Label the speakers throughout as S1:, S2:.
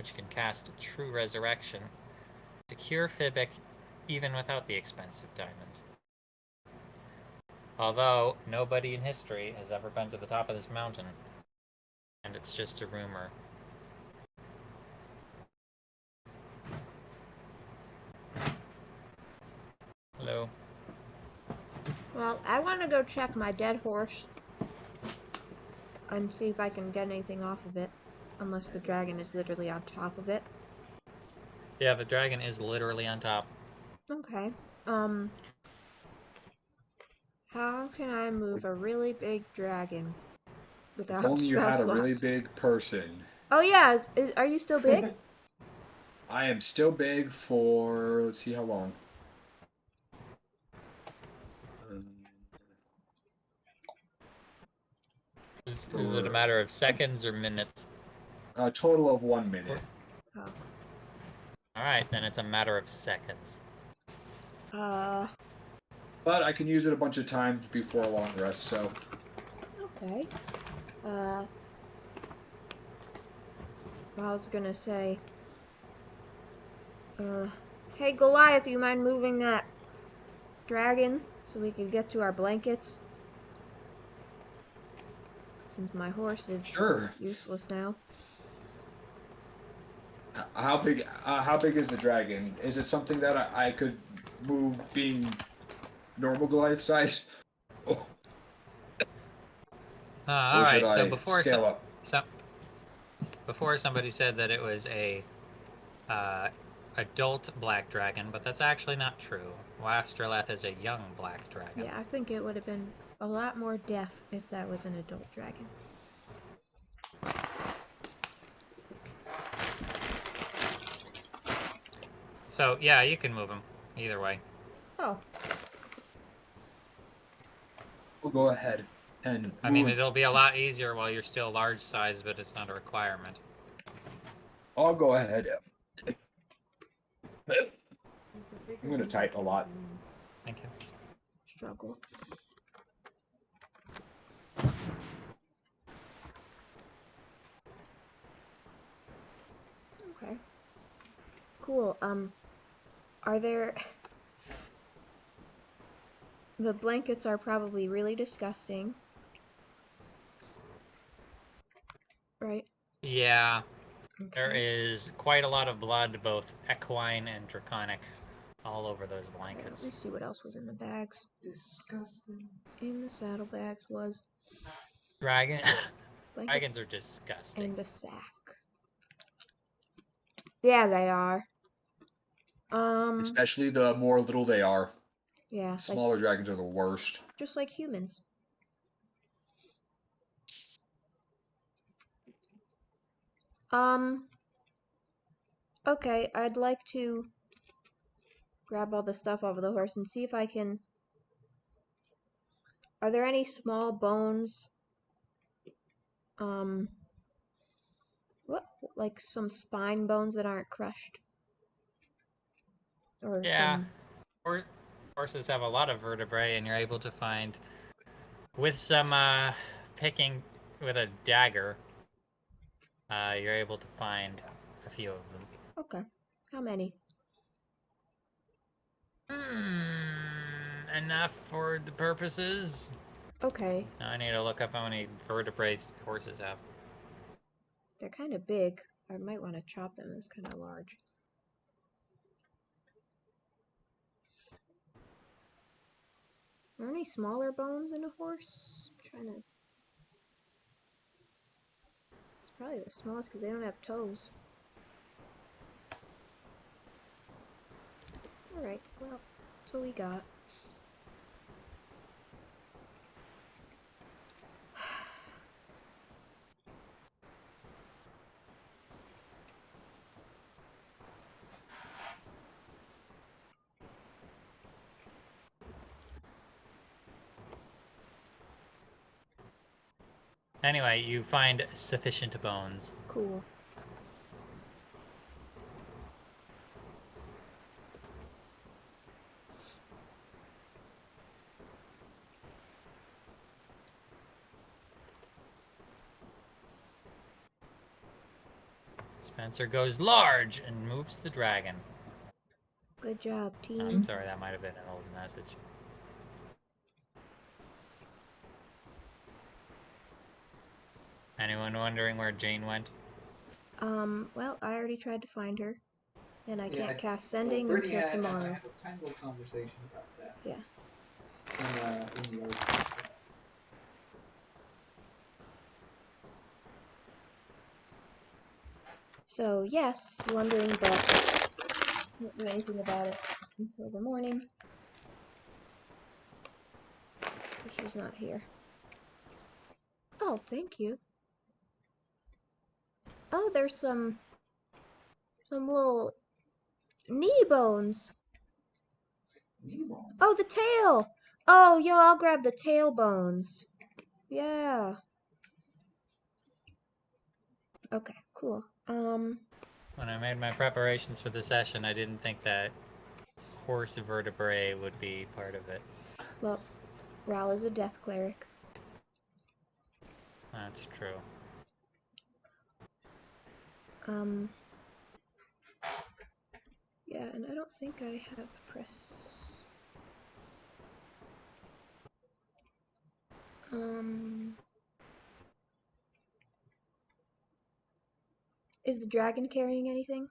S1: which can cast True Resurrection to cure Fibic even without the expensive diamond. Although nobody in history has ever been to the top of this mountain, and it's just a rumor. Hello.
S2: Well, I want to go check my dead horse and see if I can get anything off of it. Unless the dragon is literally on top of it.
S1: Yeah, the dragon is literally on top.
S2: Okay. How can I move a really big dragon
S3: If
S2: without
S3: only you
S2: spell
S3: had a really
S2: slots?
S3: big person.
S2: Oh yeah, are you still big?
S3: I am still big for, let's see how long.
S1: Is it a matter of seconds or minutes?
S3: A total of 1 minute.
S2: Oh.
S1: Alright, then it's a matter of seconds.
S3: But I can use it a bunch of times before a long rest, so.
S2: Okay. I was gonna say, hey Goliath, you mind moving that dragon so we can get to our blankets? Since my horse is
S3: Sure.
S2: useless now.
S3: How big is the dragon? Is it something that I could move being normal Goliath size? Oh. Or should
S1: Alright, so
S3: I scale up?
S1: before somebody said that it was a adult black dragon, but that's actually not true. Wastreleth is a young black dragon.
S2: Yeah, I think it would have been a lot more deaf if that was an adult dragon.
S1: So, yeah, you can move him. Either way.
S2: Oh.
S3: We'll go ahead and
S1: I mean, it'll be a lot easier while you're still large size, but it's not a requirement.
S3: I'll go ahead. I'm going to type a lot.
S1: Thank you.
S2: Struggle. Okay. Cool. Are there... The blankets are probably really disgusting. Right?
S1: Yeah.
S2: Okay.
S1: There is quite a lot of blood, both equine and draconic, all over those blankets.
S2: Let me see what else was in the bags. Disgusting. In the saddlebags was...
S1: Dragons
S2: blankets
S1: are disgusting.
S2: and a sack. Yeah, they are.
S3: Especially the more little they are.
S2: Yeah.
S3: Smaller dragons are the worst.
S2: Just like humans. Okay, I'd like to grab all the stuff off of the horse and see if I can... Are there any small bones? What? Like some spine bones that aren't crushed? Or
S1: Yeah.
S2: some...
S1: Horses have a lot of vertebrae, and you're able to find, with some picking with a dagger, you're able to find a few of them.
S2: Okay. How many?
S1: Enough for the purposes.
S2: Okay.
S1: Now I need to look up how many vertebrae horses have.
S2: They're kind of big. I might want to chop them. It's kind of large. Are there any smaller bones in a horse? I'm trying to... It's probably the smallest because they don't have toes. Alright, well, that's what we got.
S1: Anyway, you find sufficient bones.
S2: Cool.
S1: Spencer goes large and moves the dragon.
S2: Good job, team.
S1: I'm sorry, that might have been an old message. Anyone wondering where Jane went?
S2: Well, I already tried to find her, and I
S4: Yeah,
S2: can't cast sending
S4: Brittany
S2: until
S4: and I
S2: tomorrow.
S4: had a tiny little conversation about that.
S2: Yeah.
S4: In the other
S2: So yes, wondering, but can't do anything about it until the morning. She's not here. Oh, thank you. Oh, there's some little knee bones.
S4: Nemo.
S2: Oh, the tail. Oh, yo, I'll grab the tail bones. Yeah. Okay, cool.
S1: When I made my preparations for the session, I didn't think that horse vertebrae would be part of it.
S2: Well, Ral is a death cleric.
S1: That's true.
S2: Yeah, and I don't think I have press. Is the dragon carrying anything?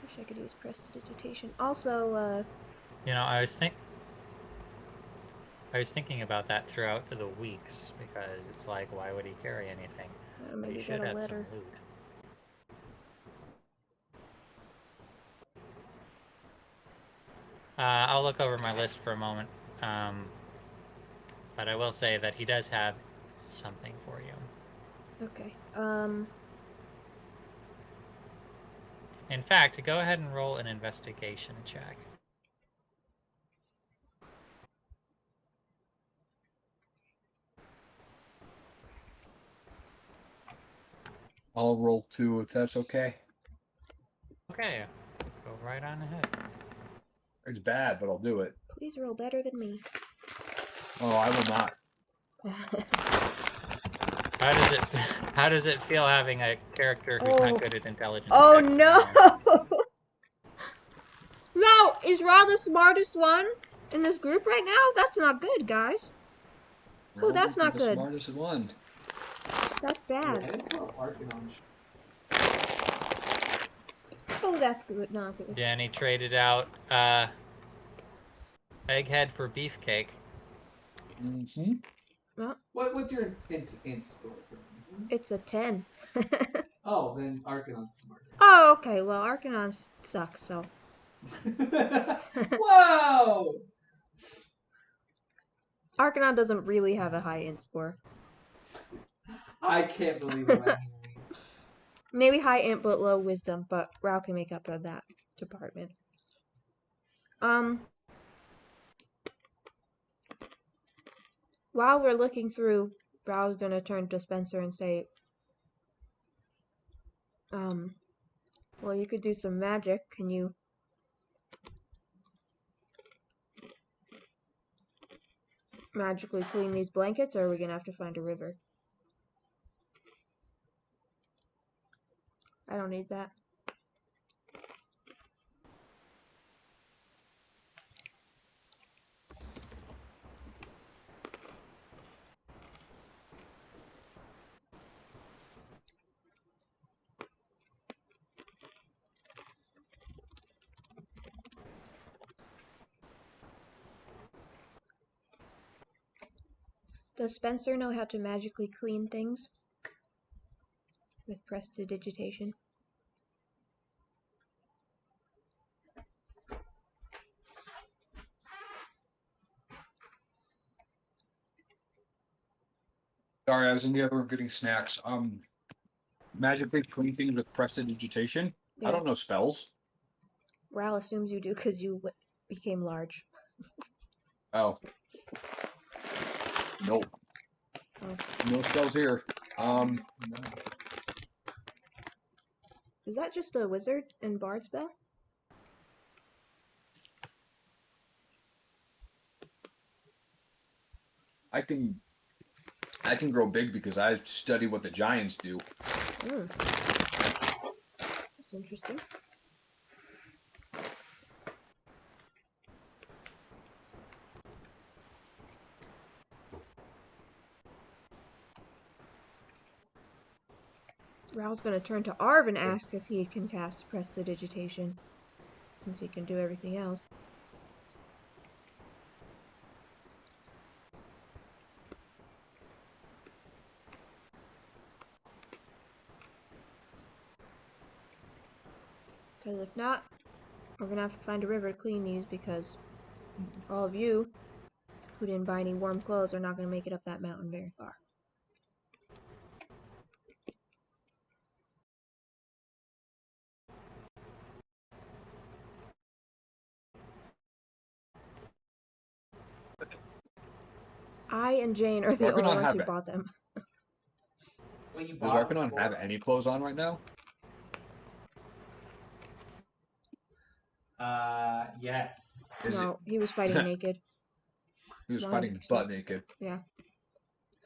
S2: Wish I could use prestidigitation. Also,
S1: You know, I was thinking about that throughout the weeks because it's like, why would he carry anything?
S2: maybe
S1: He
S2: got
S1: should
S2: a
S1: have some
S2: letter.
S1: loot. I'll look over my list for a moment, but I will say that he does have something for you.
S2: Okay.
S1: In fact, go ahead and roll an investigation check.
S3: I'll roll 2 if that's okay.
S1: Okay, go right on ahead.
S3: It's bad, but I'll do it.
S2: Please roll better than me.
S3: Oh, I will not.
S1: How does it feel having a character who's not good at intelligence
S2: Oh
S1: checks
S2: no!
S1: anymore?
S2: No! Is Ral the smartest one in this group right now? That's not good, guys. Oh, that's not
S3: the
S2: good.
S3: smartest one.
S2: That's
S4: Yeah, I
S2: bad.
S4: didn't know Arcanon.
S2: Oh, that's good. Not good.
S1: Danny traded out Egghead for Beefcake.
S3: Mm-hmm.
S4: What's your int score?
S2: It's a 10.
S4: Oh, then Arcanon's smarter.
S2: Oh, okay. Well, Arcanon sucks, so.
S4: Whoa!
S2: Arcanon doesn't really have a high int score.
S4: I can't believe I'm hearing.
S2: Maybe high int but low wisdom, but Ral can make up for that department. While we're looking through, Ral's gonna turn to Spencer and say, well, you could do some magic. Can you magically clean these blankets, or are we gonna have to find a river? I don't need that. Does Spencer know how to magically clean things with prestidigitation?
S3: Sorry, I was in the other room getting snacks. Magically clean things with prestidigitation.
S2: Yeah.
S3: I don't know spells.
S2: Ral assumes you do because you became large.
S3: Oh. Nope.
S2: Oh.
S3: No spells here.
S2: Is that just a wizard and bard spell?
S3: I can I can grow big because I study what the giants do.
S2: Mm. That's interesting. Raul's gonna turn to Arv and ask if he can cast Prestidigitation, since he can do everything else. Because if not, we're gonna have to find a river to clean these, because all of you who didn't buy any warm clothes are not gonna make it up that mountain very far. I and Jane are the
S3: Arcanon
S2: only ones
S3: have
S2: who
S3: it.
S2: bought them.
S4: Well, you
S3: Does
S4: bought
S3: Arcanon
S4: before.
S3: have any clothes on right now?
S4: Yes.
S3: Is
S2: No, he was fighting naked.
S3: he was fighting
S2: 100%.
S3: butt naked.
S2: Yeah.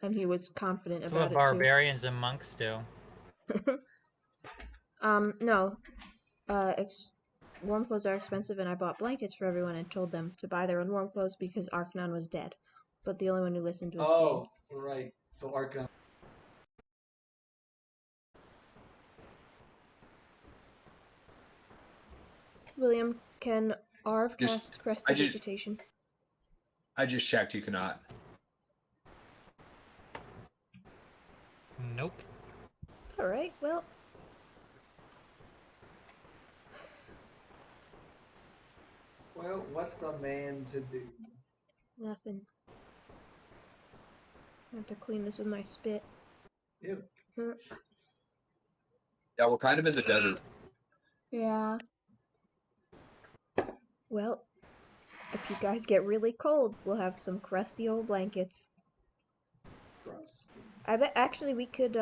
S2: And he was confident
S1: That's
S2: about
S1: what
S2: it too.
S1: barbarians and monks do.
S2: No. Warm clothes are expensive, and I bought blankets for everyone and told them to buy their own warm clothes because Arcanon was dead. But the only one who listened was
S4: Oh, right. So Arcanon.
S2: Jane. William, can Arv
S3: Just-
S2: cast Prestidigitation?
S3: I just checked. You cannot.
S1: Nope.
S2: Alright, well.
S4: Well, what's a man to do?
S2: Nothing. I have to clean this with my spit.
S4: Ew.
S3: Yeah, we're kind of in the desert.
S2: Yeah. Well, if you guys get really cold, we'll have some crusty old blankets.
S4: Gross.
S2: I bet actually we could,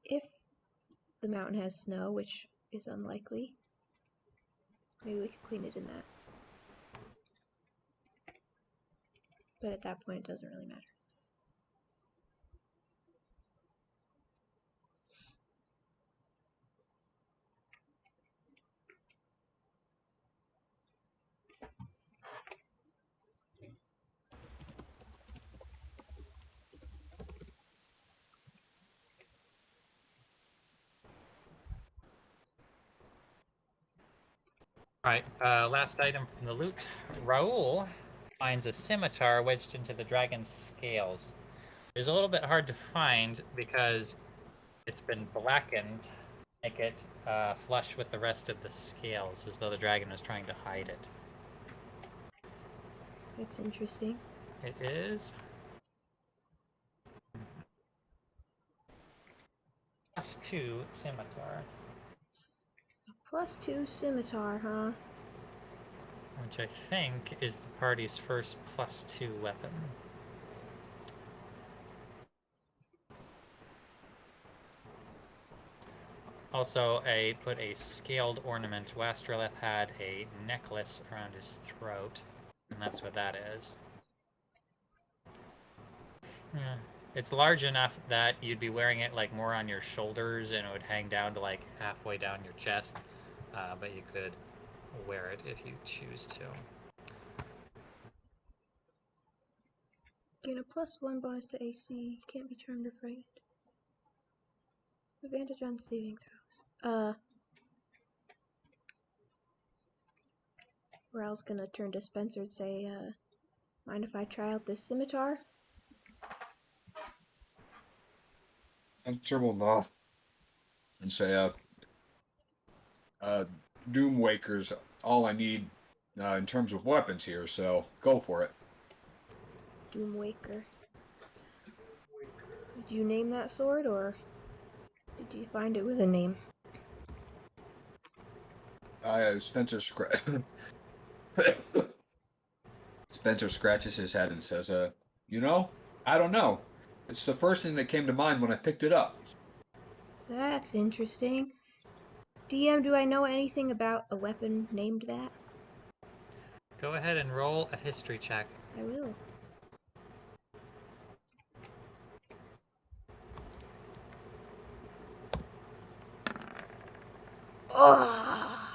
S2: if the mountain has snow, which is unlikely, maybe we could clean it in that. But at that point, it doesn't really matter.
S1: Alright, last item from the loot. Raul finds a scimitar wedged into the dragon's scales. It's a little bit hard to find because it's been blackened, make it flush with the rest of the scales, as though the dragon was trying to hide it.
S2: That's interesting.
S1: It is +2 scimitar,
S2: +2 scimitar, huh?
S1: which I think is the party's first +2 weapon. Also, I put a scaled ornament. Wastreleth had a necklace around his throat, and that's what that is. Yeah. It's large enough that you'd be wearing it like more on your shoulders, and it would hang down to like halfway down your chest, but you could wear it if you choose to.
S2: Gain a +1 bonus to AC. Can't be charmed or frightened. Advantage on saving throws. Raul's gonna turn to Spencer and say, mind if I try out this scimitar?
S3: Spencer will nod and say, Doomwaker's all I need in terms of weapons here, so go for it.
S2: Doomwaker. Did you name that sword, or did you find it with a name?
S3: Spencer Spencer scratches his head and says, I don't know. It's the first thing that came to mind when I picked it up.
S2: That's interesting. DM, do I know anything about a weapon named that?
S1: Go ahead and roll a history check.
S2: I will. Oh!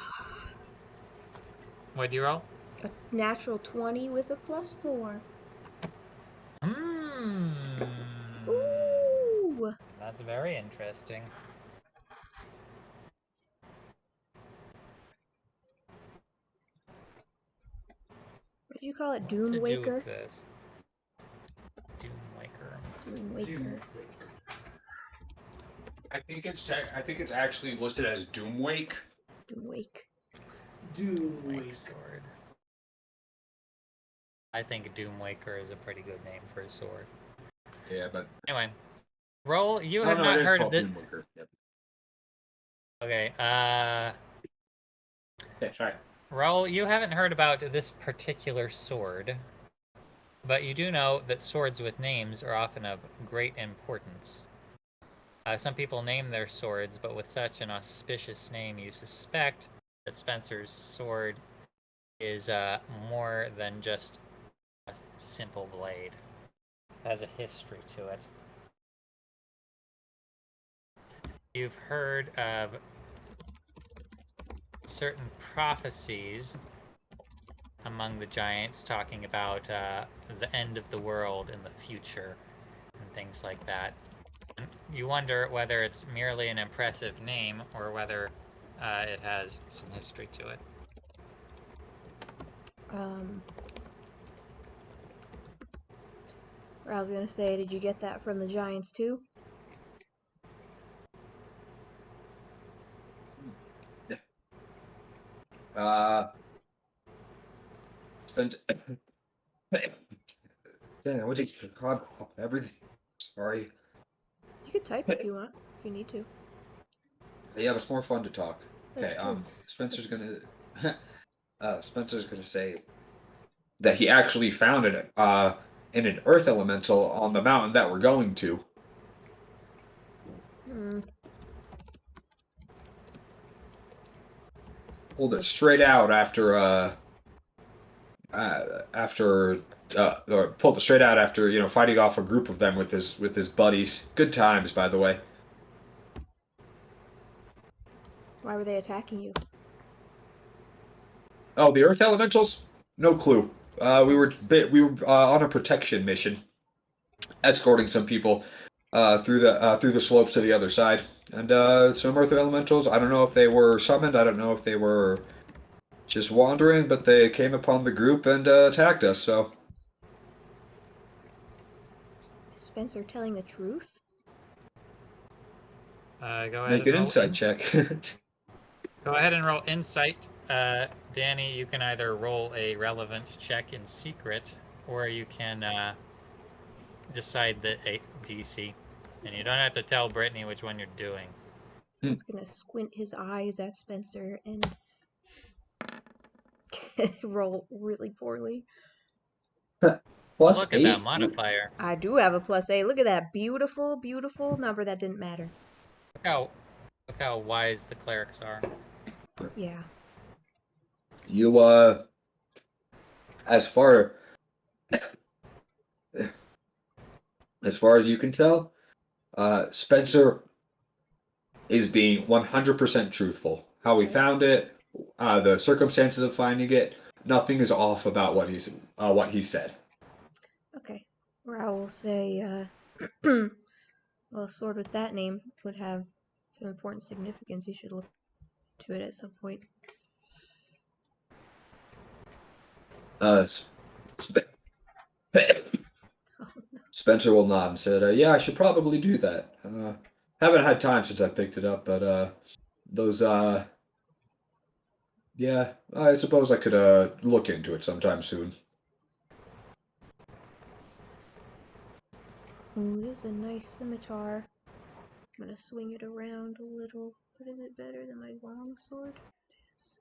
S1: What'd you roll?
S2: A natural 20 with a +4.
S1: Hmm.
S2: Ooh!
S1: That's very interesting.
S2: What did you call it?
S1: What
S2: Doom
S1: to do
S2: Waker?
S1: with this? Doomwaker.
S2: Doom Waker.
S3: I think it's actually listed as Doomwake.
S2: Doom Wake.
S1: Wake sword. I think Doomwaker is a pretty good name for a sword.
S3: Yeah, but
S1: Anyway, roll. You
S3: oh,
S1: have
S3: no,
S1: not
S3: it is
S1: heard of
S3: called
S1: this.
S3: Doomwaker. Yep.
S1: Okay.
S3: Yeah, sorry.
S1: Raul, you haven't heard about this particular sword, but you do know that swords with names are often of great importance. Some people name their swords, but with such an auspicious name, you suspect that Spencer's sword is more than just a simple blade. It has a history to it. You've heard of certain prophecies among the giants talking about the end of the world in the future and things like that. And you wonder whether it's merely an impressive name or whether it has some history to it.
S2: Or I was gonna say, did you get that from the Giants too?
S3: Spent. Dang, I went to God everything. Sorry.
S2: You could type if you want, if you need to.
S3: Yeah, but it's more fun to talk.
S2: That's
S3: Okay,
S2: true.
S3: Spencer's gonna say that he actually found it in an earth elemental on the mountain that we're going to.
S2: Hmm.
S3: Pulled it straight out or pulled it straight out after fighting off a group of them with his buddies. Good times, by the way.
S2: Why were they attacking you?
S3: Oh, the earth elementals? No clue. We were on a protection mission, escorting some people through the slopes to the other side. And some earth elementals. I don't know if they were summoned. I don't know if they were just wandering, but they came upon the group and attacked us. So
S2: Is Spencer telling the truth?
S1: Go ahead
S3: make
S1: and
S3: an
S1: roll
S3: insight check.
S1: Go ahead and roll insight. Danny, you can either roll a relevant check in secret, or you can decide the DC. And you don't have to tell Brittany which one you're doing.
S2: He's gonna squint his eyes at Spencer and roll really poorly.
S3: Plus
S1: Look at that
S3: 8.
S1: modifier.
S2: I do have a +8. Look at that beautiful, beautiful number that didn't matter.
S1: Look how wise the clerics are.
S2: Yeah.
S3: You as far as far as you can tell, Spencer is being 100% truthful. How we found it, the circumstances of finding it, nothing is off about what he said.
S2: Okay. Or I will say, well, a sword with that name would have some important significance. You should look to it at some point.
S3: Sp-
S2: Oh, no.
S3: Spencer will nod and said, "Yeah, I should probably do that. Haven't had time since I picked it up, but those yeah, I suppose I could look into it sometime soon."
S2: Ooh, this is a nice scimitar. I'm gonna swing it around a little. But is it better than my long sword? Yes.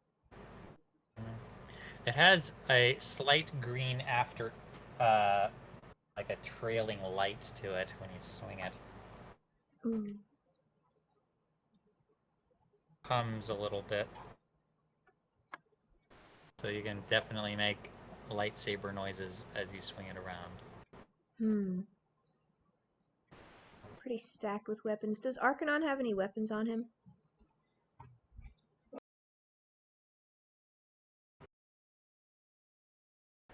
S1: It has a slight green after, like a trailing light to it when you swing it.
S2: Ooh.
S1: Hums a little bit. So you can definitely make lightsaber noises as you swing it around.
S2: Pretty stacked with weapons. Does Arcanon have any weapons on him?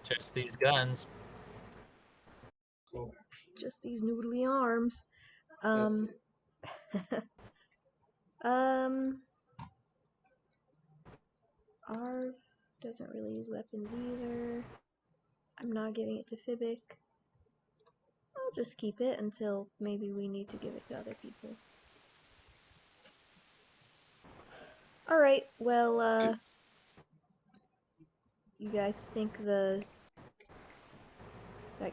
S1: Just these guns.
S2: Just these noodly arms.
S4: That's it.
S2: Arv doesn't really use weapons either. I'm not giving it to Fibic. I'll just keep it until maybe we need to give it to other people. Alright, well, you guys think that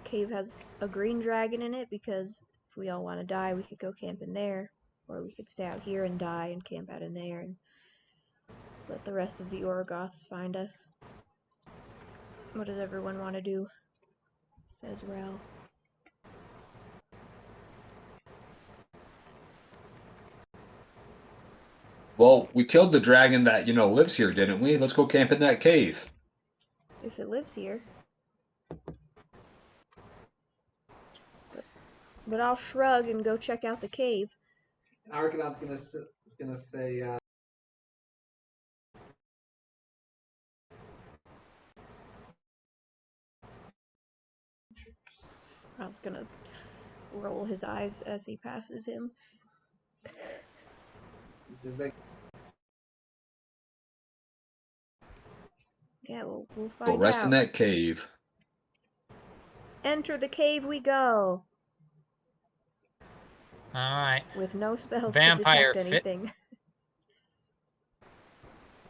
S2: cave has a green dragon in it? Because if we all want to die, we could go camp in there. Or we could stay out here and die and camp out in there and let the rest of the Orogoths find us. What does everyone want to do? Says Rel.
S3: Well, we killed the dragon that, lives here, didn't we? Let's go camp in that cave.
S2: If it lives here. But I'll shrug and go check out the cave.
S4: Arcanon's gonna say,
S2: Ron's gonna roll his eyes as he passes him.
S4: he says that
S2: Yeah, we'll
S3: We'll
S2: find
S3: rest
S2: out.
S3: in that cave.
S2: Enter the cave we go!
S1: Alright.
S2: With no spells
S1: Vampire
S2: to detect anything.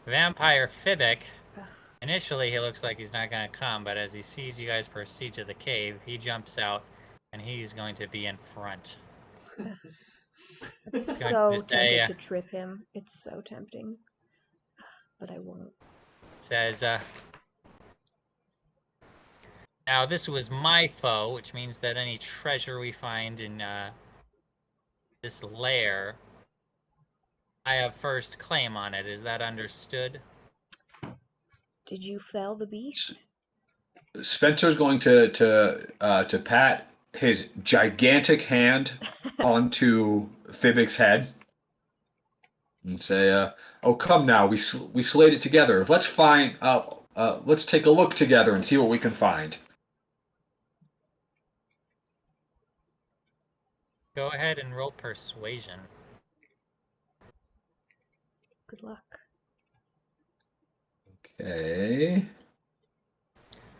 S1: Vampire Fibic.
S2: Ugh.
S1: Initially, he looks like he's not going to come, but as he sees you guys proceed to the cave, he jumps out, and he's going to be in front.
S2: I'm
S1: Going
S2: so
S1: to say,
S2: tempted to trip him. It's so tempting. But I won't.
S1: Says, now this was my foe, which means that any treasure we find in this lair, I have first claim on it. Is that understood?
S2: Did you fell the beast?
S3: Spencer's going to pat his gigantic hand onto Fibic's head and say, "Oh, come now, we slayed it together. Let's let's take a look together and see what we can find."
S1: Go ahead and roll persuasion.
S2: Good luck.
S3: Okay.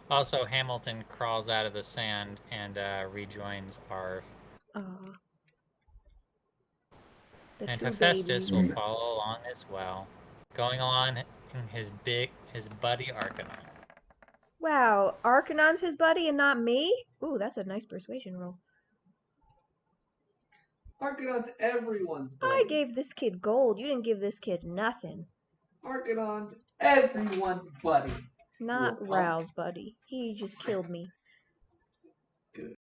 S1: Also, Hamilton crawls out of the sand and rejoins Arv.
S2: Aw. The
S1: And
S2: two
S1: Hephaestus
S2: babies.
S1: will follow along as well, going along in his buddy Arcanon.
S2: Wow, Arcanon's his buddy and not me? Ooh, that's a nice persuasion roll.
S4: Arcanon's everyone's buddy.
S2: I gave this kid gold. You didn't give this kid nothing.
S4: Arcanon's everyone's buddy.
S2: Not
S4: Little punk.
S2: Raoul's buddy. He just killed me.
S4: Good.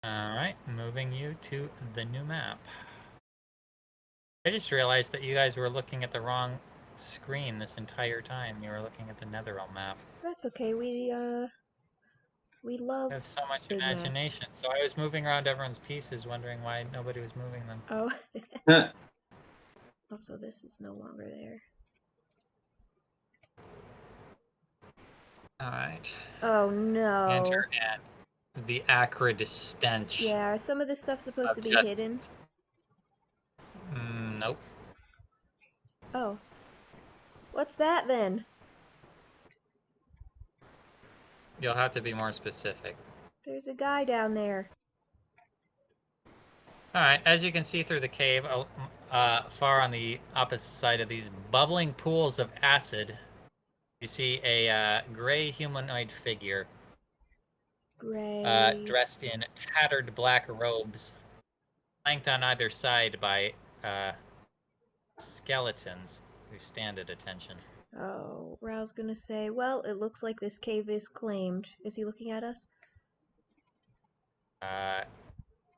S1: Alright, moving you to the new map. I just realized that you guys were looking at the wrong screen this entire time. You were looking at the Netherrealm map.
S2: That's okay. We love.
S1: You have so much
S2: Big maps.
S1: imagination. So I was moving around everyone's pieces, wondering why nobody was moving them.
S2: Oh.
S3: Huh.
S2: Also, this is no longer there.
S1: Alright.
S2: Oh no.
S1: Enter and the acrid stench.
S2: Yeah, are some of this stuff supposed to be
S1: Just-
S2: hidden?
S1: Nope.
S2: Oh. What's that then?
S1: You'll have to be more specific.
S2: There's a guy down there.
S1: Alright, as you can see through the cave, far on the opposite side of these bubbling pools of acid, you see a gray humanoid figure
S2: Gray.
S1: dressed in tattered black robes, flanked on either side by skeletons who stand at attention.
S2: Oh, Rao's gonna say, well, it looks like this cave is claimed. Is he looking at us?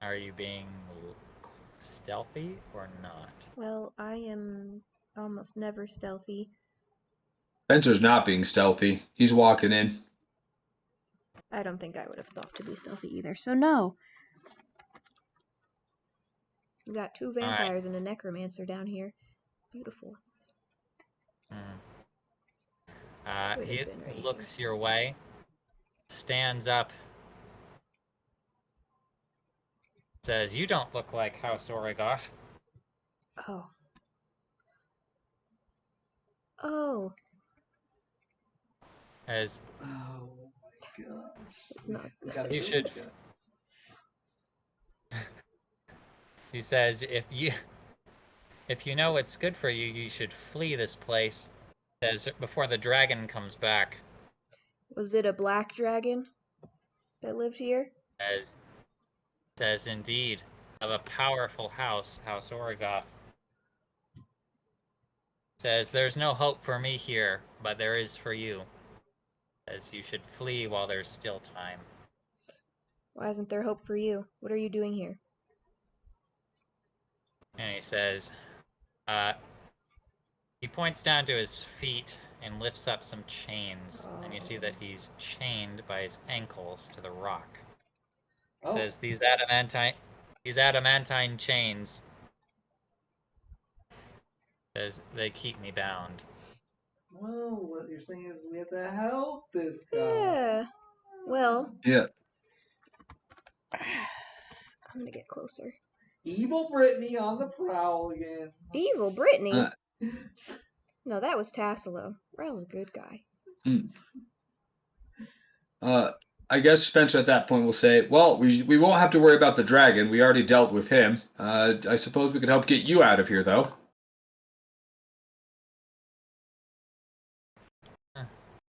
S1: Are you being stealthy or not?
S2: Well, I am almost never stealthy.
S3: Spencer's not being stealthy. He's walking in.
S2: I don't think I would have thought to be stealthy either, so no. We got 2
S1: right.
S2: vampires and a necromancer down here. Beautiful. Could
S1: He
S2: have been right
S1: looks your way, stands up, says, "You don't look like House Origoth."
S2: Oh. Oh,
S1: As
S4: Oh my god.
S2: it's not.
S4: We gotta
S1: You
S4: go
S1: should-
S4: with
S1: he says, if you know what's good for you, you should flee this place. Says before the dragon comes back.
S2: Was it a black dragon that lived here?
S1: Says indeed of a powerful house, House Origoth. Says there's no hope for me here, but there is for you. Says you should flee while there's still time.
S2: Why isn't there hope for you? What are you doing here?
S1: And he says, he points down to his feet and lifts up some chains, and you see that he's chained by his ankles to the rock.
S4: Oh,
S1: Says these adamantine chains, says they keep me bound.
S4: well, what you're saying is we have to help this guy.
S2: Yeah. Well,
S3: Yeah.
S2: I'm gonna get closer.
S4: Evil Brittany on the prowl again.
S2: Evil Brittany?
S3: Uh.
S2: No, that was Tassilo. Rao's a good guy.
S3: I guess Spencer at that point will say, well, we won't have to worry about the dragon. We already dealt with him. I suppose we could help get you out of here, though.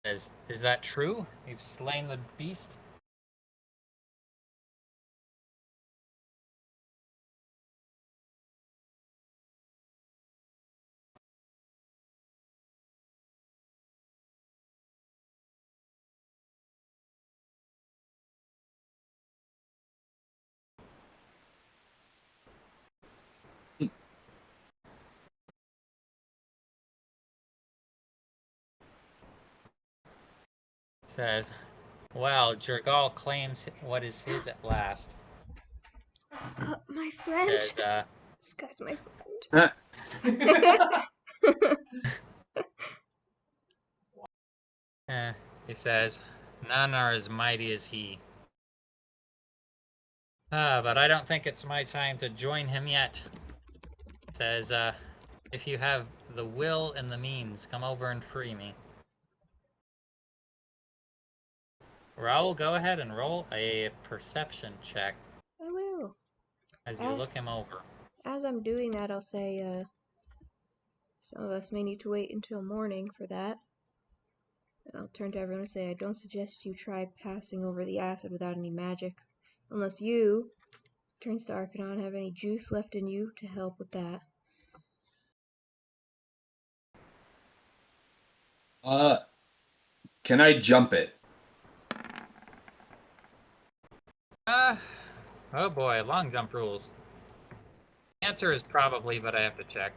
S1: Is that true? You've slain the beast? Says, well, Jergal claims what is his at last.
S2: My friend.
S1: Says,
S2: This guy's my friend.
S1: he says, none are as mighty as he. But I don't think it's my time to join him yet. Says, if you have the will and the means, come over and free me. Raoul, go ahead and roll a perception check
S2: I will.
S1: as you look him over.
S2: As I'm doing that, I'll say, some of us may need to wait until morning for that. And I'll turn to everyone and say, I don't suggest you try passing over the acid without any magic. Unless you, turns to Arcanon, have any juice left in you to help with that.
S3: Can I jump it?
S1: Oh boy, long jump rules. Answer is probably, but I have to check.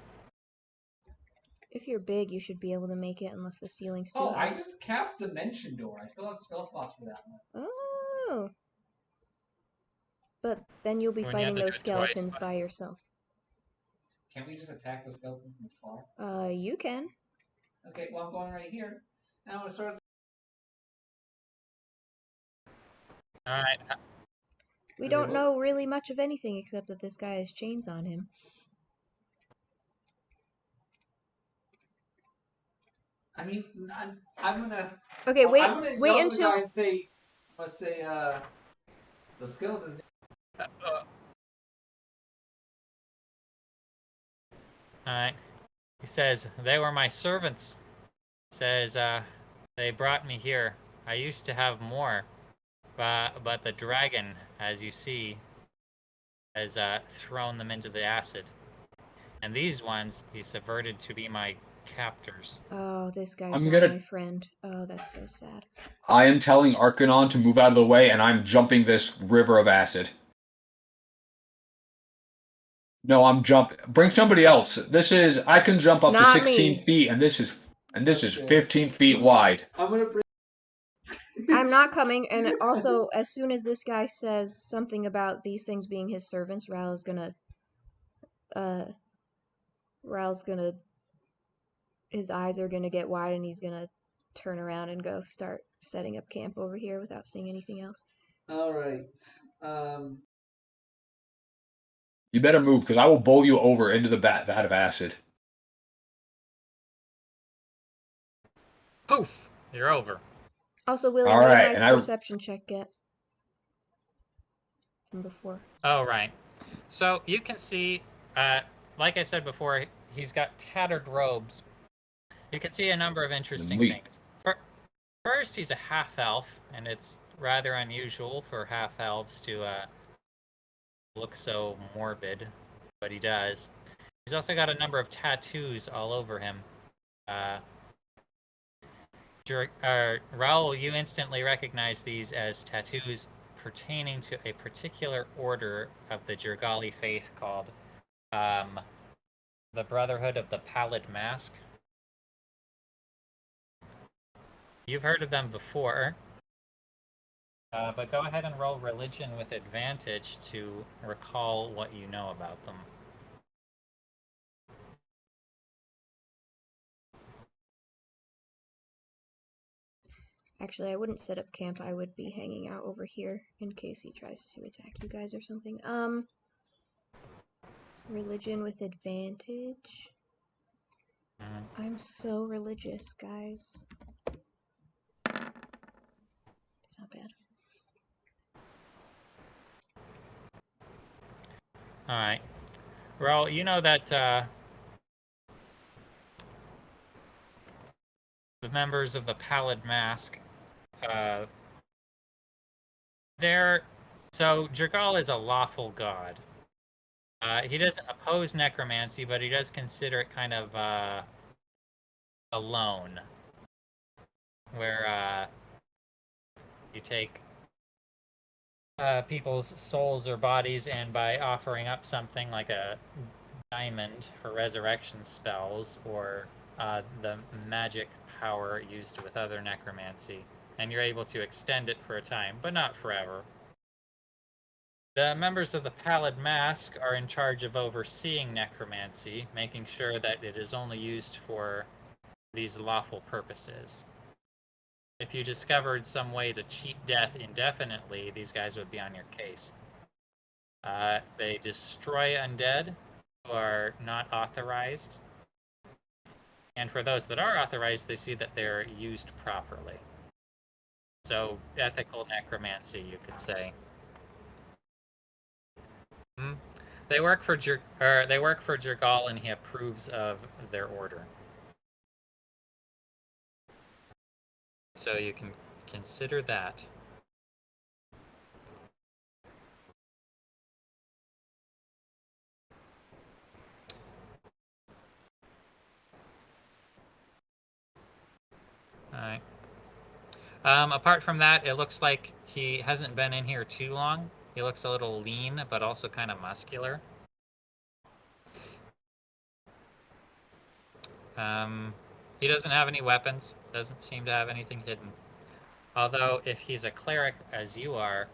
S2: If you're big, you should be able to make it unless the ceiling's too
S4: Oh,
S2: high.
S4: I just cast Dimension Door. I still have spell slots for that one.
S2: Oh. But then you'll be
S1: When you have
S2: fighting
S1: to
S2: those
S1: do it twice.
S2: skeletons by yourself.
S4: Can't we just attack those skeletons from afar?
S2: You can.
S4: Okay, well, I'm going right here. Now I'm going to start.
S1: Alright,
S2: We
S4: Okay,
S2: don't
S4: well-
S2: know really much of anything except that this guy has chains on him.
S4: I mean, I'm gonna.
S2: Okay,
S4: I'm
S2: wait
S4: gonna yell to the
S2: until
S4: guy and say, the skeletons.
S1: alright. He says, they were my servants. Says, they brought me here. I used to have more. But the dragon, as you see, has thrown them into the acid. And these ones he subverted to be my captors.
S2: Oh, this guy's
S3: I'm
S2: not
S3: gonna-
S2: my friend. Oh, that's so sad.
S3: I am telling Arcanon to move out of the way, and I'm jumping this river of acid. No, I'm jumping. Bring somebody else. This is I can jump up to
S2: Not
S3: 16
S2: me.
S3: feet, and this is
S4: Okay.
S3: 15 feet wide.
S4: I'm gonna bring.
S2: I'm not coming, and also, as soon as this guy says something about these things being his servants, Raoul's gonna, his eyes are gonna get wide, and he's gonna turn around and go start setting up camp over here without seeing anything else.
S4: All right.
S3: You better move, because I will bowl you over into the vat of acid.
S1: Poof! You're over.
S2: Also, William,
S3: All
S2: what
S3: right,
S2: did
S3: and
S2: my
S3: I-
S2: perception check get from before?
S1: Oh, right. So you can see, like I said before, he's got tattered robes. You can see a number of interesting
S3: Neat.
S1: things. First, he's a half-elf, and it's rather unusual for half-elves to look so morbid, but he does. He's also got a number of tattoos all over him. Raoul, you instantly recognize these as tattoos pertaining to a particular order of the Jirgali faith called the Brotherhood of the Pallid Mask. You've heard of them before, but go ahead and roll religion with advantage to recall what you know about them.
S2: Actually, I wouldn't set up camp. I would be hanging out over here in case he tries to attack you guys or something. Religion with advantage.
S1: Mhm.
S2: I'm so religious, guys. It's not bad.
S1: All right. Raoul, you know that the members of the Pallid Mask, so Jirgal is a lawful god. He doesn't oppose necromancy, but he does consider it kind of a loan, where you take people's souls or bodies, and by offering up something like a diamond for resurrection spells, or the magic power used with other necromancy, and you're able to extend it for a time, but not forever. The members of the Pallid Mask are in charge of overseeing necromancy, making sure that it is only used for these lawful purposes. If you discovered some way to cheat death indefinitely, these guys would be on your case. They destroy undead who are not authorized. And for those that are authorized, they see that they're used properly. So, ethical necromancy, you could say. They work for Jirgal, and he approves of their order. So you can consider that. Alright. Apart from that, it looks like he hasn't been in here too long. He looks a little lean, but also kind of muscular. He doesn't have any weapons. Doesn't seem to have anything hidden. Although, if he's a cleric, as you are,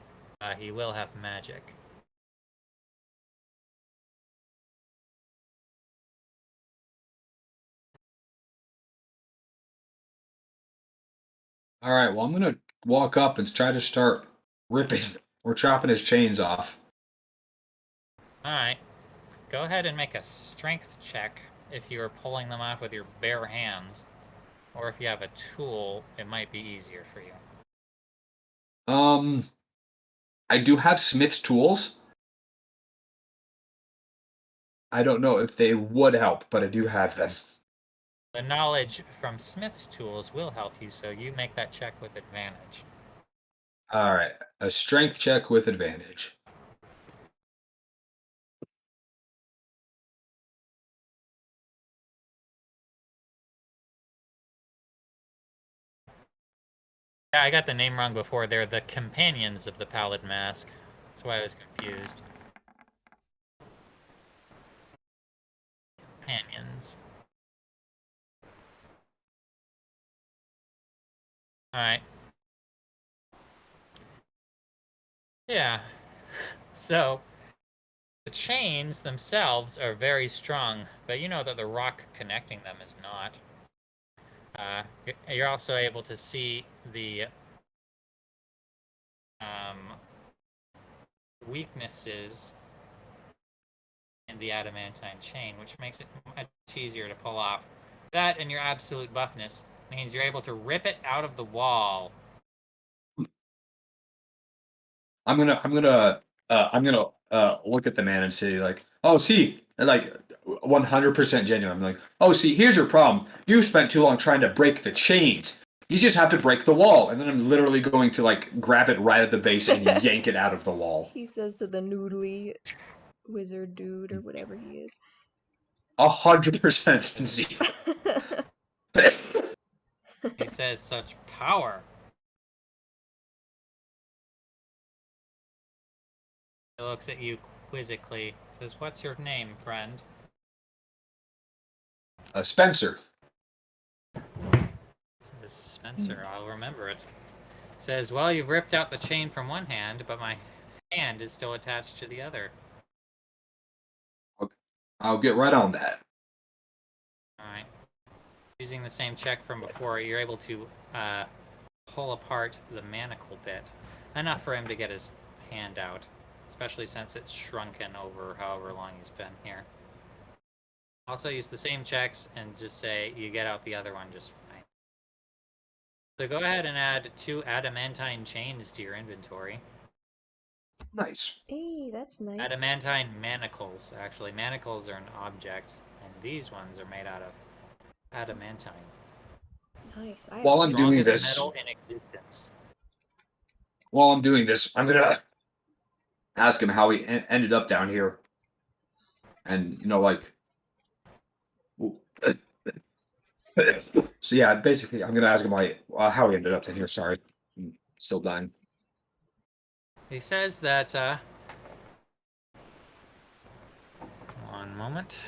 S1: he will have magic.
S3: All right, well, I'm going to walk up and try to start ripping or chopping his chains off.
S1: Alright. Go ahead and make a strength check if you are pulling them off with your bare hands. Or if you have a tool, it might be easier for you.
S3: I do have Smith's tools. I don't know if they would help, but I do have them.
S1: The knowledge from Smith's tools will help you, so you make that check with advantage.
S3: All right, a strength check with advantage.
S1: Yeah, I got the name wrong before. They're the companions of the Pallid Mask. That's why I was confused. Companions. Alright. Yeah. So, the chains themselves are very strong, but you know that the rock connecting them is not. You're also able to see the weaknesses in the adamantine chain, which makes it much easier to pull off. That and your absolute buffness means you're able to rip it out of the wall.
S3: I'm gonna look at the man and say like, oh, see, like 100% genuine. I'm like, oh, see, here's your problem. You spent too long trying to break the chains. You just have to break the wall, and then I'm literally going to like grab it right at the base and yank it out of the wall.
S2: He says to the noodly wizard dude or whatever he is.
S3: 100% sincere.
S1: He says such power. He looks at you quizzically. Says, "What's your name, friend?"
S3: Spencer.
S1: Says Spencer. I'll remember it. Says, "Well, you've ripped out the chain from one hand, but my hand is still attached to the other."
S3: I'll get right on that.
S1: All right. Using the same check from before, you're able to pull apart the manacle bit, enough for him to get his hand out, especially since it's shrunken over however long he's been here. Also use the same checks and just say you get out the other one just fine. So go ahead and add 2 adamantine chains to your inventory.
S3: Nice.
S2: Hey, that's nice.
S1: Adamantine manacles, actually. Manacles are an object, and these ones are made out of adamantine.
S2: Nice.
S3: While I'm doing
S1: Strongest
S3: this,
S1: metal in existence.
S3: I'm gonna ask him how he ended up down here, and like. So yeah, basically, I'm gonna ask him how he ended up down here. Sorry, I'm still dying.
S1: He says that, one moment.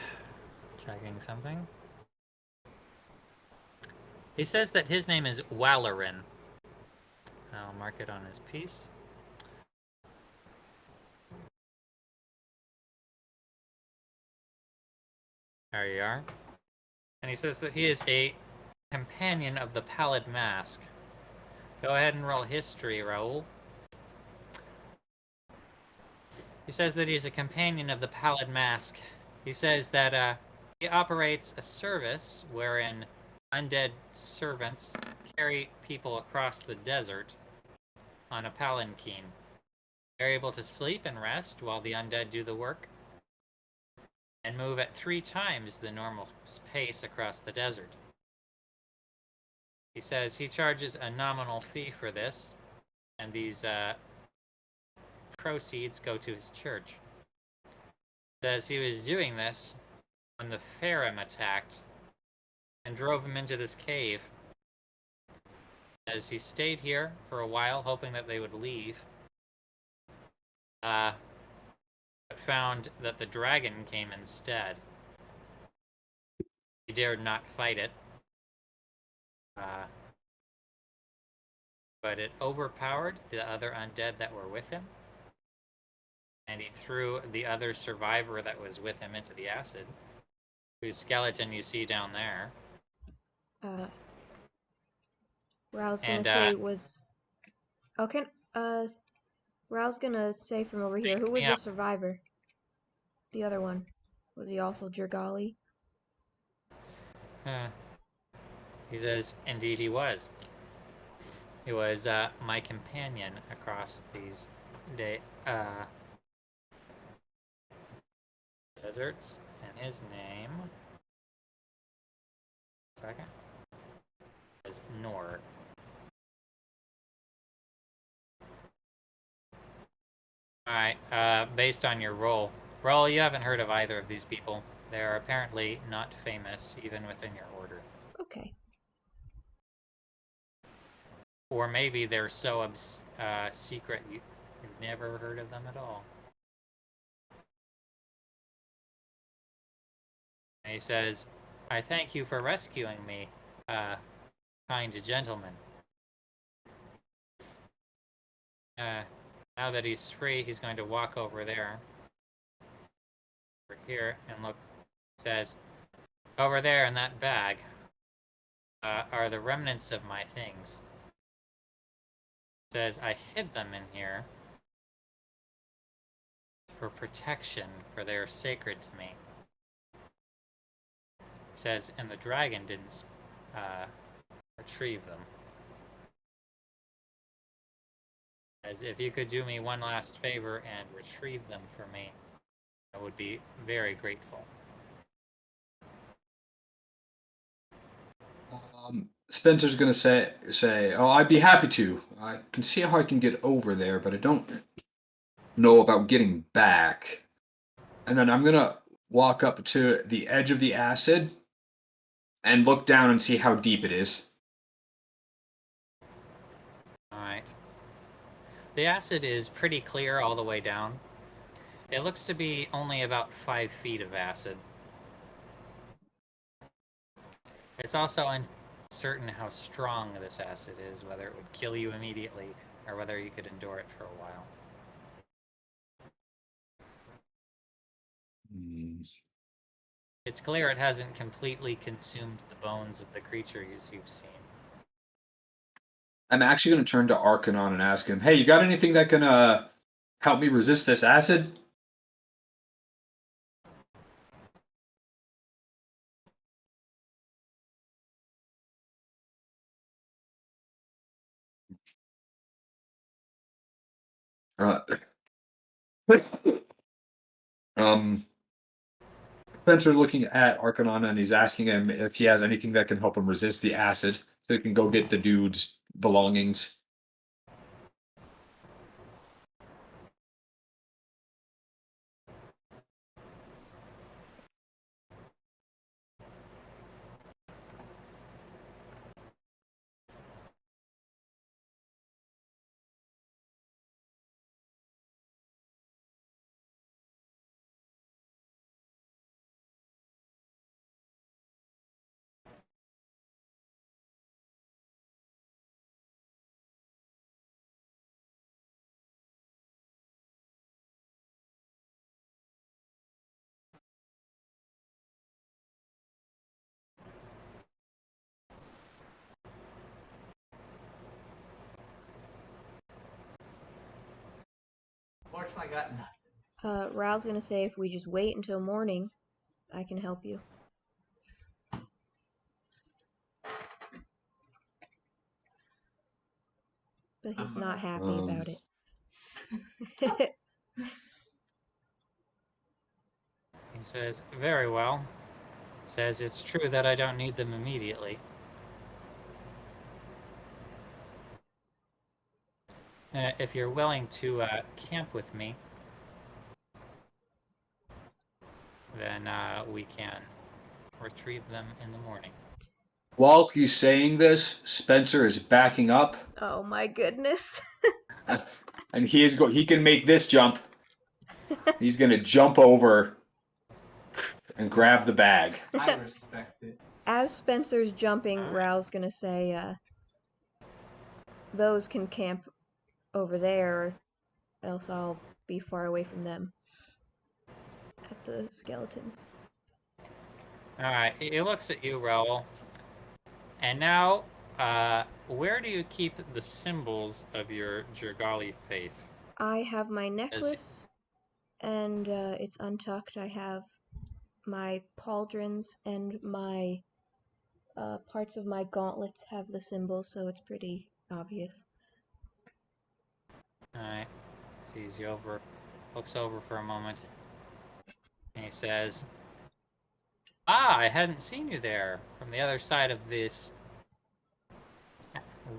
S1: Checking something. He says that his name is Wallerin. I'll mark it on his piece. There you are. And he says that he is a companion of the Pallid Mask. Go ahead and roll history, Raoul. He says that he's a companion of the Pallid Mask. He says that he operates a service wherein undead servants carry people across the desert on a palanquin. They're able to sleep and rest while the undead do the work, and move at 3 times the normal pace across the desert. He says he charges a nominal fee for this, and these proceeds go to his church. Says he was doing this when the Farum attacked and drove him into this cave. As he stayed here for a while, hoping that they would leave, but found that the dragon came instead. He dared not fight it, but it overpowered the other undead that were with him, and he threw the other survivor that was with him into the acid, whose skeleton you see down there.
S2: Where I was gonna
S1: And,
S2: say was, okay. Where I was gonna say from over here, who was
S1: Yeah.
S2: the survivor? The other one, was he also Jergali?
S1: He says, indeed he was. He was my companion across these deserts, and his name, second, is Nor. Alright, based on your roll, you haven't heard of either of these people. They are apparently not famous, even within your order.
S2: Okay.
S1: Or maybe they're so secret you've never heard of them at all. And he says, I thank you for rescuing me, kind gentleman. Now that he's free, he's going to walk over there. Over here, and look. Says, over there in that bag are the remnants of my things. Says, I hid them in here for protection, for they are sacred to me. Says, and the dragon didn't retrieve them. As if you could do me one last favor and retrieve them for me, I would be very grateful.
S3: Spencer's gonna say, oh, I'd be happy to. I can see how I can get over there, but I don't know about getting back. And then I'm gonna walk up to the edge of the acid and look down and see how deep it is.
S1: Alright. The acid is pretty clear all the way down. It looks to be only about 5 feet of acid. It's also uncertain how strong this acid is, whether it would kill you immediately or whether you could endure it for a while. It's clear it hasn't completely consumed the bones of the creatures you've seen.
S3: I'm actually going to turn to Arcanon and ask him, hey, you got anything that can help me resist this acid? um, Spencer's looking at Arcanon and he's asking him if he has anything that can help him resist the acid so he can go get the dude's belongings.
S4: Fortunately, I got nothing.
S2: Rao's gonna say if we just wait until morning, I can help you. But he's not happy about it.
S1: He says, very well. Says, it's true that I don't need them immediately. If you're willing to camp with me, then we can retrieve them in the morning.
S3: While he's saying this, Spencer is backing up,
S2: Oh my goodness.
S3: and he can make this jump. He's gonna jump over and grab the bag.
S4: I respect it.
S2: As Spencer's jumping, Rao's gonna say, those can camp over there, or else I'll be far away from them. At the skeletons.
S1: Alright, he looks at you, Raoul. And now, where do you keep the symbols of your Jirgali faith?
S2: I have my necklace, and it's untucked. I have my pauldrons and my parts of my gauntlets have the symbols, so it's pretty obvious.
S1: Alright, sees you over, looks over for a moment, and he says, ah, I hadn't seen you there, from the other side of this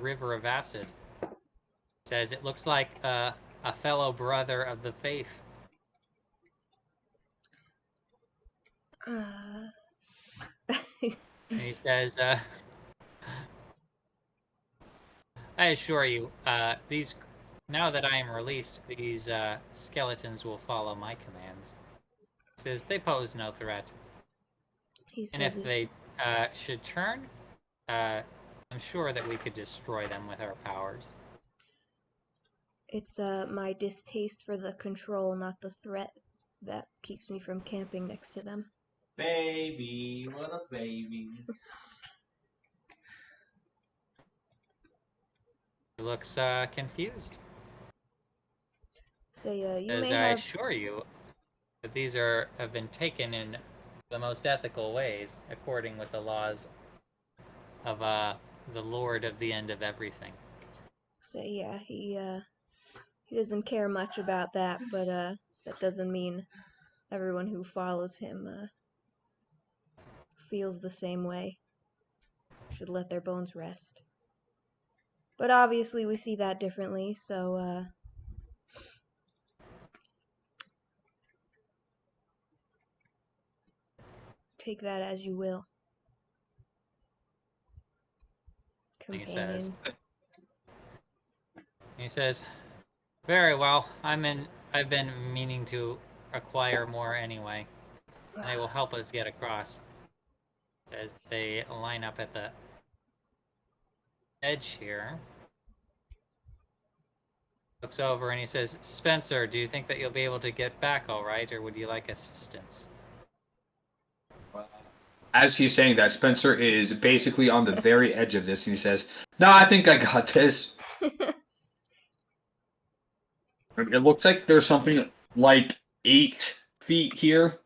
S1: river of acid. Says, it looks like a fellow brother of the faith. And he says, I assure you, these now that I am released, these skeletons will follow my commands. Says they pose no threat,
S2: He
S1: and
S2: says
S1: if they should turn, I'm sure that we could destroy them with our powers.
S2: it's my distaste for the control, not the threat, that keeps me from camping next to them.
S4: Baby, what a baby.
S1: He looks confused.
S2: Say, you
S1: As
S2: may
S1: I
S2: have.
S1: assure you that these have been taken in the most ethical ways, according with the laws of the Lord of the End of Everything.
S2: Say, yeah, he doesn't care much about that, but that doesn't mean everyone who follows him feels the same way. Should let their bones rest. But obviously we see that differently, so take that as you will.
S1: And he says,
S2: Companion.
S1: "Very well. I've been meaning to acquire more anyway, and they will help us get across." As they line up at the edge here, looks over and he says, "Spencer, do you think that you'll be able to get back all right, or would you like assistance?"
S3: As he's saying that, Spencer is basically on the very edge of this, and he says, "No, I think I got this." It looks like there's something like 8 feet here.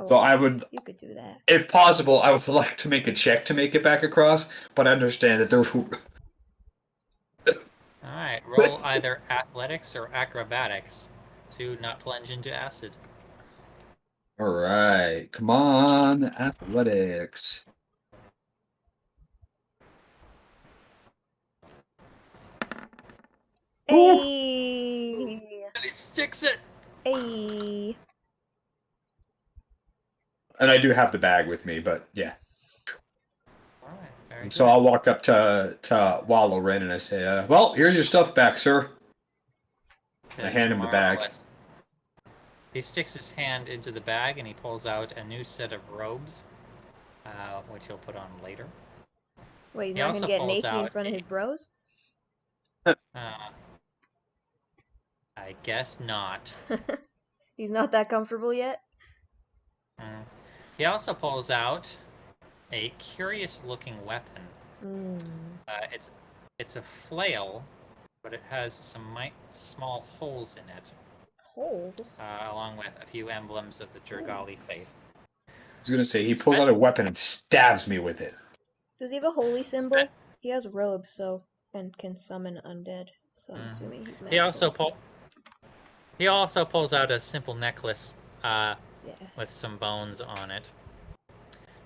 S3: So I would,
S2: You could do that.
S3: if possible, I would like to make a check to make it back across, but I understand that there.
S1: Alright, roll either athletics or acrobatics to not plunge into acid.
S3: All right, come on, athletics.
S2: Hey!
S1: And he sticks it!
S2: Hey!
S3: And I do have the bag with me, but yeah.
S1: Alright, very
S3: And
S1: good.
S3: so I'll walk up to Wallow-Ren and I say, "Well, here's your stuff back, sir." I
S1: Says,
S3: hand him the bag.
S1: "Marvelous." He sticks his hand into the bag and he pulls out a new set of robes, which he'll put on later.
S2: Wait, he's
S1: He
S2: not
S1: also
S2: gonna get
S1: pulls
S2: naked in
S1: out
S2: front of his bros?
S1: I guess not.
S2: He's not that comfortable yet?
S1: Mm. He also pulls out a curious-looking weapon. It's a flail, but it has some small holes in it,
S2: Holes?
S1: along with a few emblems of the Jergali faith.
S3: I was gonna say he pulls out a weapon and stabs me with it.
S2: Does he have a holy symbol? He has robes, and can summon undead, so I'm assuming he's magical.
S1: He also pulls out a simple necklace
S2: Yeah.
S1: with some bones on it.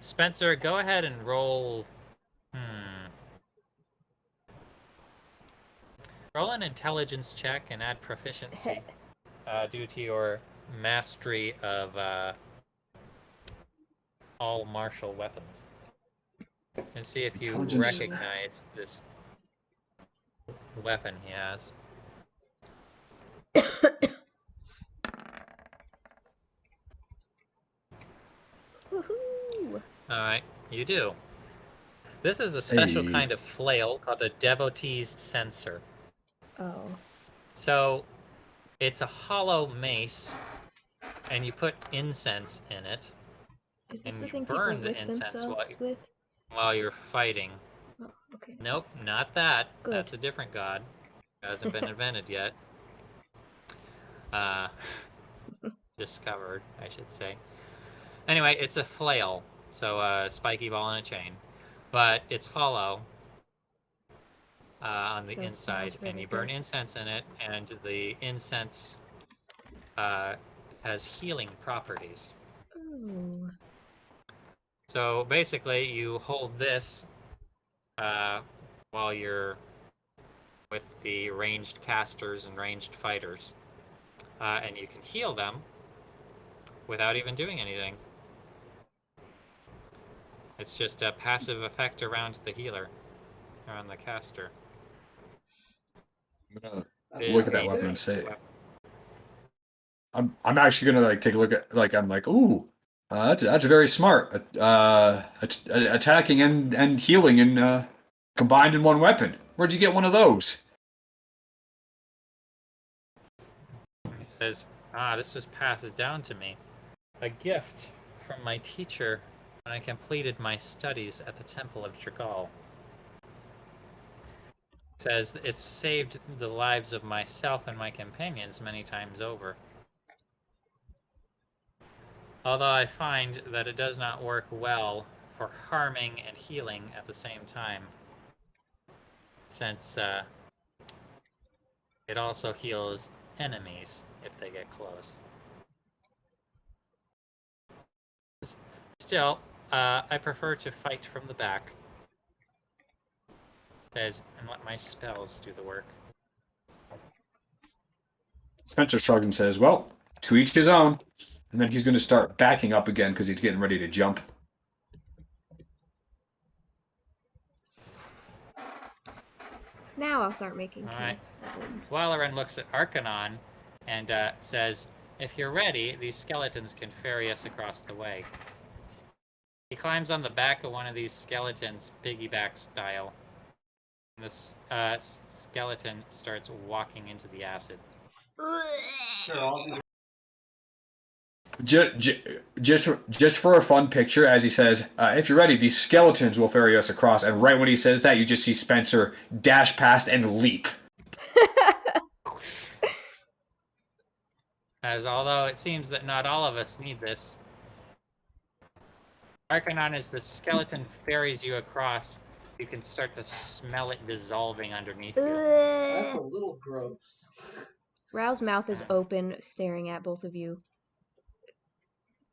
S1: Spencer, go ahead and roll. Roll an intelligence check and add proficiency due to your mastery of all martial weapons. And see if you
S3: Intelligence.
S1: recognize this weapon he has.
S2: Woohoo!
S1: Alright, you do. This is a special
S3: Hey.
S1: kind of flail called a devotee's censer.
S2: Oh.
S1: So, it's a hollow mace, and you put incense in it,
S2: Is this
S1: and
S2: the
S1: you
S2: thing people
S1: burn the
S2: whip
S1: incense
S2: themselves with?
S1: while you're fighting.
S2: Oh, okay.
S1: Nope, not that.
S2: Good.
S1: That's a different god. It hasn't been invented yet. Discovered, I should say. Anyway, it's a flail, so a spiky ball and a chain, but it's hollow on the
S2: So it
S1: inside,
S2: smells really
S1: and you burn
S2: good.
S1: incense in it, and the incense has healing properties.
S2: Ooh.
S1: So basically, you hold this while you're with the ranged casters and ranged fighters, and you can heal them without even doing anything. It's just a passive effect around the healer, around the caster.
S3: I'm gonna
S4: That's
S1: It
S3: look
S1: is
S3: at that
S1: a
S3: weapon and
S1: ranged
S3: say,
S1: weapon.
S3: I'm actually gonna like take a look at like I'm like, ooh, that's very smart. Attacking and healing and combined in one weapon. Where'd you get one of those?
S1: It says, this was passed down to me. A gift from my teacher when I completed my studies at the Temple of Trigal. It says it's saved the lives of myself and my companions many times over. Although I find that it does not work well for harming and healing at the same time, since it also heals enemies if they get close. Still, I prefer to fight from the back. Says, and let my spells do the work.
S3: Spencer shrugs and says, well, to each his own. And then he's gonna start backing up again because he's getting ready to jump.
S2: Now I'll start making tea.
S1: Alright. Walaran looks at Arcanon and says, if you're ready, these skeletons can ferry us across the way. He climbs on the back of one of these skeletons, piggyback style. And this skeleton starts walking into the acid.
S4: Sure, all these
S3: Just for a fun picture, as he says, if you're ready, these skeletons will ferry us across. And right when he says that, you just see Spencer dash past and leap.
S1: As although it seems that not all of us need this. Arcanon, as the skeleton ferries you across, you can start to smell it dissolving underneath you.
S4: That's a little gross.
S2: Rao's mouth is open, staring at both of you.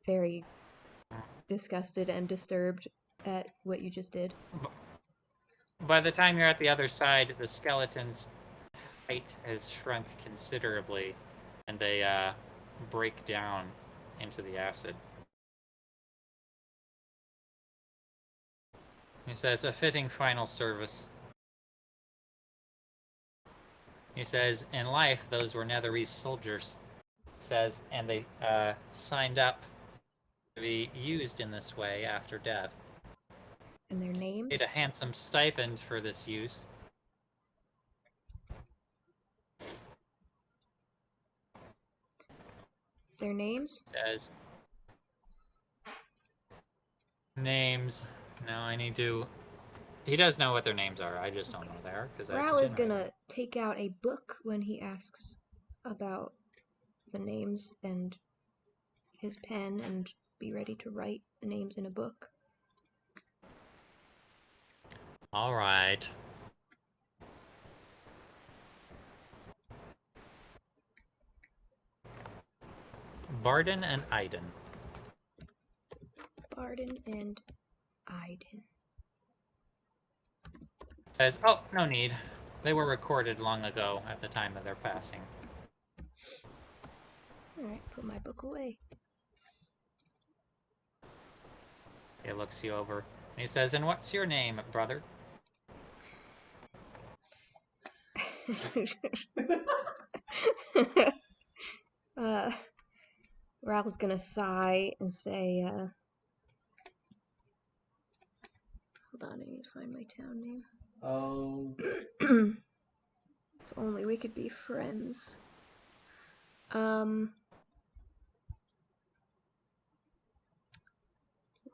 S2: Very disgusted and disturbed at what you just did.
S1: By the time you're at the other side, the skeleton's height has shrunk considerably, and they break down into the acid. He says, a fitting final service. He says, in life, those were Netherese soldiers. He says, and they signed up to be used in this way after death.
S2: And their names?
S1: Paid a handsome stipend for this use.
S2: Their names?
S1: Says, names. No, I need to. He does know what their names are. I just don't know they are because I have
S2: Rao
S1: to
S2: is
S1: generate
S2: gonna take out a book when he asks about the names and his pen and be ready to write the names in a book.
S1: All right. Barden and Iden.
S2: Barden and Iden.
S1: Says, oh, no need. They were recorded long ago at the time of their passing.
S2: Alright, put my book away.
S1: He looks you over. And he says, and what's your name, brother?
S2: Rao's gonna sigh and say, hold on, I need to find my town name.
S4: Oh,
S2: If only we could be friends.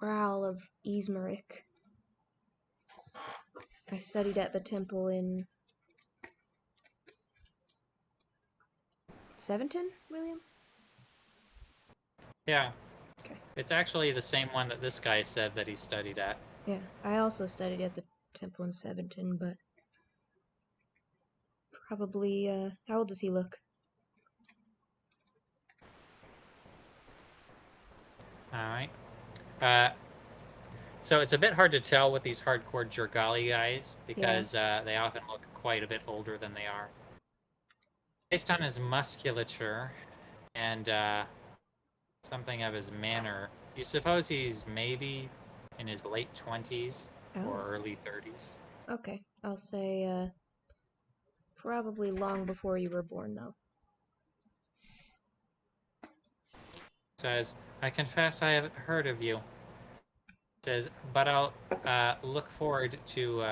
S2: Raoul of Ismarik. I studied at the temple in Seventon, William?
S1: Yeah.
S2: Okay.
S1: It's actually the same one that this guy said that he studied at.
S2: Yeah, I also studied at the temple in Seventon, but probably, how old does he look?
S1: Alright. So it's a bit hard to tell with these hardcore Jergali guys because they often look quite a bit older than they are. Based on his musculature and something of his manner, you suppose he's maybe in his late 20s or
S2: Oh,
S1: early 30s.
S2: okay. I'll say probably long before you were born, though.
S1: Says, I confess I haven't heard of you. Says, but I'll look forward to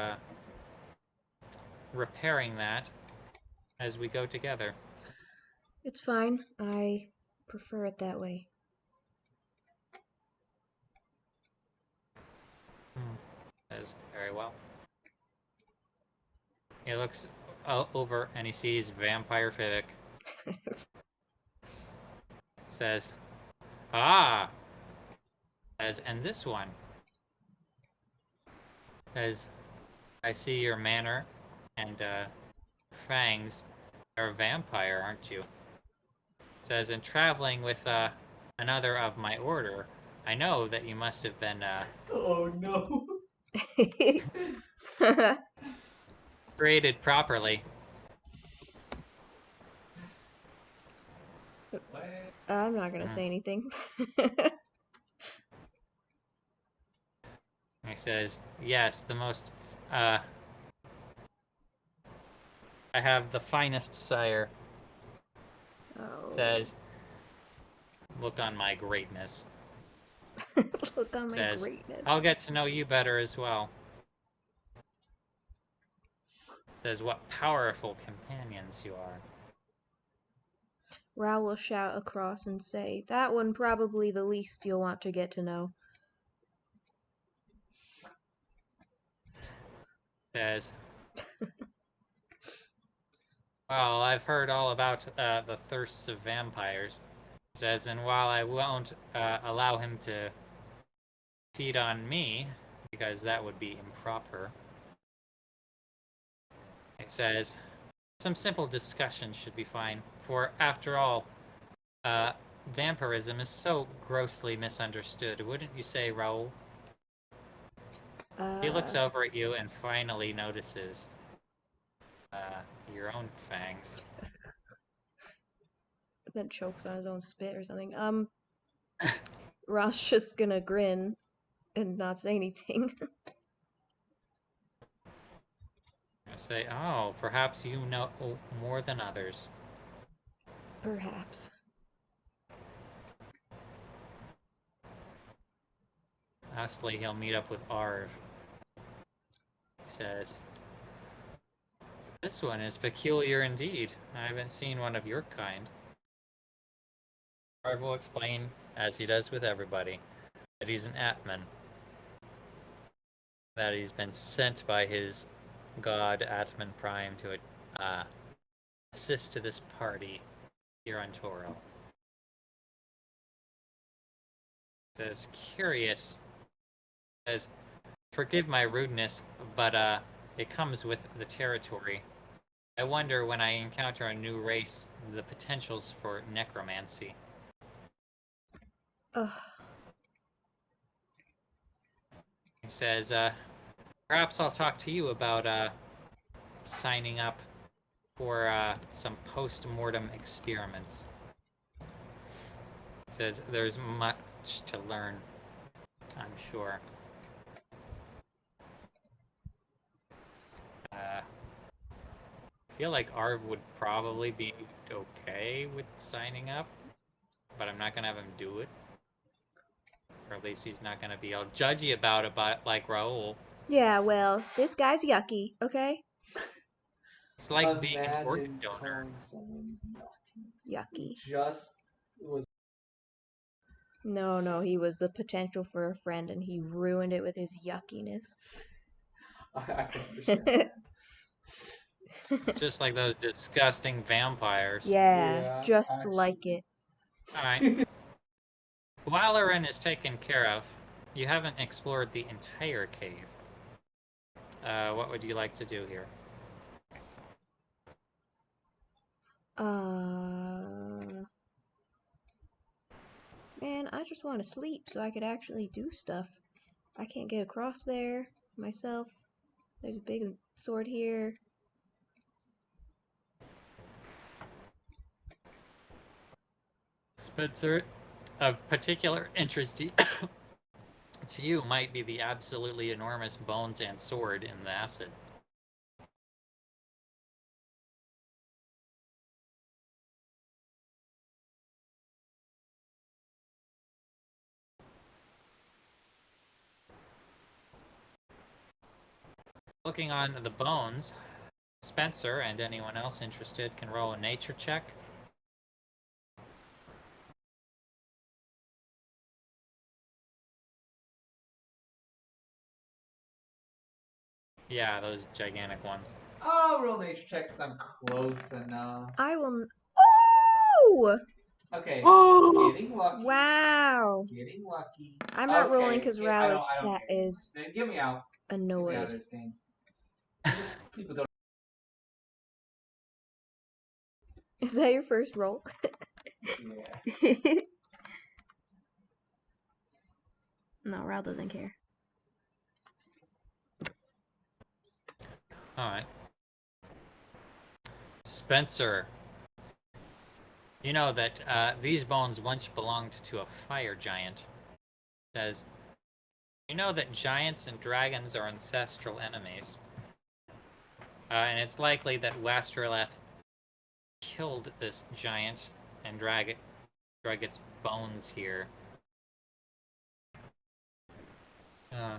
S1: repairing that as we go together.
S2: It's fine. I prefer it that way.
S1: Says, very well. He looks over and he sees Vampire Fivik. Says, ah! Says, and this one. Says, I see your manner and fangs are a vampire, aren't you? Says, in traveling with another of my order, I know that you must have been
S4: Oh no.
S1: created properly.
S4: What?
S2: I'm not gonna say anything.
S1: He says, yes, the most, I have the finest sire.
S2: Oh.
S1: Says, look on my greatness.
S2: Look on my
S1: Says,
S2: greatness.
S1: I'll get to know you better as well. Says, what powerful companions you are.
S2: Raoul will shout across and say, that one probably the least you'll want to get to know.
S1: Says, well, I've heard all about the thirsts of vampires. Says, and while I won't allow him to feed on me, because that would be improper, it says, some simple discussion should be fine, for after all, vampirism is so grossly misunderstood, wouldn't you say, Raoul? He looks over at you and finally notices your own fangs.
S2: Then chokes on his own spit or something. Raoul's just gonna grin and not say anything.
S1: I say, oh, perhaps you know more than others.
S2: Perhaps.
S1: Lastly, he'll meet up with Arv. He says, this one is peculiar indeed. I haven't seen one of your kind. Arv will explain, as he does with everybody, that he's an Atman. That he's been sent by his god Atman Prime to assist to this party here on Toro. Says, curious. Says, forgive my rudeness, but it comes with the territory. I wonder when I encounter a new race, the potentials for necromancy.
S2: Ugh.
S1: He says, perhaps I'll talk to you about signing up for some post-mortem experiments. He says, there's much to learn, I'm sure. I feel like Arv would probably be okay with signing up, but I'm not gonna have him do it. Or at least he's not gonna be all judgy about it, like Raoul.
S2: Yeah, well, this guy's yucky, okay?
S1: It's like being an
S4: Imagine
S1: organ donor.
S4: calling someone
S2: Yucky.
S4: just was.
S2: No, he was the potential for a friend and he ruined it with his yuckiness.
S4: I can understand that.
S1: Just like those disgusting vampires.
S2: Yeah,
S4: Yeah,
S2: just
S4: actually.
S2: like it.
S1: Alright. While Aren is taken care of, you haven't explored the entire cave. What would you like to do here?
S2: Man, I just want to sleep so I could actually do stuff. I can't get across there myself. There's a big sword here.
S1: Spencer, of particular interest to to you might be the absolutely enormous bones and sword in the acid. Looking on the bones, Spencer and anyone else interested can roll a nature check. Yeah, those gigantic ones.
S4: Oh, roll nature check because I'm close enough.
S2: I will. Oh!
S4: Okay.
S1: Oh!
S4: Getting lucky.
S2: Wow.
S4: Getting lucky.
S2: I'm not rolling
S4: Okay,
S2: because
S4: I
S2: Ral
S4: don't care.
S2: is
S4: Then get me out. Get me out of
S2: annoyed.
S4: this game. People don't.
S2: Is that your first roll?
S4: Yeah.
S2: No, Ral doesn't care.
S1: Alright. Spencer, you know that these bones once belonged to a fire giant. Says, you know that giants and dragons are ancestral enemies. And it's likely that Wastreleth killed this giant and drag its bones here. To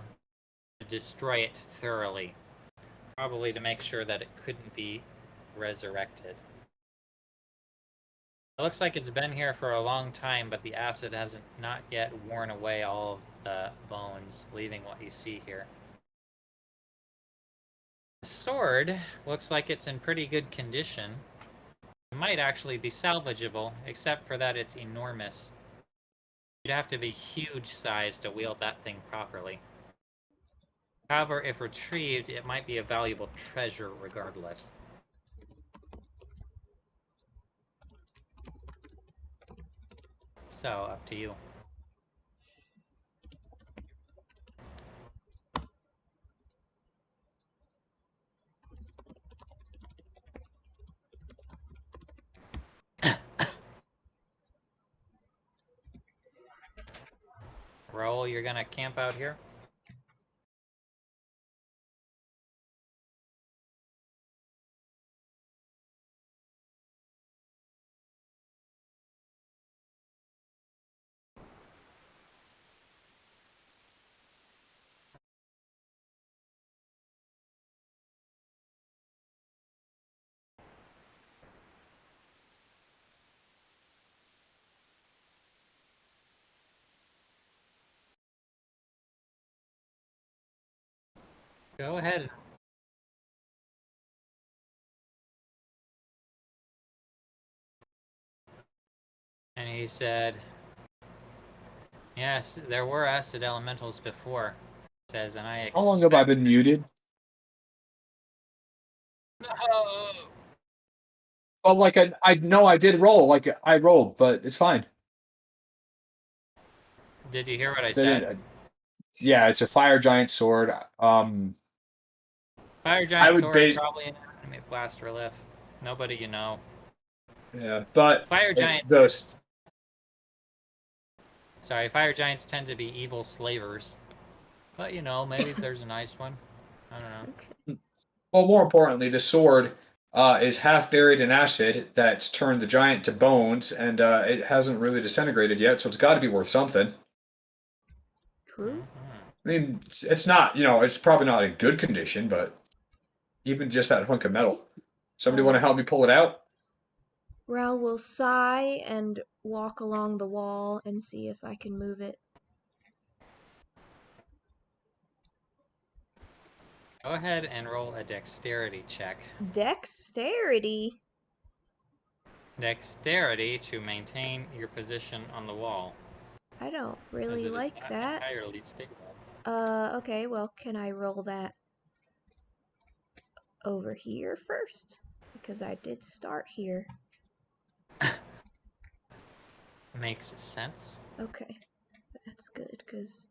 S1: destroy it thoroughly. Probably to make sure that it couldn't be resurrected. It looks like it's been here for a long time, but the acid hasn't not yet worn away all of the bones, leaving what you see here. The sword looks like it's in pretty good condition. It might actually be salvageable, except for that it's enormous. You'd have to be huge size to wield that thing properly. However, if retrieved, it might be a valuable treasure regardless. So, up to you. Raoul, you're gonna camp out here? Go ahead. And he said, yes, there were acid elementals before. Says, and I
S3: How long have I been muted?
S1: No!
S3: Well, like I know I did roll, like I rolled, but it's fine.
S1: Did you hear what I
S3: They
S1: said?
S3: didn't- Yeah, it's a fire giant sword.
S1: Fire
S3: I
S1: giant
S3: would
S1: sword,
S3: base.
S1: probably an enemy of Lastrolith. Nobody you know.
S3: Yeah, but
S1: Fire
S3: it,
S1: giants.
S3: those.
S1: Sorry, fire giants tend to be evil slavers. But you know, maybe there's a nice one. I don't know.
S3: Well, more importantly, the sword is half buried in acid that's turned the giant to bones, and it hasn't really disintegrated yet, so it's got to be worth something.
S2: True.
S3: I mean, it's not, it's probably not in good condition, but even just that hunk of metal. Somebody want to help me pull it out?
S2: Ral will sigh and walk along the wall and see if I can move it.
S1: Go ahead and roll a dexterity check.
S2: Dexterity?
S1: Dexterity to maintain your position on the wall.
S2: I don't
S1: As
S2: really
S1: it is
S2: like
S1: not
S2: that.
S1: entirely stable.
S2: Okay, well, can I roll that over here first? Because I did start here.
S1: Makes sense.
S2: Okay, that's good, because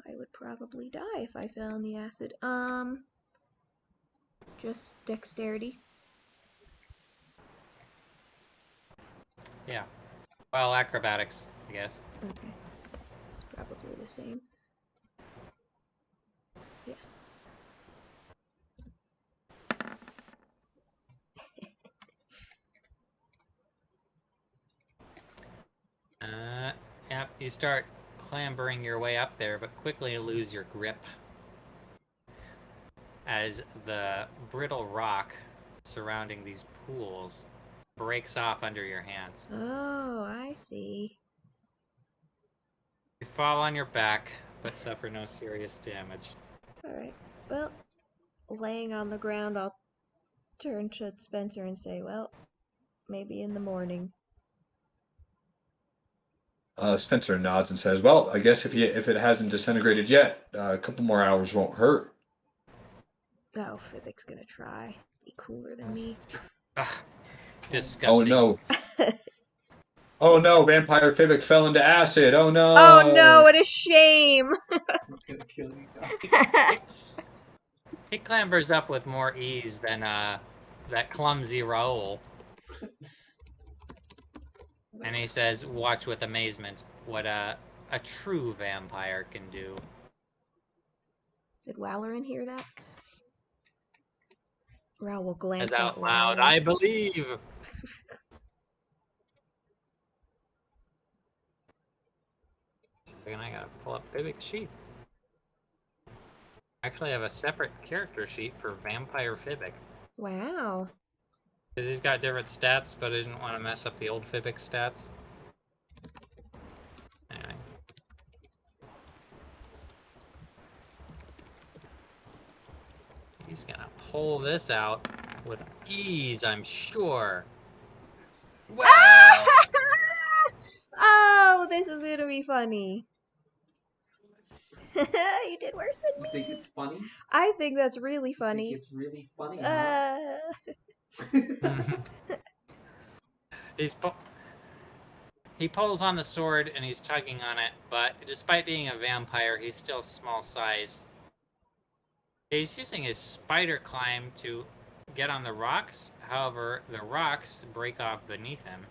S2: I would probably die if I fell in the acid. Just dexterity.
S1: Yeah. Well, acrobatics, I guess.
S2: Okay, it's probably the same.
S1: You start clambering your way up there, but quickly lose your grip as the brittle rock surrounding these pools breaks off under your hands.
S2: Oh, I see.
S1: You fall on your back, but suffer no serious damage.
S2: Alright. Well, laying on the ground, I'll turn to Spencer and say, well, maybe in the morning.
S3: Spencer nods and says, "Well, I guess if it hasn't disintegrated yet, a couple more hours won't hurt."
S2: Oh, Fibic's gonna try. Be cooler than me.
S1: Ugh,
S3: Oh
S1: disgusting.
S3: no! Oh no! Vampire Fibic fell into acid. Oh no!
S2: Oh no, what a shame!
S4: I'm gonna kill you now.
S1: He clambers up with more ease than that clumsy Raoul. And he says, watch with amazement what a true vampire can do.
S2: Did Wallerin hear that? Ral will glance
S1: As out
S2: at
S1: loud,
S2: Wallerin.
S1: I believe! And I gotta pull up Fibic's sheet. Actually, I have a separate character sheet for Vampire Fibic.
S2: Wow.
S1: Because he's got different stats, but I didn't want to mess up the old Fibic stats. Anyway. He's gonna pull this out with ease, I'm sure. Wow!
S2: Oh, this is gonna be funny. You did worse than
S4: You
S2: me.
S4: think it's funny?
S2: I think that's really
S4: Think
S2: funny.
S4: it's really funny, huh?
S1: He pulls on the sword and he's tugging on it, but despite being a vampire, he's still small size. He's using his spider climb to get on the rocks. However, the rocks break off beneath him,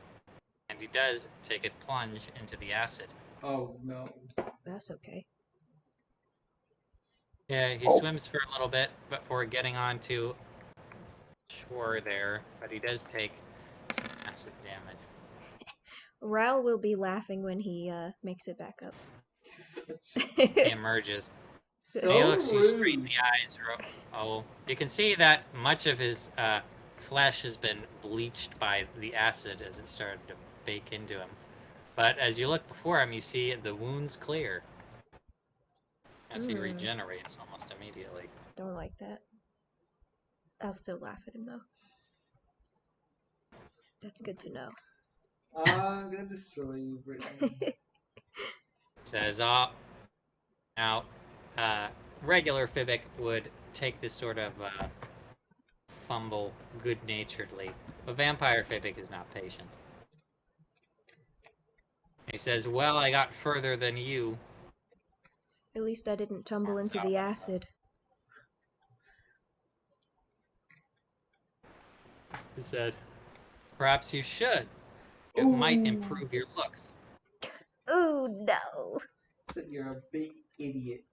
S1: and he does take a plunge into the acid.
S4: Oh no.
S2: That's okay.
S1: Yeah, he swims for a little bit before getting onto shore there, but he does take some acid damage.
S2: Ral will be laughing when he makes it back up.
S1: He emerges.
S4: So
S1: He looks you straight in
S4: rude.
S1: the eyes. Oh, you can see that much of his flesh has been bleached by the acid as it started to bake into him. But as you look before him, you see the wounds clear as he regenerates almost immediately.
S2: Don't like that. I'll still laugh at him though. That's good to know.
S4: I'm gonna destroy you, Brittany.
S1: Says, now, regular Fibic would take this sort of fumble good-naturedly, but Vampire Fibic is not patient. He says, well, I got further than you.
S2: At least I didn't tumble into the acid.
S1: He said, perhaps you should. It might improve your looks.
S2: Oh no.
S4: So you're a big idiot.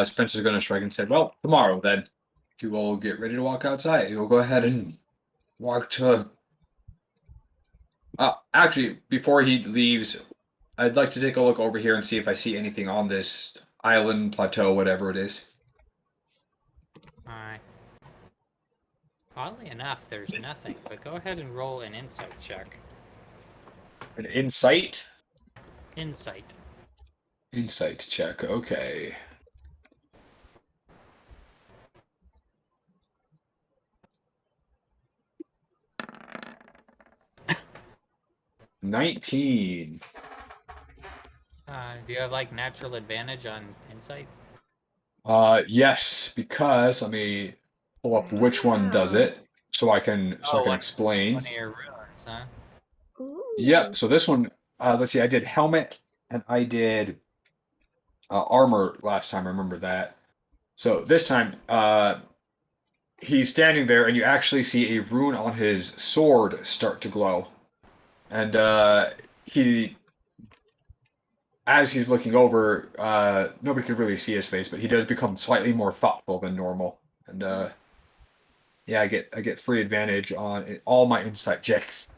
S3: Spencer's gonna strike and say, "Well, tomorrow then, you will get ready to walk outside. You'll go ahead and walk to." Actually, before he leaves, I'd like to take a look over here and see if I see anything on this island, plateau, whatever it is.
S1: Alright. Oddly enough, there's nothing, but go ahead and roll an insight check.
S3: An insight?
S1: Insight.
S3: Insight check, okay. $19.
S1: Do you have, like, natural advantage on insight?
S3: Yes, because let me pull up which one does it so I can explain.
S1: One of your runes, huh?
S2: Ooh.
S3: Yep. So this one, let's see. I did helmet and I did armor last time. I remember that. So this time, he's standing there, and you actually see a rune on his sword start to glow, and as he's looking over, nobody could really see his face, but he does become slightly more thoughtful than normal, and yeah, I get free advantage on all my insight checks.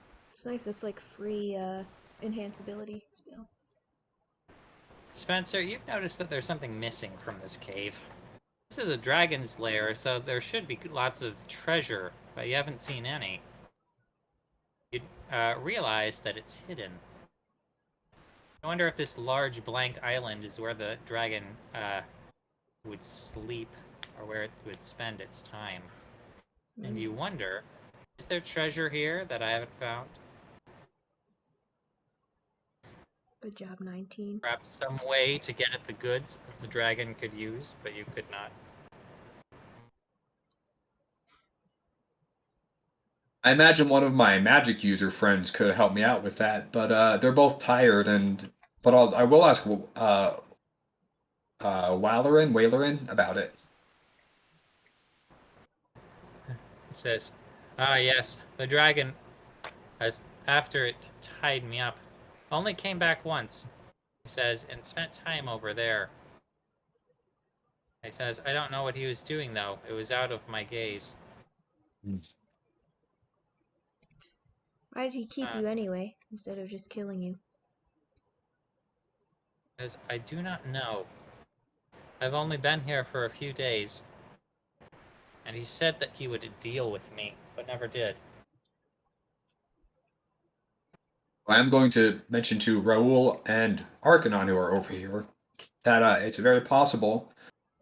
S2: It's nice. It's like free enhanceability spell.
S1: Spencer, you've noticed that there's something missing from this cave. This is a dragon's lair, so there should be lots of treasure, but you haven't seen any. You realize that it's hidden. I wonder if this large blank island is where the dragon would sleep, or where it would spend its time. And you wonder, is there treasure here that I haven't found?
S2: Good job, 19.
S1: Perhaps some way to get at the goods that the dragon could use, but you could not.
S3: I imagine one of my magic user friends could help me out with that, but they're both tired. But I will ask Walerin about it.
S1: He says, "Ah, yes, the dragon, as after it tied me up, only came back once," he says, "and spent time over there." He says, "I don't know what he was doing, though. It was out of my gaze."
S2: Why did he keep you anyway, instead of just killing you?
S1: Says, "I do not know. I've only been here for a few days." And he said that he would deal with me, but never did.
S3: I am going to mention to Raoul and Arcanon, who are over here, that it's very possible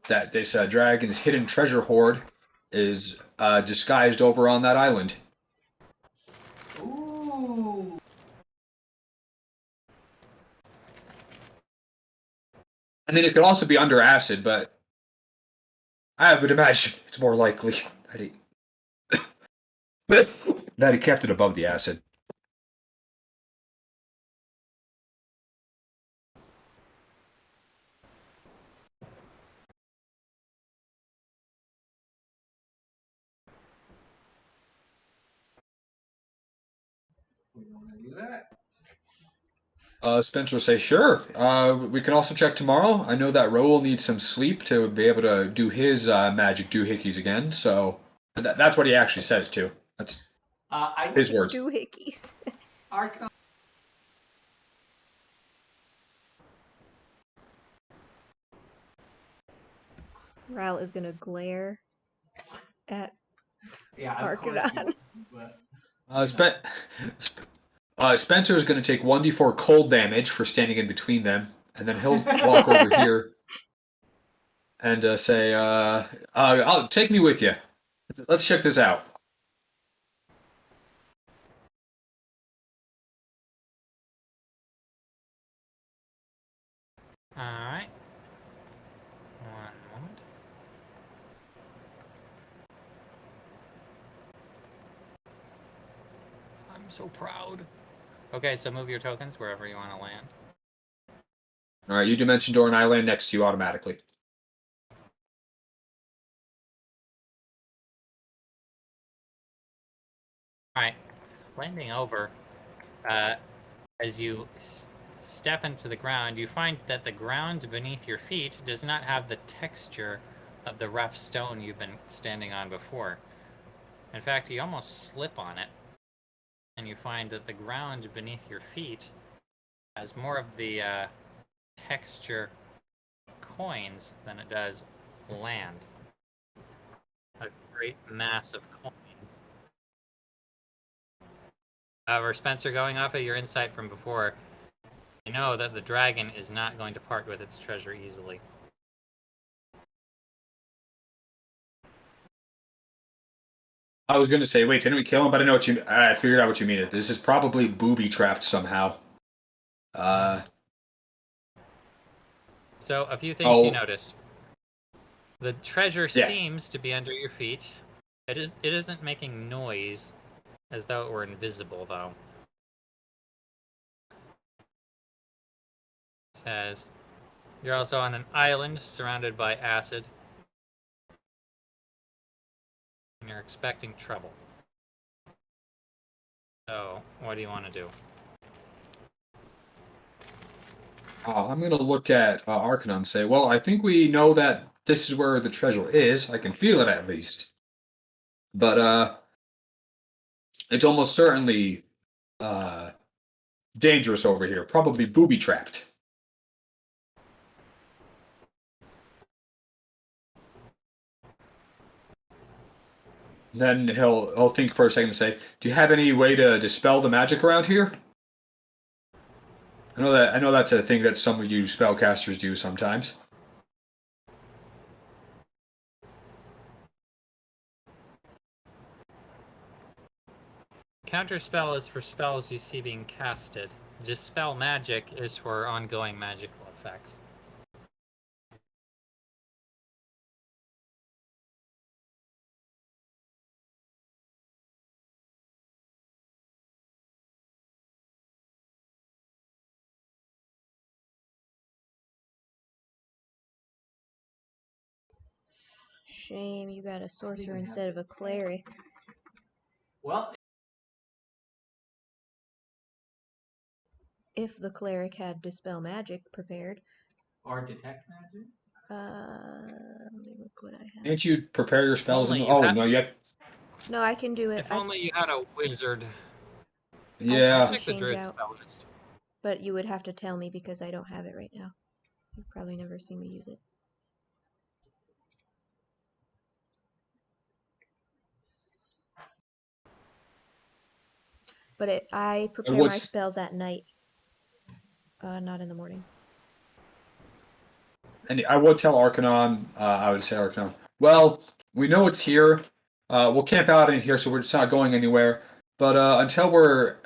S3: that this dragon's hidden treasure hoard is disguised over on that island.
S4: Ooh.
S3: I mean, it could also be under acid, but I would imagine it's more likely that he that he kept it above the acid.
S4: We want to do that.
S3: Spencer will say, sure. We can also check tomorrow. I know that Raoul needs some sleep to be able to do his magic doohickeys again, so that's what he actually says, too. That's his words.
S2: Doohickeys.
S4: Archon.
S2: Ral is gonna glare at
S4: Yeah, of course
S2: Arcanon.
S4: you would, but
S3: Spencer is going to take 1d4 cold damage for standing in between them, and then he'll walk over here and say, I'll take me with you. Let's check this out.
S1: Alright. One moment. I'm so proud. Okay, so move your tokens wherever you want to land.
S3: All right, you dimension door and I land next to you automatically.
S1: Alright, landing over, as you step into the ground, you find that the ground beneath your feet does not have the texture of the rough stone you've been standing on before. In fact, you almost slip on it, and you find that the ground beneath your feet has more of the texture of coins than it does land. A great mass of coins. However, Spencer, going off of your insight from before, you know that the dragon is not going to part with its treasure easily.
S3: I was going to say, wait, didn't we kill him? But I know what you. I figured out what you mean. This is probably booby trapped somehow.
S1: So, a few things you notice. The treasure seems to be under your feet. It isn't making noise, as though it were invisible, though. It says, you're also on an island surrounded by acid. And you're expecting trouble. So, what do you want to do?
S3: I'm going to look at Arcanon and say, well, I think we know that this is where the treasure is. I can feel it at least. But it's almost certainly dangerous over here. Probably booby trapped. Then he'll think for a second and say, "Do you have any way to dispel the magic around here?" I know that's a thing that some of you spellcasters do sometimes.
S1: Counterspell is for spells you see being casted. Dispel magic is for ongoing magical effects.
S2: Shame you got a sorcerer instead of a cleric.
S4: Well,
S2: If the cleric had dispel magic prepared.
S4: or detect magic.
S2: Let me look what I have.
S3: Can't you prepare your spells?
S1: Only you
S3: Oh,
S1: have-
S3: no, yet.
S2: No, I can do it.
S1: If only you had a wizard.
S3: Yeah.
S1: Check the
S2: change
S1: druid
S2: out.
S1: spell list.
S2: But you would have to tell me because I don't have it right now. You've probably never seen me use it. But I prepare my
S3: what's-
S2: spells at night. Not in the morning.
S3: And I would tell Arcanon, I would say Arcanon, well, we know it's here. We'll camp out in here, so we're just not going anywhere. But until we're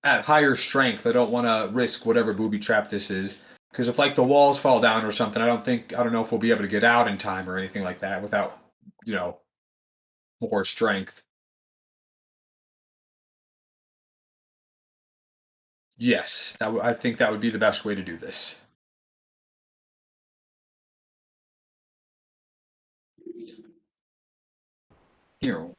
S3: at higher strength, I don't want to risk whatever booby trap this is. Because if, like, the walls fall down or something, I don't know if we'll be able to get out in time or anything like that without, more strength. Yes, I think that would be the best way to do this. Here.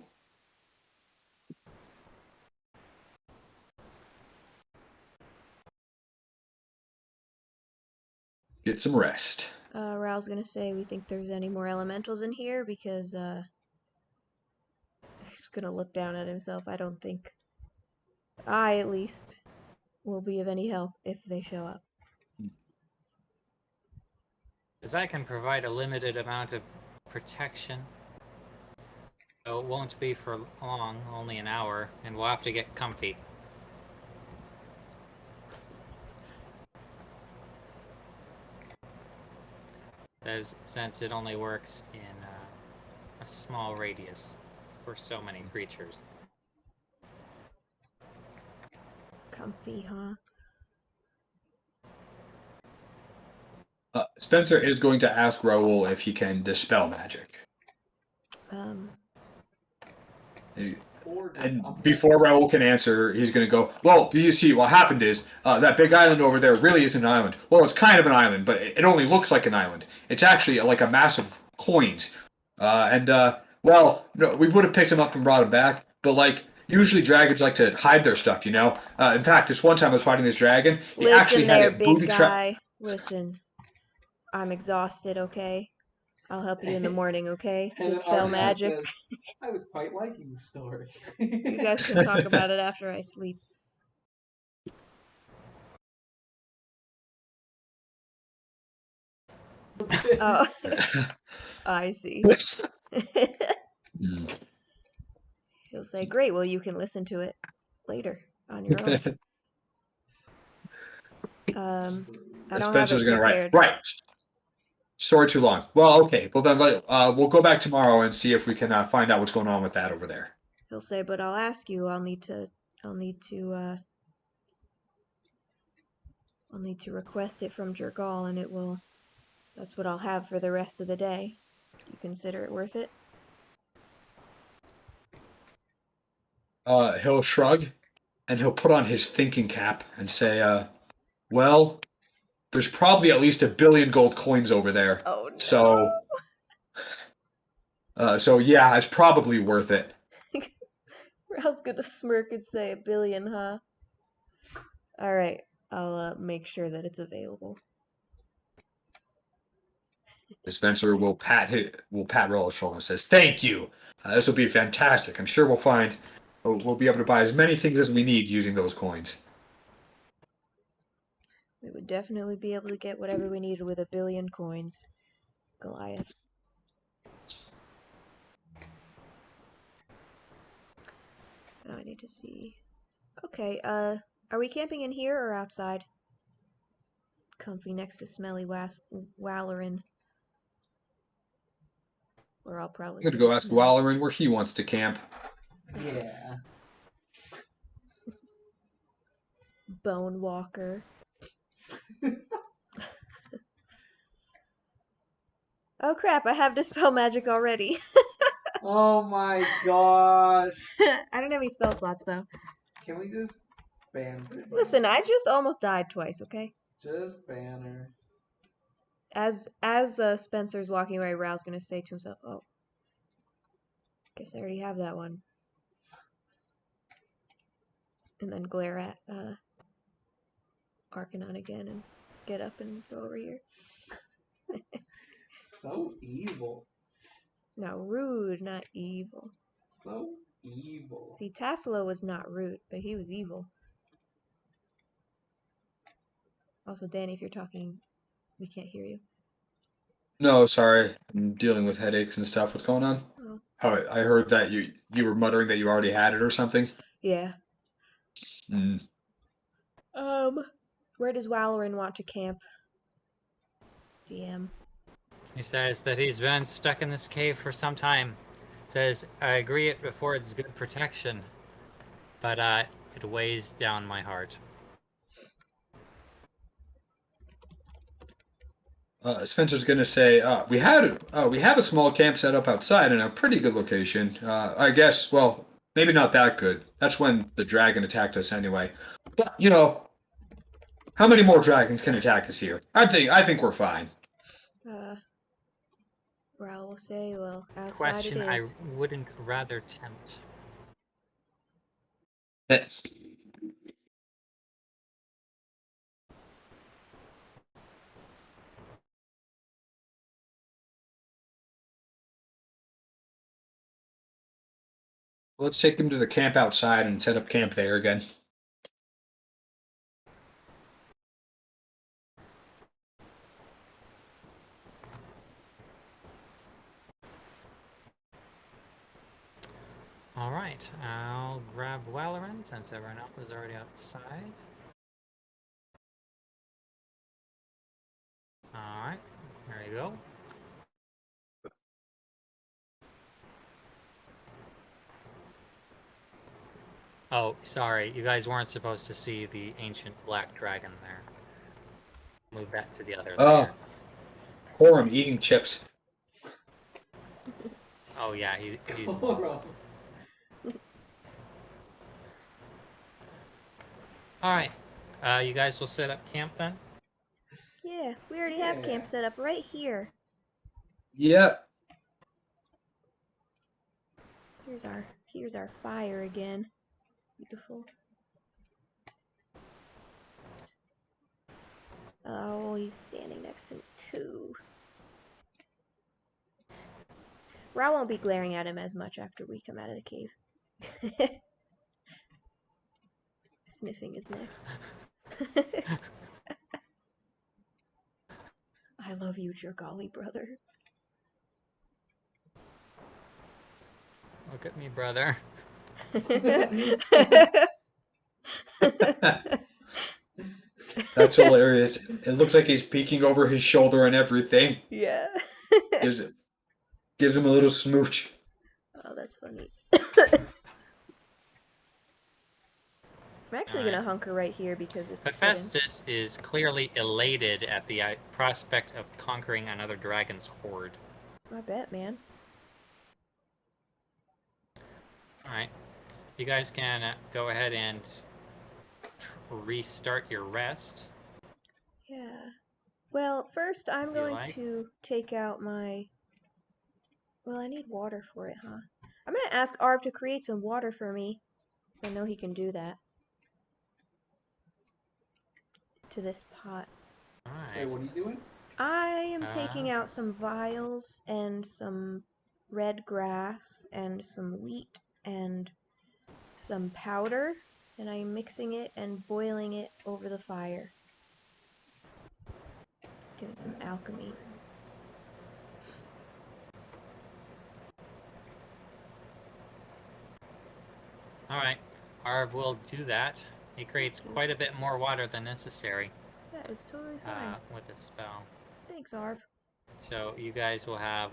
S3: Get some rest.
S2: Raul's gonna say we think there's any more elementals in here because he's gonna look down at himself. I don't think I, at least, will be of any help if they show up.
S1: As I can provide a limited amount of protection. So it won't be for long, only an hour, and we'll have to get comfy. Since it only works in a small radius for so many creatures.
S2: Comfy, huh?
S3: Spencer is going to ask Raoul if he can dispel magic. And before Raoul can answer, he's going to go, well, you see, what happened is, that big island over there really isn't an island. Well, it's kind of an island, but it only looks like an island. It's actually like a mass of coins. Well, no, we would have picked him up and brought him back, but, like, usually dragons like to hide their stuff, you know? In fact, this one time I was fighting this dragon, he actually had a booby trap.
S2: Listen, I'm exhausted, okay? I'll help you in the morning, okay?
S4: And then
S2: Dispel
S4: Arcanon
S2: magic.
S4: says, I was quite liking the story.
S2: You guys can talk about it after I sleep. Oh, I see.
S3: Hmm.
S2: He'll say, great, well, you can listen to it later on your own. I don't have
S3: Spencer's
S2: it
S3: going to
S2: prepared.
S3: write. Right. Story too long. Well, okay. Well, then we'll go back tomorrow and see if we can find out what's going on with that over there.
S2: He'll say, but I'll ask you. I'll need to request it from Jergal, and that's what I'll have for the rest of the day. Do you consider it worth it?
S3: He'll shrug, and he'll put on his thinking cap and say, well, there's probably at least 1 billion gold coins over there.
S2: Oh no.
S3: So yeah, it's probably worth it.
S2: Raul's gonna smirk and say 1 billion, huh? Alright, I'll make sure that it's available.
S3: Spencer will pat Raoul's shoulder and says, thank you. This will be fantastic. I'm sure we'll find we'll be able to buy as many things as we need using those coins.
S2: We would definitely be able to get whatever we needed with 1 billion coins. Goliath. Now I need to see. Okay, are we camping in here or outside? Comfy next to Smelly Wallerin. Or I'll probably
S3: I'm gonna go ask
S2: smell.
S3: Wallerin where he wants to camp.
S4: Yeah.
S2: Bone Walker. Oh crap, I have Dispel Magic already.
S4: Oh my gosh.
S2: I don't have any spell slots though.
S4: Can we just ban her?
S2: Listen, I just almost died twice, okay?
S4: Just ban her.
S2: As Spencer's walking away, Raoul's gonna say to himself, "Oh, guess I already have that one," and then glare at Arcanon again and get up and go over here.
S4: So evil.
S2: Now, rude, not evil.
S4: So evil.
S2: See, Tassilo was not rude, but he was evil. Also, Danny, if you're talking, we can't hear you.
S3: No, sorry, I'm dealing with headaches and stuff. What's going on?
S2: Oh.
S3: Oh, I heard that you were muttering that you already had it or something.
S2: Yeah.
S3: Mm.
S2: Where does Wallerin want to camp? DM.
S1: He says that he's been stuck in this cave for some time. Says, I agree it affords good protection, but it weighs down my heart.
S3: Spencer's gonna say we have a small camp set up outside in a pretty good location. I guess, well, maybe not that good. That's when the dragon attacked us anyway. But how many more dragons can attack us here? I think we're fine.
S2: Raoul will say, well, outside
S1: Question
S2: it
S1: I
S2: is.
S1: wouldn't rather tempt.
S3: Eh. Let's take them to the camp outside and set up camp there again.
S1: Alright, I'll grab Wallerin since everyone else is already outside. Alright, there you go. Oh, sorry, you guys weren't supposed to see the ancient black dragon there. Move that to the other
S3: Oh.
S1: layer.
S3: Corum eating chips.
S1: Oh yeah, he's... Alright, you guys will set up camp then?
S2: Yeah, we already have camp set up right here.
S3: Yep.
S2: Here's our fire again. Beautiful. Oh, he's standing next to me too. Raoul won't be glaring at him as much after we come out of the cave. Sniffing his neck. I love you, Jergali brother.
S1: Look at me, brother.
S3: That's hilarious. It looks like he's peeking over his shoulder and everything.
S2: Yeah.
S3: Gives him a little smooch.
S2: Oh, that's funny. I'm actually
S1: Alright.
S2: gonna hunker right here because it's hidden.
S1: Hephaestus is clearly elated at the prospect of conquering another dragon's horde.
S2: I bet, man.
S1: Alright, you guys can go ahead and restart your rest.
S2: Yeah. Well, first I'm
S1: You
S2: going
S1: like?
S2: to take out my... Well, I need water for it, huh? I'm gonna ask Arv to create some water for me. So I know he can do that. To this pot.
S4: Wait,
S1: Alright.
S4: what are you doing?
S2: I am taking out some vials and some red grass and some wheat and some powder, and I'm mixing it and boiling it over the fire. Give it some alchemy.
S1: Alright, Arv will do that. He creates quite a bit more water than necessary
S2: That is totally fine.
S1: with this spell.
S2: Thanks, Arv.
S1: So you guys will have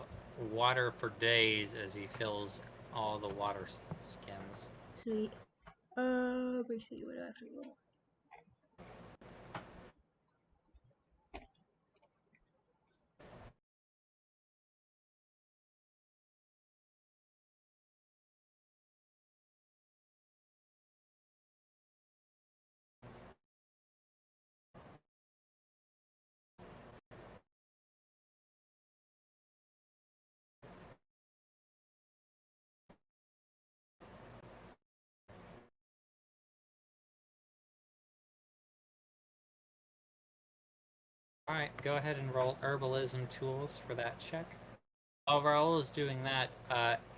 S1: water for days as he fills all the water skins.
S2: Sweet. Let me see what I have to roll.
S1: Alright, go ahead and roll herbalism tools for that check. While Raoul is doing that,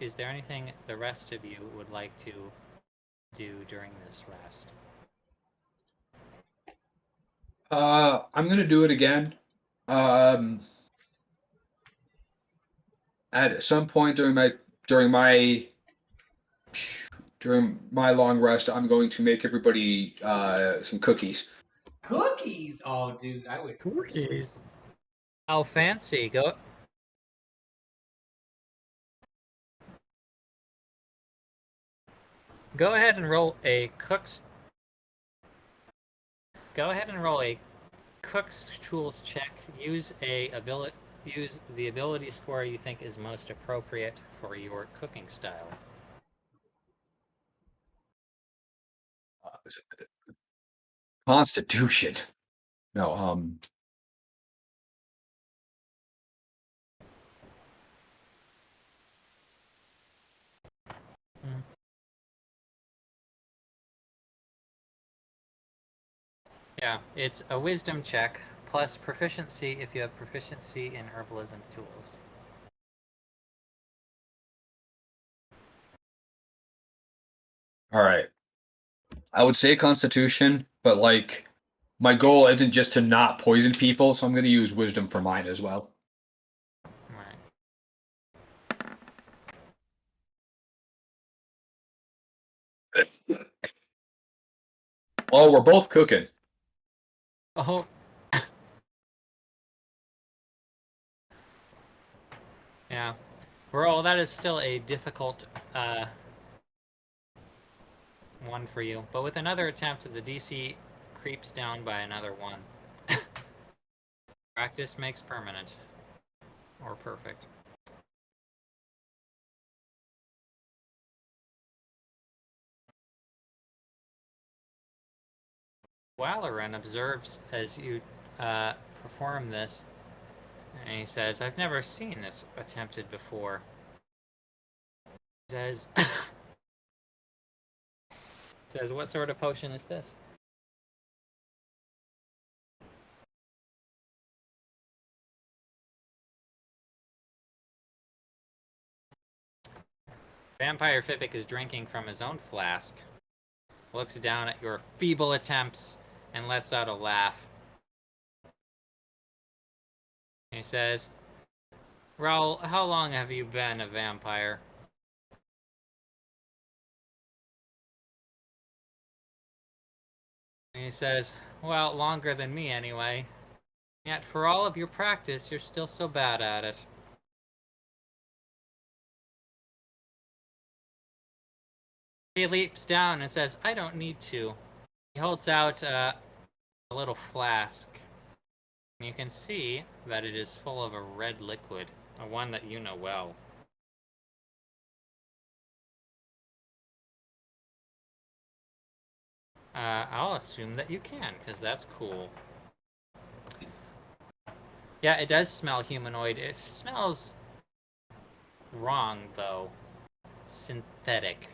S1: is there anything the rest of you would like to do during this rest?
S3: I'm gonna do it again. At some point during my long rest, I'm going to make everybody some cookies.
S4: Cookies? Oh, dude, I would.
S1: Cookies? How fancy. Go ahead and roll a cook's tools check. Use the ability score you think is most appropriate for your cooking style.
S3: Constitution. No,
S1: Yeah, it's a wisdom check plus proficiency if you have proficiency in herbalism tools.
S3: all right. I would say Constitution, but like my goal isn't just to not poison people, so I'm going to use Wisdom for mine as well.
S1: Right.
S3: Well, we're both cooking.
S1: Oh. Yeah. Well, that is still a difficult one for you. But with another attempt, the DC creeps down by another one. Practice makes permanent. Or perfect. Walleran observes as you perform this, and he says, I've never seen this attempted before. He says, what sort of potion is this? Vampire Fibbick is drinking from his own flask, looks down at your feeble attempts, and lets out a laugh. He says, Raoul, how long have you been a vampire? And he says, well, longer than me anyway. Yet for all of your practice, you're still so bad at it. He leaps down and says, I don't need to. He holds out a little flask. And you can see that it is full of a red liquid, one that you know well. I'll assume that you can, because that's cool. Yeah, it does smell humanoid. It smells wrong, though. Synthetic.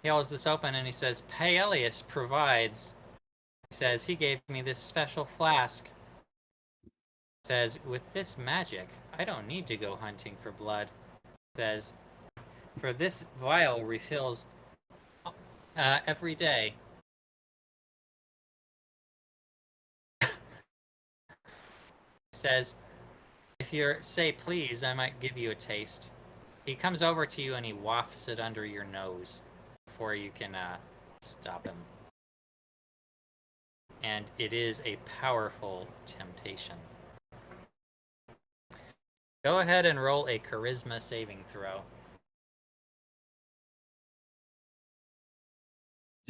S1: He holds this open and he says, Paelius provides. He says, he gave me this special flask. He says, with this magic, I don't need to go hunting for blood. He says, for this vial refills every day. Says, if you're say please, I might give you a taste. He comes over to you and he wafts it under your nose before you can stop him. And it is a powerful temptation. Go ahead and roll a charisma saving throw.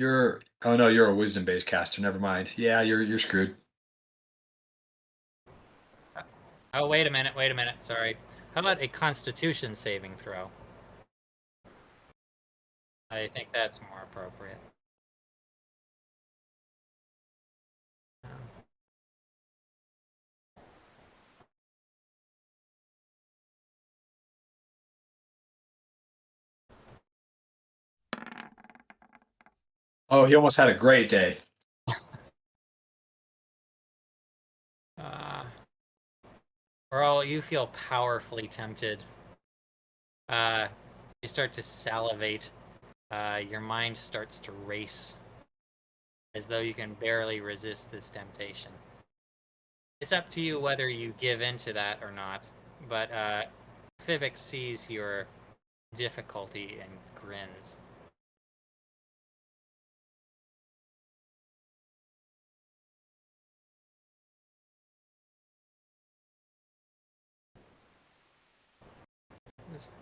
S3: Oh no, you're a wisdom based caster. Never mind. Yeah, you're screwed.
S1: Oh, wait a minute. Sorry. How about a constitution saving throw? I think that's more appropriate.
S3: Oh, he almost had a great day.
S1: Earl, you feel powerfully tempted. You start to salivate. Your mind starts to race, as though you can barely resist this temptation. It's up to you whether you give in to that or not, but Fibic sees your difficulty and grins.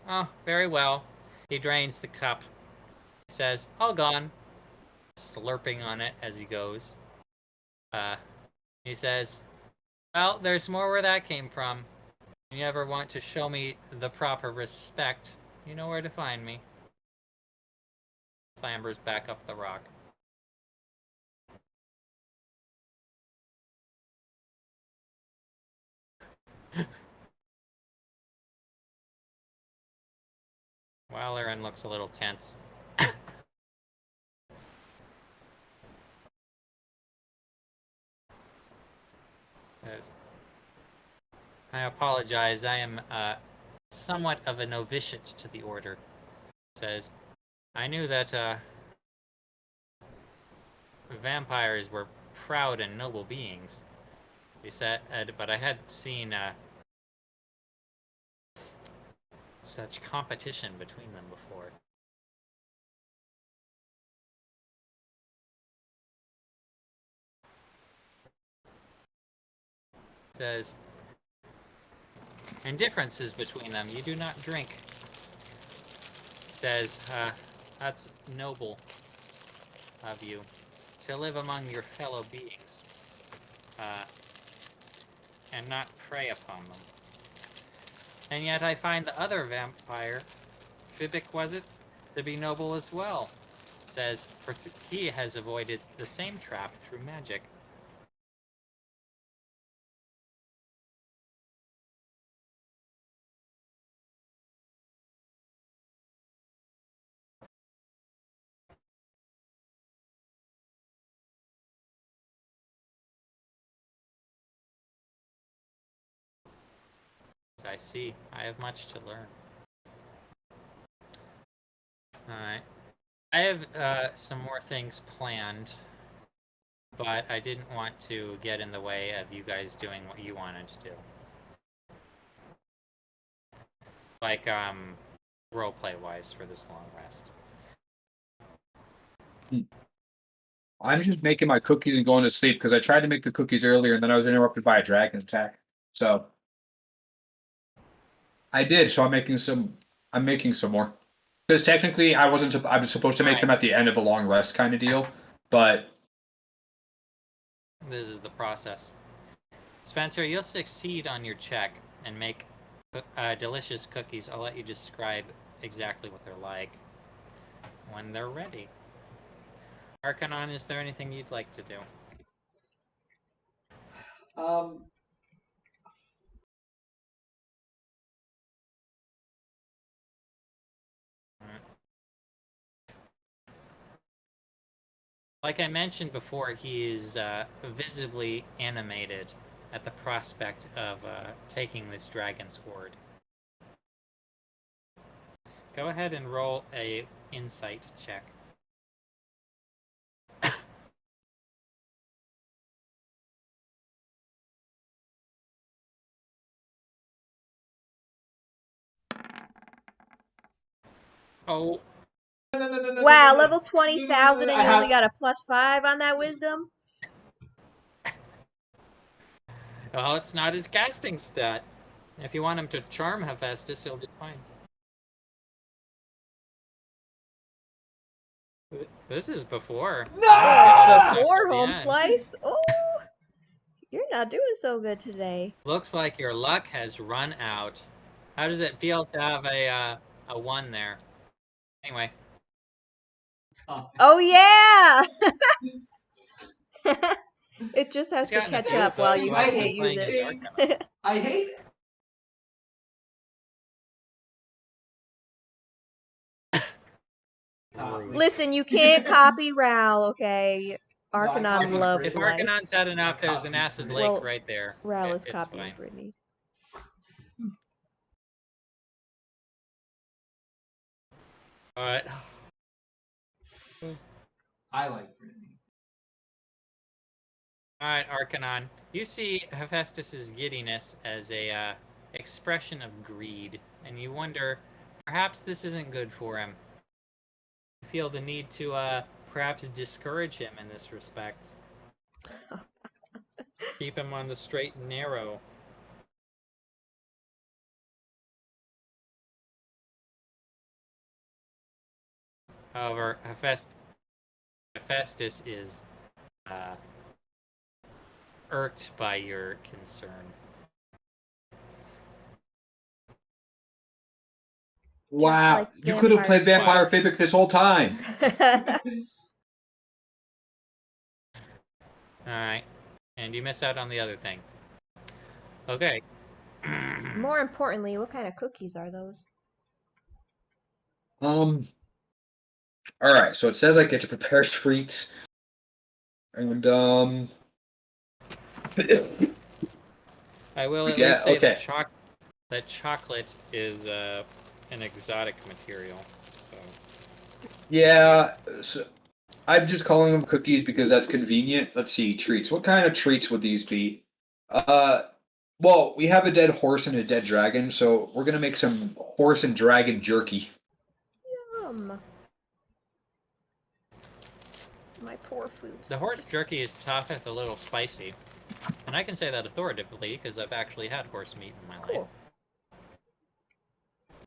S1: Oh, very well. He drains the cup. Says, all gone. Slurping on it as he goes. He says, well, there's more where that came from. If you ever want to show me the proper respect, you know where to find me. Clambers back up the rock. Waleran looks a little tense. Says, I apologize. I am somewhat of a novitiate to the order. Says, I knew that vampires were proud and noble beings. He said, but I hadn't seen such competition between them before. Says, and differences between them. You do not drink. Says, that's noble of you to live among your fellow beings and not prey upon them. And yet I find the other vampire, Fibic was it, to be noble as well. Says, for he has avoided the same trap through magic. As I see, I have much to learn. Alright. I have some more things planned, but I didn't want to get in the way of you guys doing what you wanted to do. Like, roleplay wise for this long rest.
S3: I'm just making my cookies and going to sleep because I tried to make the cookies earlier and then I was interrupted by a dragon attack. So I did. So I'm making some. I'm making some more because technically I wasn't. I was supposed to make them at the end of a long rest kind of deal, but
S1: This is the process. Spencer, you'll succeed on your check and make delicious cookies. I'll let you describe exactly what they're like when they're ready. Arcanon, is there anything you'd like to do? Like I mentioned before, he is visibly animated at the prospect of taking this dragon's hoard. Go ahead and roll a insight check. Oh,
S2: Wow, level 20,000 and you only got a +5 on that wisdom?
S1: well, it's not his casting stat. If you want him to charm Hephaestus, he'll do fine. This is before.
S4: No!
S2: Before home slice? Oh, you're not doing so good today.
S1: Looks like your luck has run out. How does it feel to have a 1 there? Anyway,
S2: Oh yeah! It just has
S1: he's
S2: to
S1: gotten a
S2: catch
S1: few
S2: up
S1: of
S2: while
S1: those
S2: you
S1: while he's
S2: can't
S1: been
S2: use
S1: playing his
S2: it.
S1: Arcanine.
S4: I hate it.
S2: Listen, you can't copy Ral, okay?
S4: No, I
S2: Arcanon
S4: copied
S2: loves
S1: If
S4: Brittany.
S2: life.
S1: Arcanon's had enough, there's an acid lake
S2: Well,
S1: right there.
S2: Ral is
S1: It's
S2: copying
S1: fine.
S2: Brittany.
S1: Alright.
S4: I like Brittany.
S1: Alright, Arcanon. You see Hephaestus's giddiness as a expression of greed, and you wonder, perhaps this isn't good for him. You feel the need to perhaps discourage him in this respect. Keep him on the straight and narrow. However, Hephaestus is irked by your concern.
S3: Wow,
S2: like
S3: you could have played
S2: Vampire
S3: Vampire Fabric this whole time.
S1: Alright. And you miss out on the other thing. Okay.
S2: More importantly, what kind of cookies are those?
S3: All right. So it says I get to prepare treats, and
S1: I will at
S3: Yeah,
S1: least say
S3: okay.
S1: that chocolate is an exotic material. So
S3: yeah. So I'm just calling them cookies because that's convenient. Let's see, treats. What kind of treats would these be? Well, we have a dead horse and a dead dragon, so we're gonna make some horse and dragon jerky.
S2: Yum. My poor food.
S1: the horse jerky is tough if a little spicy. And I can say that authoritatively because I've actually had horse meat in my life.
S2: Cool.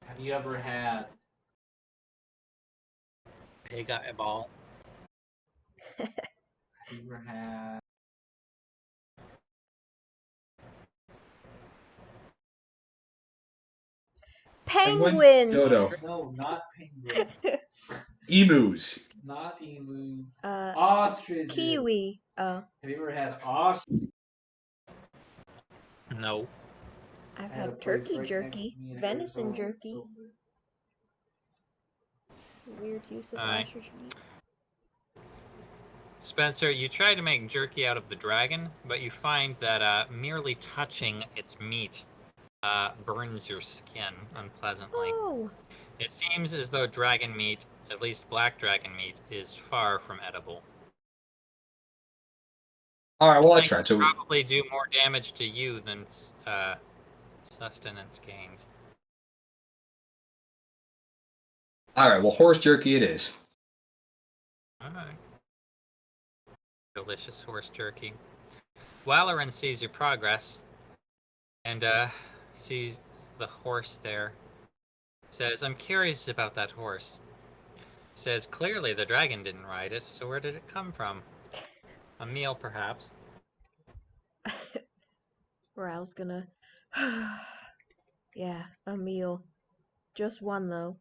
S4: Have you ever had
S1: Pig eyeball.
S4: have you ever had
S2: Penguins.
S3: Dodo.
S4: no, not penguin.
S3: Emus.
S4: Not emus.
S2: Uh,
S4: Ostriches.
S2: Kiwi. Oh,
S4: Have you ever had ostrich?
S1: No.
S2: I've
S4: I had a
S2: had
S4: place
S2: turkey
S4: right next
S2: jerky,
S4: to me in
S2: venison
S4: Arizona,
S2: jerky.
S4: so
S2: It's a weird use of
S1: Alright.
S2: ostrich meat.
S1: Spencer, you try to make jerky out of the dragon, but you find that merely touching its meat burns your skin unpleasantly.
S2: Oh,
S1: It seems as though dragon meat, at least black dragon meat, is far from edible.
S3: All right. Well, I
S1: This thing
S3: tried. So,
S1: will probably do more damage to you than sustenance gained.
S3: all right. Well, horse jerky it is.
S1: Alright. Delicious horse jerky. Walleran sees your progress and sees the horse there. Says, I'm curious about that horse. Says, clearly the dragon didn't ride it, so where did it come from? A meal, perhaps.
S2: Ral's gonna. Yeah, a meal. Just one though.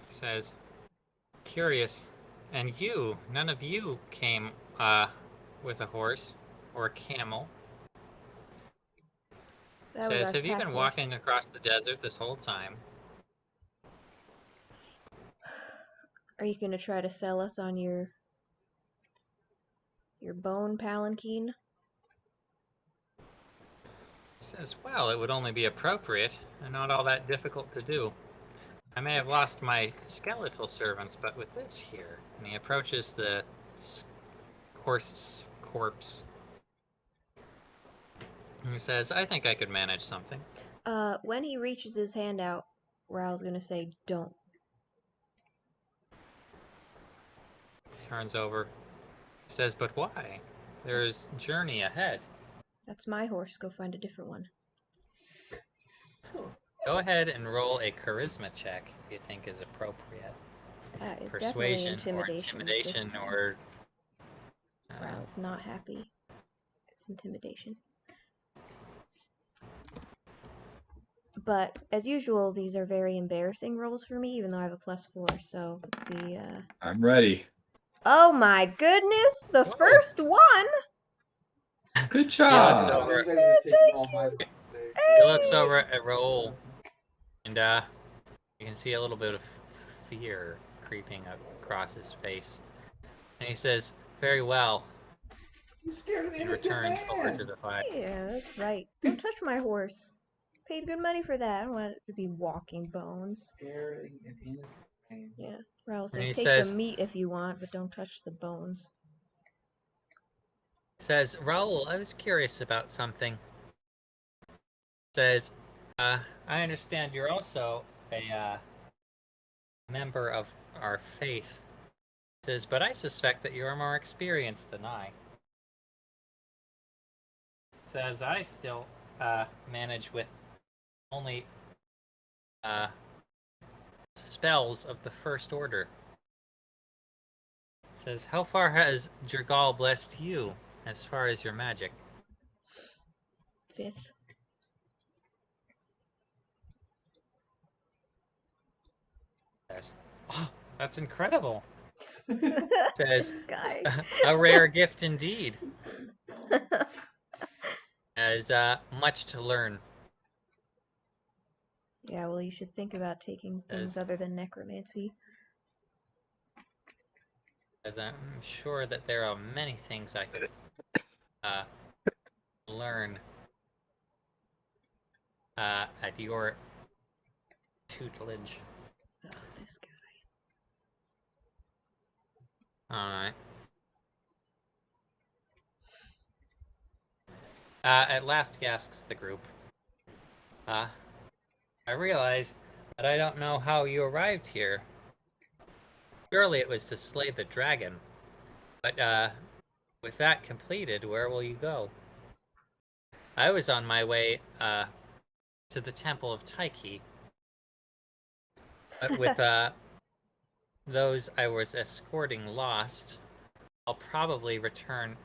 S1: Says, curious. And you, none of you came with a horse or a camel.
S2: That was
S1: Says,
S2: our
S1: have you
S2: pack
S1: been
S2: horse.
S1: walking across the desert this whole time?
S2: Are you gonna try to sell us on your bone palanquin?
S1: Says, well, it would only be appropriate and not all that difficult to do. I may have lost my skeletal servants, but with this here, and he approaches the corpse. And he says, I think I could manage something.
S2: When he reaches his hand out, Raoul's gonna say, "Don't."
S1: Turns over. Says, but why? There's journey ahead.
S2: That's my horse. Go find a different one.
S1: Go ahead and roll a charisma check if you think is appropriate.
S2: That is
S1: Persuasion
S2: definitely
S1: or
S2: intimidation.
S1: intimidation or...
S2: Raoul's not happy. It's intimidation. But as usual, these are very embarrassing rolls for me, even though I have a +4. So let's see.
S3: I'm ready.
S2: Oh my goodness! The
S1: Whoa.
S2: first one.
S3: Good
S1: looks
S3: job.
S1: over.
S4: You guys are taking all my mistakes.
S1: He looks over at Raoul, and you can see a little bit of fear creeping across his face. And he says, very well,
S4: You scared an
S1: and
S4: innocent
S1: returns over
S4: man.
S1: to the fire.
S2: Yeah, that's right. Don't touch my horse. Paid good money for that. I don't want it to be walking bones.
S4: Scaring an innocent man.
S2: Yeah. Raoul
S1: And
S2: said,
S1: he
S2: take
S1: says-
S2: the meat if you want, but don't touch the bones.
S1: Says, Raoul, I was curious about something. Says, I understand you're also a member of our faith. Says, but I suspect that you're more experienced than I. Says, I still manage with only spells of the first order. Says, how far has Jergal blessed you as far as your magic?
S2: 5th.
S1: Says, oh, that's incredible.
S2: This
S1: Says,
S2: guy.
S1: a rare gift indeed. Has much to learn.
S2: Yeah, well, you should think about taking things
S1: As-
S2: other than necromancy.
S1: As I'm sure that there are many things I could learn at your tutelage.
S2: Oh, this guy.
S1: Alright. At last he asks the group, I realize that I don't know how you arrived here. Surely it was to slay the dragon. But, with that completed, where will you go? I was on my way, to the Temple of Tyche. But with, those I was escorting lost, I'll probably return,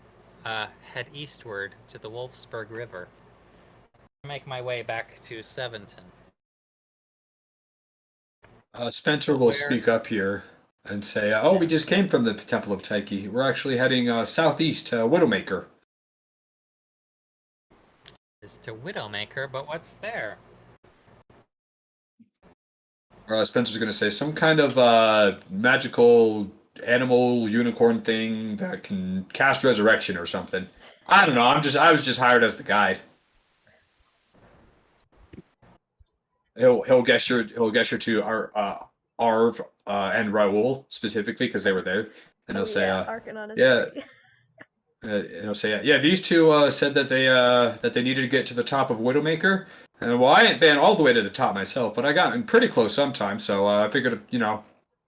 S1: head eastward to the Wolfsburg River. Make my way back to Seventon.
S3: Spencer will
S1: Where-
S3: speak up here and say, "Oh, we just came from the Temple of Tyche. We're actually heading southeast to Widowmaker."
S1: Is to Widowmaker, but what's there?
S3: Spencer's going to say some kind of magical animal unicorn thing that can cast resurrection or something. I don't know. I was just hired as the guide. He'll gesture to our Arv and Raoul specifically because they were there, and he'll say,
S2: Arcanon is
S3: yeah.
S2: right.
S3: And he'll say, yeah, these two said that they needed to get to the top of Widowmaker. And well, I ain't been all the way to the top myself, but I gotten pretty close sometimes, so I figured,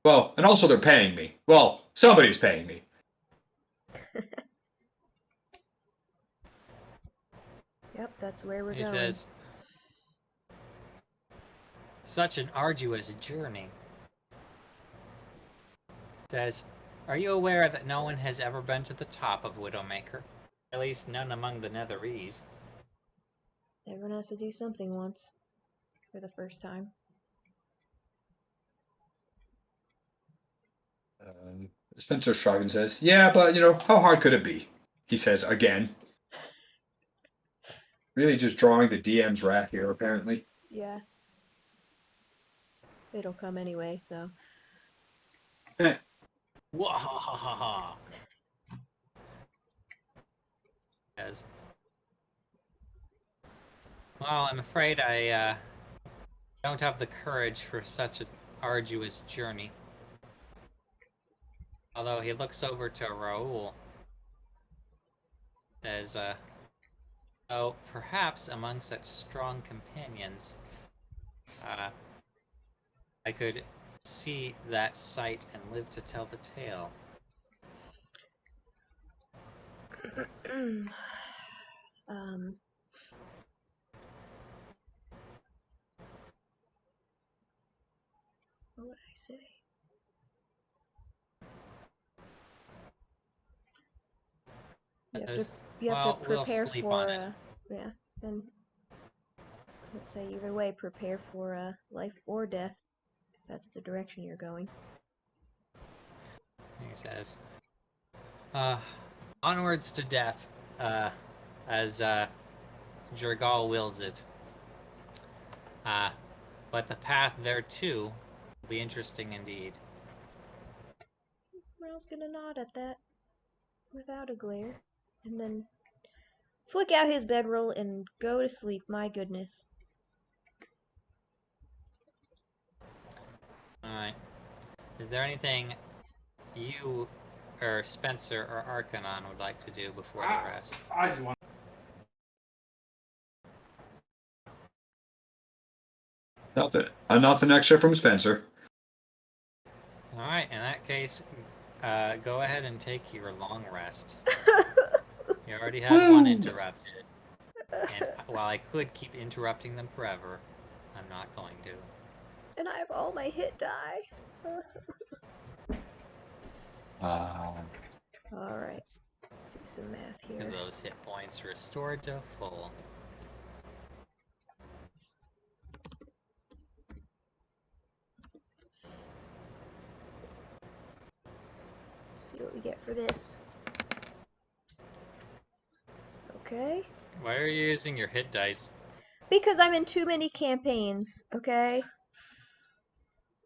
S3: well, and also they're paying me. Well, somebody's paying me.
S2: Yep, that's where we're
S1: He
S2: going.
S1: says, such an arduous journey. Says, are you aware that no one has ever been to the top of Widowmaker? At least none among the Netherese.
S2: Everyone has to do something once. For the first time.
S3: Spencer shrugs and says, yeah, but, how hard could it be? He says again. Really just drawing the DM's wrath here, apparently.
S2: Yeah. It'll come anyway, so.
S1: Wahahaha. As Well, I'm afraid I don't have the courage for such an arduous journey. Although he looks over to Raoul, says, "Oh, perhaps among such strong companions, uh, I could see that sight and live to tell the tale."
S2: um, what would I say? You have to,
S1: Says,
S2: you have
S1: "Well,
S2: to
S1: we'll
S2: prepare
S1: sleep
S2: for,
S1: on it."
S2: yeah, and let's say either way, prepare for life or death, if that's the direction you're going.
S1: He says, uh, "Onwards to death, as Jergal wills it. But the path there too will be interesting indeed."
S2: Merle's gonna nod at that without a glare, and then flick out his bedroll and go to sleep. My goodness.
S1: Alright. Is there anything you or Spencer or Arcanon would like to do before the rest?
S5: I just want.
S3: Nothing extra from Spencer.
S1: Alright, in that case, go ahead and take your long rest. You already had one interrupted. And while I could keep interrupting them forever, I'm not going to.
S2: And I have all my hit die. Alright, let's do some math
S1: And
S2: here.
S1: those hit points restored to full.
S2: See what we get for this. Okay.
S1: Why are you using your hit dice?
S2: Because I'm in too many campaigns, okay?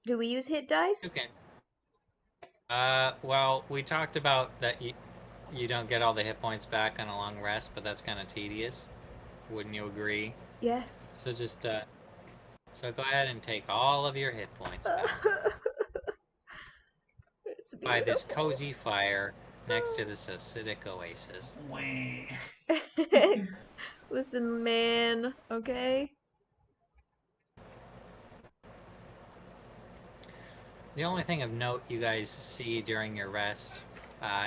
S2: Do we use hit dice?
S1: Okay. Well, we talked about that you don't get all the hit points back on a long rest, but that's kind of tedious. Wouldn't you agree?
S2: Yes.
S1: So just, so go ahead and take all of your hit points back
S2: It's
S1: by this
S2: beautiful.
S1: cozy fire next to this acidic oasis.
S2: Listen, man, okay?
S1: The only thing of note you guys see during your rest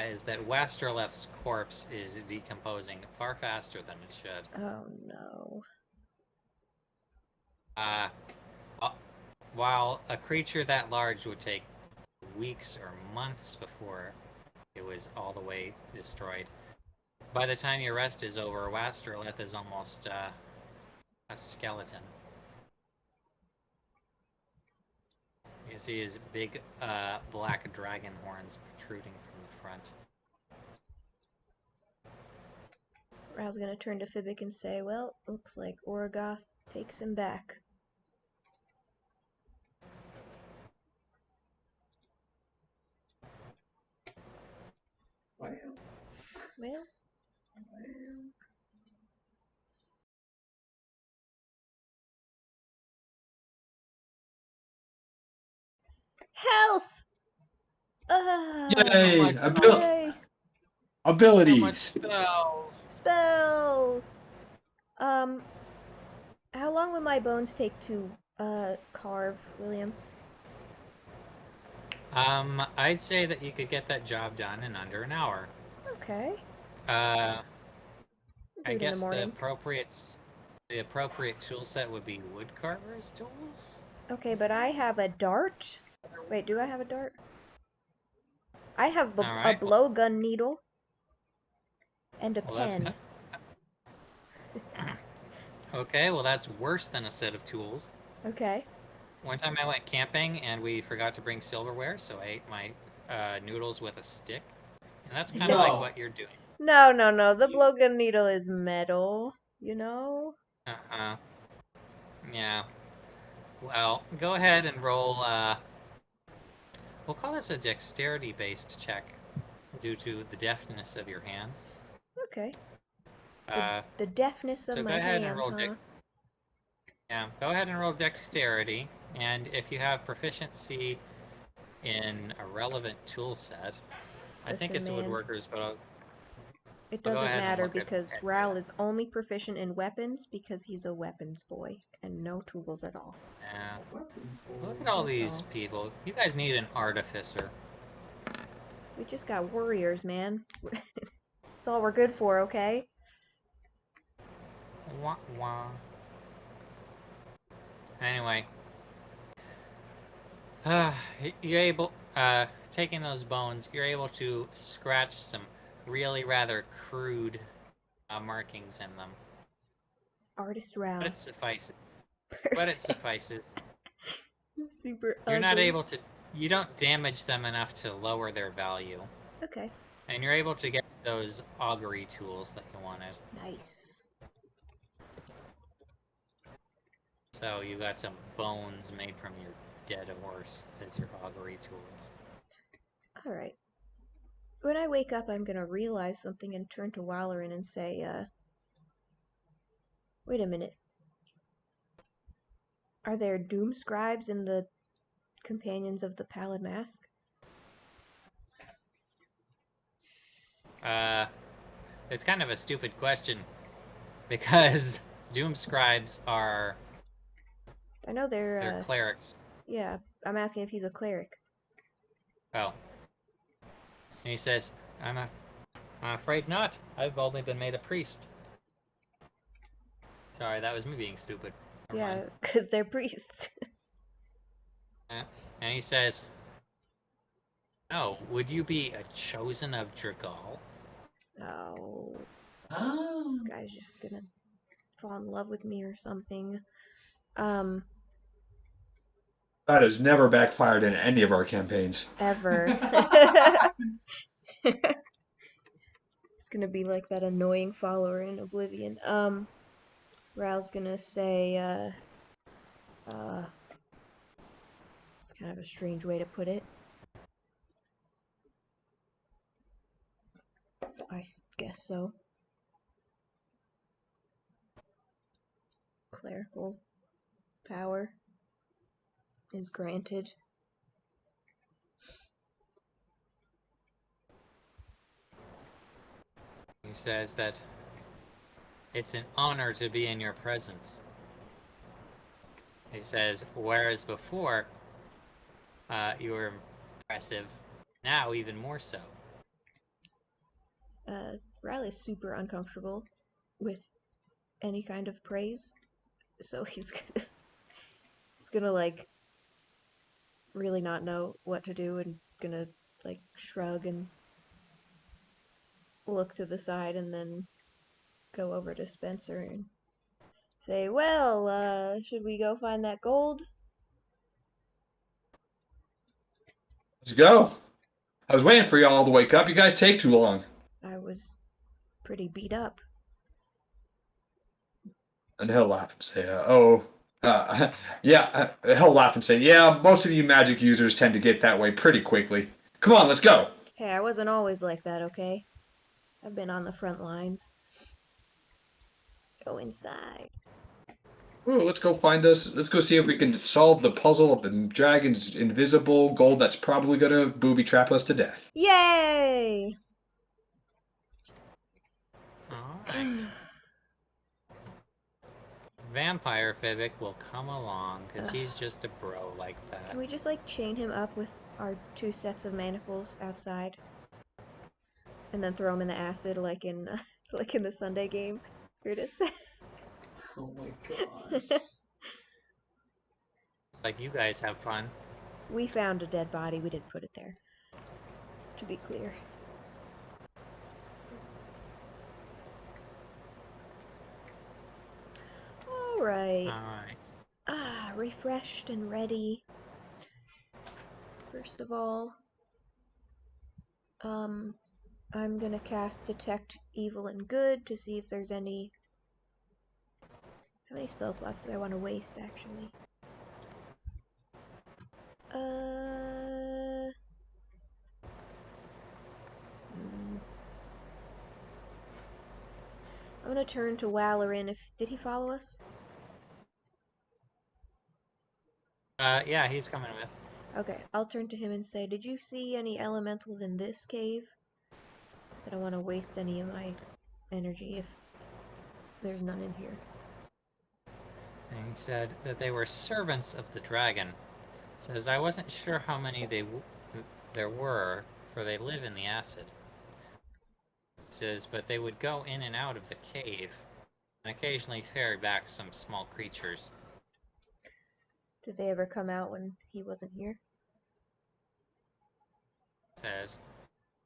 S1: is that Westerleth's corpse is decomposing far faster than it should.
S2: Oh no.
S1: Uh, while a creature that large would take weeks or months before it was all the way destroyed, by the time your rest is over, Westerleth is almost a skeleton. You can see his big black dragon horns protruding from the front.
S2: Raoul's gonna turn to Fibic and say, well, looks like Orogoth takes him back. Well, health!
S3: Yay!
S1: much
S2: Yay!
S1: So much
S3: Abilities.
S1: spells.
S2: Spells! How long will my bones take to, carve, William?
S1: I'd say that you could get that job done in under an hour.
S2: Okay.
S1: I
S2: Do it in
S1: guess
S2: the morning.
S1: the appropriate tool set would be woodcarver's tools.
S2: Okay, but I have a dart. Wait, do I have a dart? I have a
S1: Alright,
S2: blowgun needle and a
S1: well, that's
S2: pen.
S1: okay. Well, that's worse than a set of tools.
S2: Okay.
S1: One time I went camping and we forgot to bring silverware, so I ate my noodles with a stick, and that's kind of like
S5: No.
S1: what you're doing.
S2: No, no, no. The blowgun needle is metal, you know?
S1: Yeah. Well, go ahead and roll. We'll call this a dexterity-based check, due to the deftness of your hands.
S2: Okay.
S1: Uh,
S2: The deftness of
S1: so go
S2: my
S1: ahead
S2: hands,
S1: and roll
S2: huh?
S1: Yeah, go ahead and roll dexterity, and if you have proficiency in a relevant tool set, I think
S2: Listen,
S1: it's
S2: man.
S1: woodworkers, but
S2: It
S1: I'll go
S2: doesn't
S1: ahead and
S2: matter
S1: look
S2: because
S1: at
S2: Ral is only proficient in weapons because he's a weapons boy and no tools at all.
S1: yeah.
S4: Weapons
S1: Look at
S4: boy.
S1: all
S2: That's
S1: these
S2: all.
S1: people. You guys need an artificer.
S2: We just got warriors, man. That's all we're good for, okay?
S1: Wah, wah. Anyway, you're able, taking those bones, you're able to scratch some really rather crude markings in them.
S2: Artist
S1: But
S2: Ral.
S1: it suffices. But it suffices.
S2: Super
S1: You're not
S2: ugly.
S1: able to, you don't damage them enough to lower their value.
S2: Okay,
S1: And you're able to get those augury tools that you wanted.
S2: nice.
S1: So you got some bones made from your dead horse as your augury tools.
S2: Alright. When I wake up, I'm gonna realize something and turn to Wallerin and say, wait a minute. Are there doom scribes in the companions of the Pallid Mask?
S1: It's kind of a stupid question because doom scribes are
S2: I know
S1: they're
S2: they're,
S1: clerics.
S2: yeah, I'm asking if he's a cleric.
S1: Oh, and he says, I'm afraid not. I've only been made a priest." Sorry, that was me being stupid. Never
S2: Yeah,
S1: mind.
S2: because they're priests.
S1: And he says, "Oh, would you be a chosen of Dragal?"
S2: Oh,
S4: Ah.
S2: this guy's just gonna fall in love with me or something. Um,
S3: That has never backfired in any of our campaigns.
S2: ever. It's gonna be like that annoying follower in Oblivion. Ral's gonna say, it's kind of a strange way to put it. I guess so. Clerical power is granted.
S1: He says that it's an honor to be in your presence. He says, whereas before, you were impressive, now even more so.
S2: Riley's super uncomfortable with any kind of praise, so he's gonna like really not know what to do and gonna like shrug and look to the side and then go over to Spencer and say, "Well, should we go find that gold?"
S3: Let's go. I was waiting for y'all to wake up. You guys take too long.
S2: I was pretty beat up.
S3: And he'll laugh and say, yeah, he'll laugh and say, yeah, most of you magic users tend to get that way pretty quickly. Come on, let's go.
S2: Hey, I wasn't always like that, okay? I've been on the front lines. Go inside.
S3: Ooh, let's go find us. Let's go see if we can solve the puzzle of the dragon's invisible gold that's probably gonna booby trap us to death.
S2: Yay!
S1: Alright. Vampire Fivik will come along, because he's just a bro like that.
S2: Can we just like chain him up with our 2 sets of manacles outside? And then throw him in the acid like in like in the Sunday game? Here it is.
S4: Oh my gosh.
S1: Like, you guys have fun.
S2: We found a dead body, we didn't put it there. To be clear. Alright.
S1: Alright.
S2: Refreshed and ready. First of all, I'm gonna cast Detect Evil and Good to see if there's any... How many spell slots do I want to waste, actually? I'm gonna turn to Wallerin. Did he follow us?
S1: Yeah, he's coming with.
S2: Okay, I'll turn to him and say, "Did you see any elementals in this cave? I don't want to waste any of my energy if there's none in here."
S1: And he said that they were servants of the dragon. Says, I wasn't sure how many there were, for they live in the acid. Says, but they would go in and out of the cave, and occasionally ferry back some small creatures.
S2: Did they ever come out when he wasn't here?
S1: Says,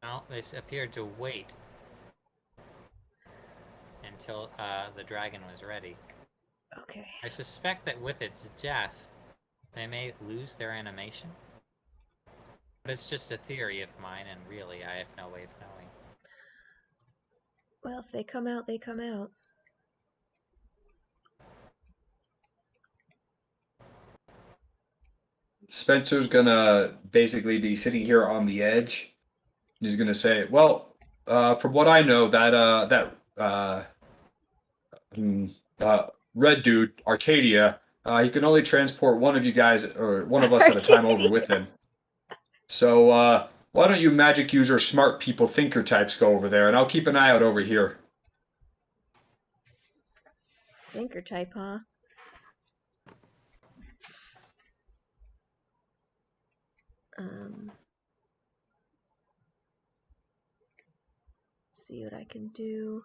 S1: well, they appeared to wait until the dragon was ready.
S2: Okay.
S1: I suspect that with its death, they may lose their animation. But it's just a theory of mine, and really, I have no way of knowing.
S2: Well, if they come out, they come out.
S3: Spencer's gonna basically be sitting here on the edge. He's gonna say, "Well, from what I know, hmm, red dude, Arcadia, he can only transport one of you guys or one of us at a time over with him. So why don't you magic user, smart people, thinker types go over there, and I'll keep an eye out over here."
S2: Thinker type, huh? See what I can do.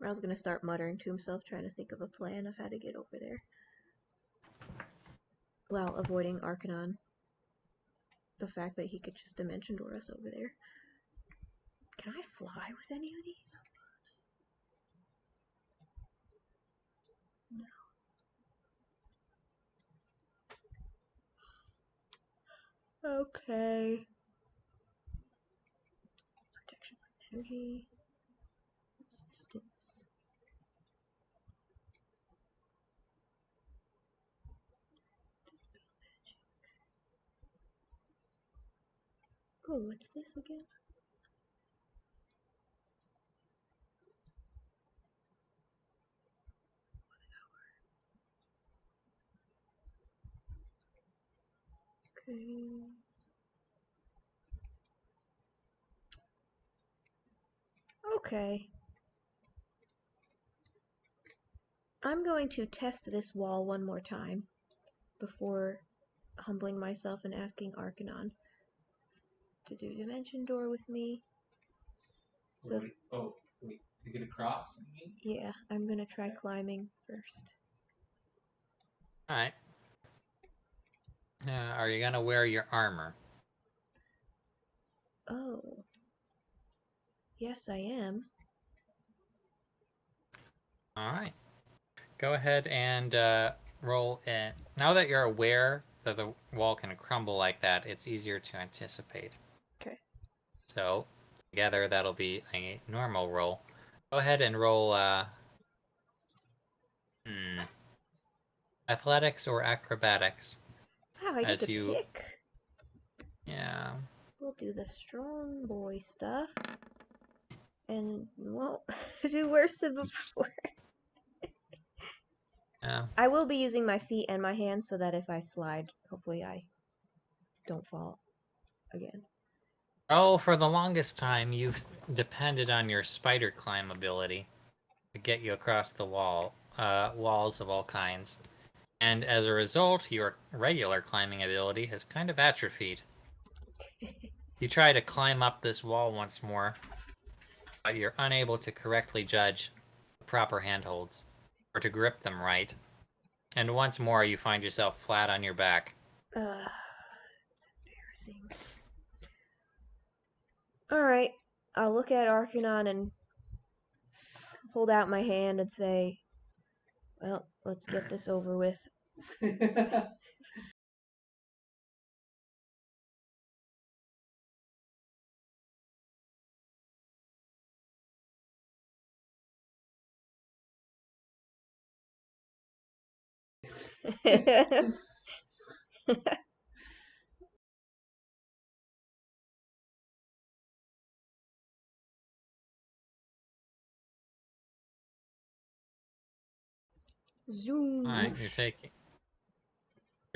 S2: Raul's gonna start muttering to himself, trying to think of a plan of how to get over there. While avoiding Arcanon. The fact that he could just dimension door us over there. Can I fly with any of these? No. Okay. Protection from energy. Resistance. Dispel magic. Oh, what's this again? Okay. Okay. I'm going to test this wall one more time before humbling myself and asking Arcanon to do Dimension Door with me. So,
S4: wait, to get across?
S2: yeah, I'm gonna try climbing first.
S1: Alright. Are you gonna wear your armor?
S2: Oh. Yes, I am.
S1: Alright. Go ahead and roll in. Now that you're aware that the wall can crumble like that, it's easier to anticipate.
S2: Okay.
S1: So, together that'll be a normal roll. Go ahead and roll athletics or acrobatics.
S2: Wow, I get
S1: As
S2: to
S1: you
S2: pick.
S1: Yeah.
S2: We'll do the strong boy stuff. And won't do worse than before.
S1: Yeah.
S2: I will be using my feet and my hands so that if I slide, hopefully I don't fall again.
S1: Oh, for the longest time you've depended on your spider climb ability to get you across the walls of all kinds. And as a result, your regular climbing ability has kind of atrophied. You try to climb up this wall once more, but you're unable to correctly judge the proper handholds, or to grip them right. And once more, you find yourself flat on your back.
S2: It's embarrassing. Alright, I'll look at Arcanon and hold out my hand and say, well, let's get this over with. Zoom.
S1: All right, you're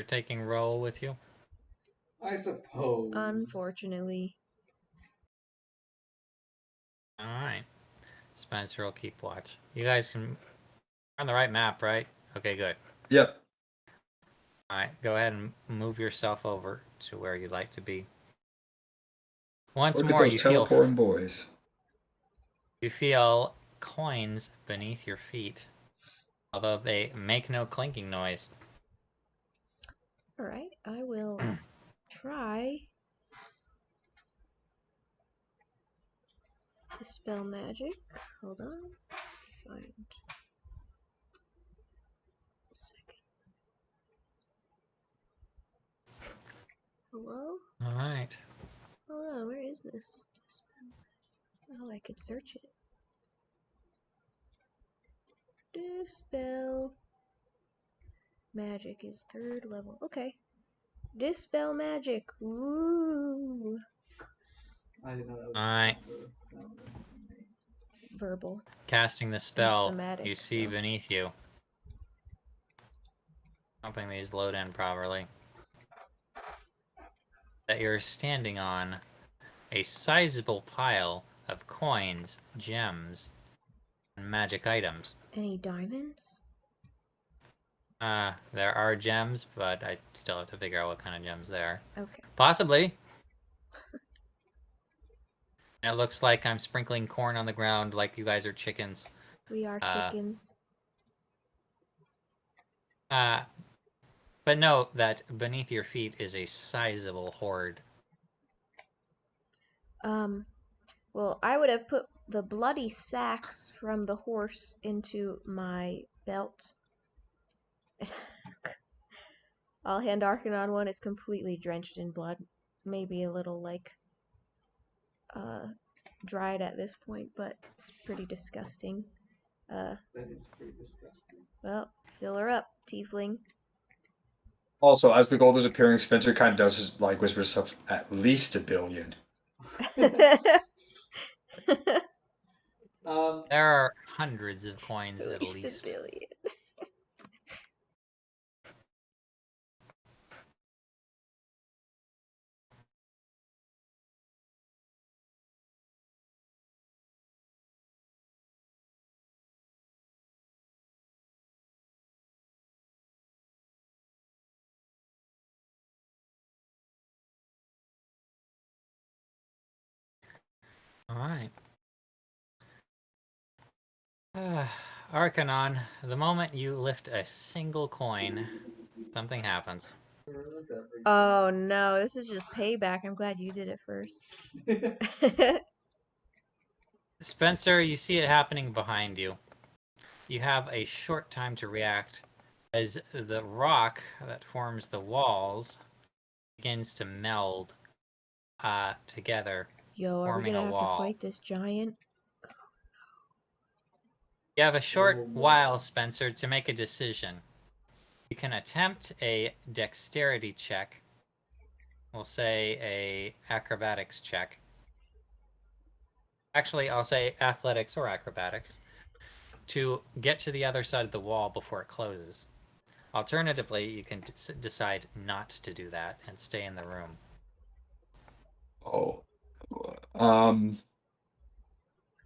S1: taking roll with you.
S4: I suppose.
S2: Unfortunately.
S1: All right, Spencer will keep watch. You guys can you're on the right map, right? Okay, good.
S3: Yep.
S1: All right, go ahead and move yourself over to where you'd like to be. Once
S3: Look at
S1: more,
S3: those teleporting boys.
S1: you feel coins beneath your feet, although they make no clinking noise.
S2: Alright, I will try to spell magic. Hold on. Find. Second. Hello?
S1: All right.
S2: Hold on, where is this? Oh, I could search it. Dispel magic is 3rd level. Okay. Dispel magic. Woo!
S4: I didn't know that was
S1: Alright.
S4: the sound of the name.
S2: Verbal.
S1: Casting the spell,
S2: somatic,
S1: you see
S2: so-
S1: beneath you. Hoping these load in properly. That you're standing on a sizable pile of coins, gems, and magic items.
S2: Any diamonds?
S1: There are gems, but I still have to figure out what kind of gems they are.
S2: Okay.
S1: Possibly. It looks like I'm sprinkling corn on the ground like you guys are chickens.
S2: We are chickens.
S1: But note that beneath your feet is a sizable hoard.
S2: Well, I would have put the bloody sacks from the horse into my belt. I'll hand Arcanon one. It's completely drenched in blood. Maybe a little, like, dried at this point, but it's pretty disgusting.
S4: That is pretty disgusting.
S2: Well, fill her up, tiefling.
S3: Also, as the gold is appearing, Spencer kind of does like whisper stuff. At least $1 billion.
S1: There are hundreds of coins at
S2: A
S1: least.
S2: billion.
S1: Alright. Arcanon, the moment you lift a single coin, something happens.
S2: Oh no, this is just payback. I'm glad you did it first.
S1: Spencer, you see it happening behind you. You have a short time to react as the rock that forms the walls begins to meld together.
S2: Yo, are we
S1: Forming
S2: gonna
S1: a
S2: have
S1: wall.
S2: to fight this giant?
S1: You have a short
S4: Oh, boy.
S1: while, Spencer, to make a decision. You can attempt a dexterity check. We'll say a acrobatics check. Actually, I'll say athletics or acrobatics to get to the other side of the wall before it closes. Alternatively, you can decide not to do that and stay in the room.
S3: Oh.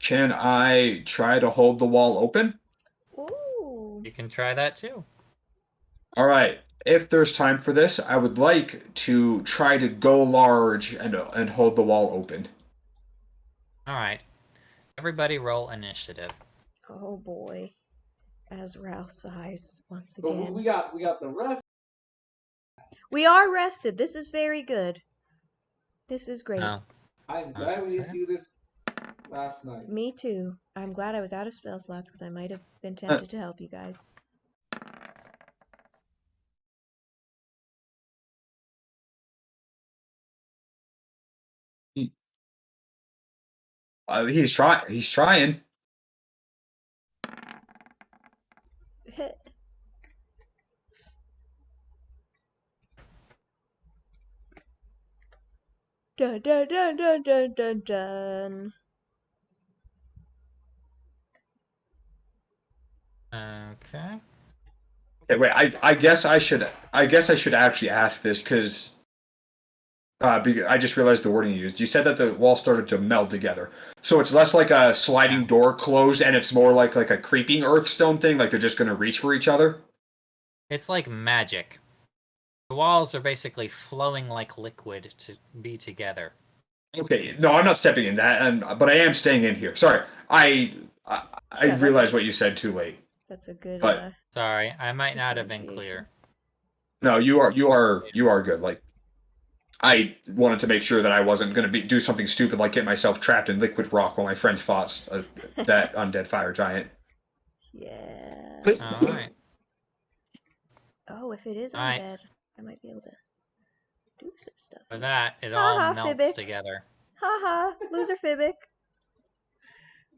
S3: Can I try to hold the wall open?
S2: Ooh.
S1: You can try that too.
S3: All right. If there's time for this, I would like to try to go large and hold the wall open.
S1: All right. Everybody roll initiative.
S2: Oh boy. Azrael sighs once
S4: But
S2: again.
S4: we got the rest.
S2: We are rested. This is very good. This is great.
S1: No.
S4: I'm glad we didn't
S1: Sad.
S4: do this last night.
S2: Me too. I'm glad I was out of spell slots because I might have been tempted to help you guys.
S3: He's trying. He's trying.
S2: Dun dun dun dun dun dun dun.
S1: Okay.
S3: Okay, wait. I guess I should actually ask this because I just realized the wording you used. You said that the walls started to meld together, so it's less like a sliding
S1: Yeah.
S3: door closed, and it's more like a creeping Earthstone thing. Like they're just going to reach for each other.
S1: It's like magic. The walls are basically flowing like liquid to be together.
S3: Okay, no, I'm not stepping in that, but I am staying in here. Sorry, I
S2: Yeah,
S3: realized what you said too late.
S2: that's a good
S3: But
S1: Sorry, I might not have been
S2: differentiation.
S1: clear.
S3: no, you are good. Like I wanted to make sure that I wasn't going to do something stupid like get myself trapped in liquid rock while my friends fought that undead fire giant.
S2: Yeah.
S1: Alright.
S2: Oh, if it is
S1: Alright.
S2: undead, I might be able to do some stuff.
S1: For
S2: here.
S1: that, it
S2: Ha
S1: all
S2: ha,
S1: melts
S2: Fibic.
S1: together.
S2: Haha, loser Fibic.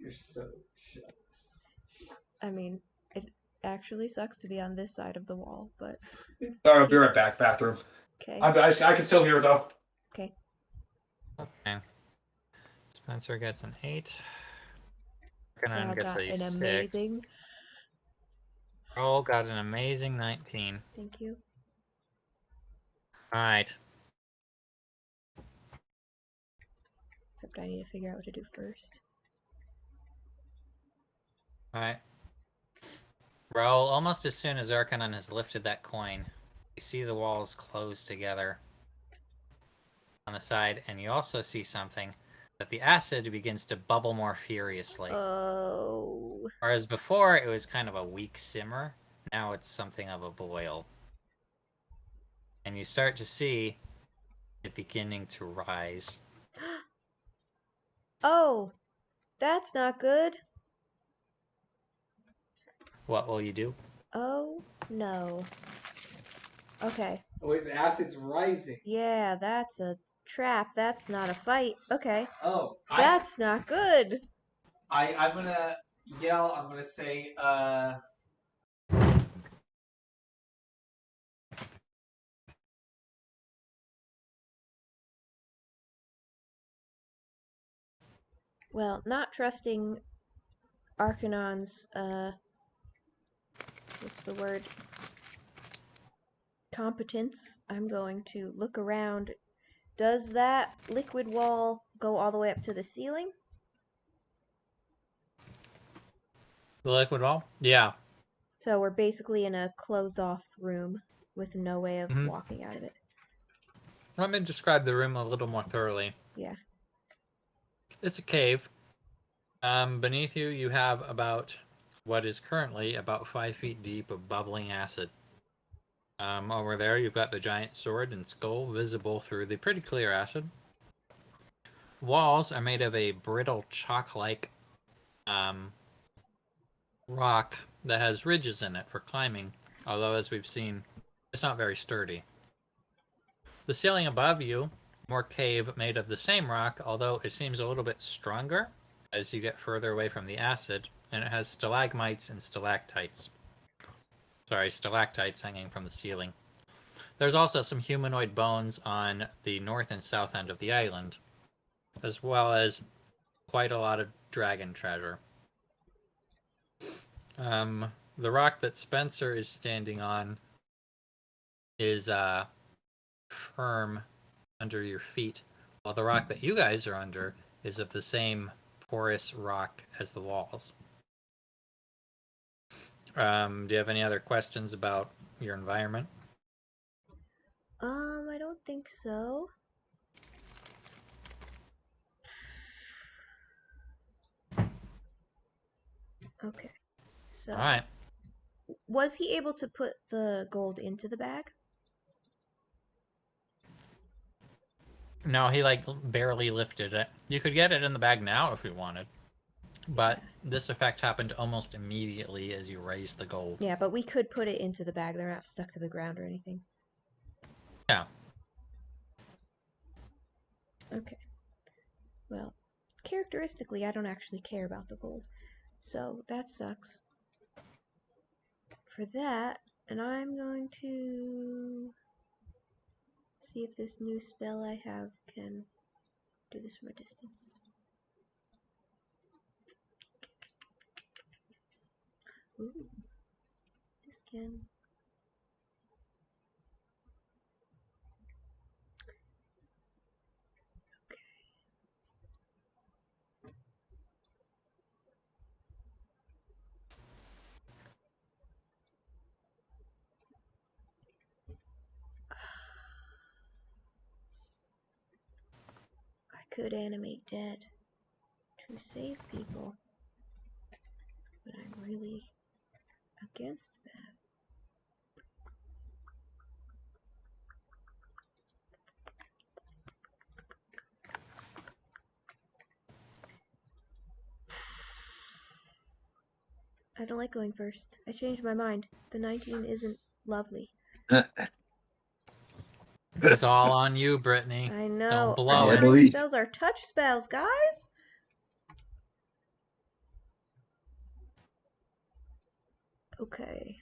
S4: You're so shucks.
S2: I mean, it actually sucks to be on this side of the wall, but
S3: Sorry, I'll be right back. Bathroom.
S2: okay.
S3: I can still hear though.
S2: Okay.
S1: Okay. Spencer gets an 8.
S2: Wow,
S1: Arcanon gets
S2: got
S1: a
S2: an
S1: 6.
S2: amazing.
S1: Roll got an amazing 19.
S2: Thank you.
S1: Alright.
S2: Except I need to figure out what to do first.
S1: Alright. Roll, almost as soon as Arcanon has lifted that coin, you see the walls close together on the side, and you also see something that the acid begins to bubble more furiously.
S2: Oh.
S1: Whereas before, it was kind of a weak simmer, now it's something of a boil. And you start to see it beginning to rise.
S2: Oh. That's not good.
S1: What will you do?
S2: Oh no. Okay.
S4: Oh, wait, the acid's rising.
S2: Yeah, that's a trap. That's not a fight. Okay.
S4: Oh,
S2: That's not good.
S4: I'm gonna yell. I'm gonna say,
S2: Well, not trusting Arcanon's, what's the word? Competence. I'm going to look around. Does that liquid wall go all the way up to the ceiling?
S1: The liquid wall? Yeah.
S2: So we're basically in a closed off room with no way of
S1: Mhm.
S2: walking out of it.
S1: Let me describe the room a little more thoroughly.
S2: Yeah.
S1: It's a cave. Beneath you, you have about what is currently about 5 feet deep of bubbling acid. Over there, you've got the giant sword and skull visible through the pretty clear acid. Walls are made of a brittle chalk-like rock that has ridges in it for climbing, although as we've seen, it's not very sturdy. The ceiling above you, more cave made of the same rock, although it seems a little bit stronger as you get further away from the acid, and it has stalagmites and stalactites. Sorry, stalactites hanging from the ceiling. There's also some humanoid bones on the north and south end of the island, as well as quite a lot of dragon treasure. The rock that Spencer is standing on is firm under your feet, while the rock that you guys are under is of the same porous rock as the walls. Do you have any other questions about your environment?
S2: I don't think so. Okay. So,
S1: All right.
S2: was he able to put the gold into the bag?
S1: No, he like barely lifted it. You could get it in the bag now if you wanted, but this effect happened almost immediately as you raised the gold.
S2: Yeah, but we could put it into the bag. They're not stuck to the ground or anything.
S1: Yeah.
S2: Okay. Well, characteristically, I don't actually care about the gold. So, that sucks. For that, and I'm going to see if this new spell I have can do this from a distance. Ooh. This can. could animate dead to save people, but I'm really against that. I don't like going first. I changed my mind. The 19 isn't lovely.
S1: It's all on you, Brittany.
S2: I know.
S1: Don't blow
S2: Our
S3: Yeah,
S1: it.
S3: delete.
S2: spells are touch spells, guys. Okay.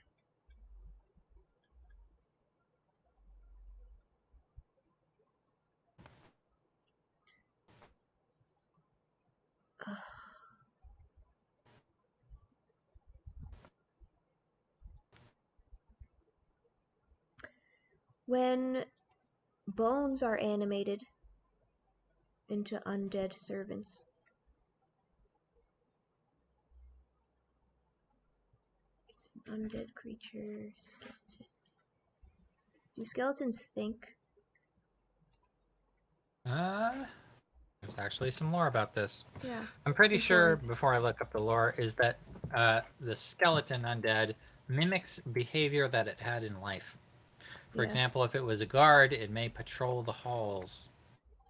S2: When bones are animated into undead servants, it's an undead creature skeleton. Do skeletons think?
S1: There's actually some lore about this.
S2: Yeah.
S1: I'm pretty
S2: Keep
S1: sure,
S2: going.
S1: before I look up the lore, is that the skeleton undead mimics behavior that it had in life. For
S2: Yeah.
S1: example, if it was a guard, it may patrol the halls.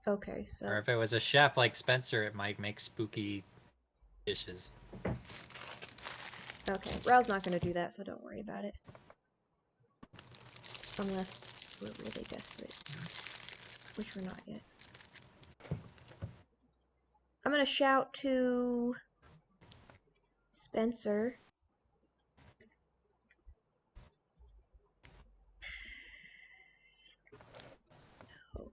S2: Okay,
S1: Or
S2: so
S1: if it was a chef like Spencer, it might make spooky dishes.
S2: okay, Raoul's not gonna do that, so don't worry about it. Unless we're really desperate, which we're not yet. I'm gonna shout to Spencer. No.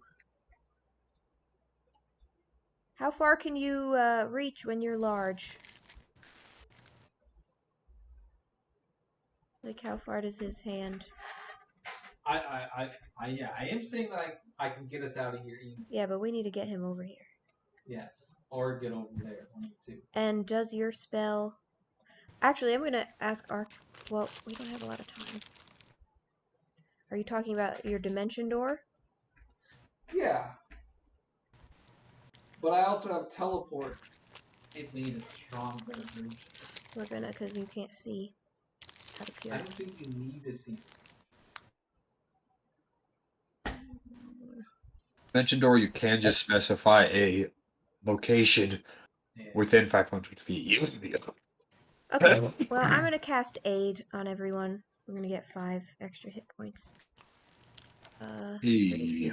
S2: How far can you reach when you're large? Like, how far does his hand?
S4: Yeah, I am saying that I can get us out of here easy.
S2: Yeah, but we need to get him over here.
S4: Yes. Or get over there. One of the two.
S2: And does your spell... Actually, I'm gonna ask Ark... Well, we don't have a lot of time. Are you talking about your dimension door?
S4: Yeah. But I also have teleport. It made a strong version.
S2: We're gonna, because you can't see out of
S4: I
S2: here.
S4: don't think you need to see.
S3: Mention door, you can just specify a location
S4: Yeah.
S3: within 500 feet.
S2: Okay, well, I'm gonna cast Aid on everyone. We're gonna get 5 extra hit points.
S3: Hey.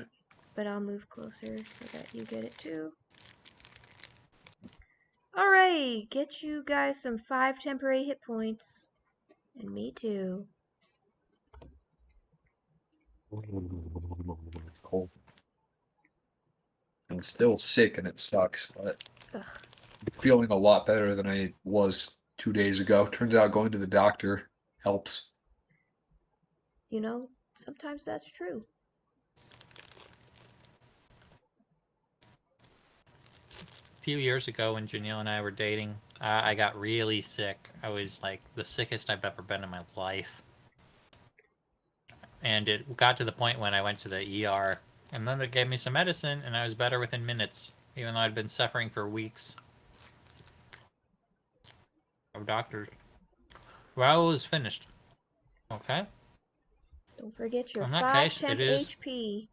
S2: But I'll move closer so that you get it too. Alright, get you guys some 5 temporary hit points. And me too.
S3: Cold. I'm still sick and it sucks, but
S2: Ugh.
S3: I'm feeling a lot better than I was 2 days ago. Turns out going to the doctor helps.
S2: You know, sometimes that's true.
S1: A few years ago, when Janelle and I were dating, I got really sick. I was like the sickest I've ever been in my life. And it got to the point when I went to the ER, and then they gave me some medicine, and I was better within minutes, even though I'd been suffering for weeks. Oh, doctors. Raoul is finished. Okay.
S2: Don't forget your
S1: In that
S2: 5
S1: case,
S2: temp
S1: it is-
S2: HP.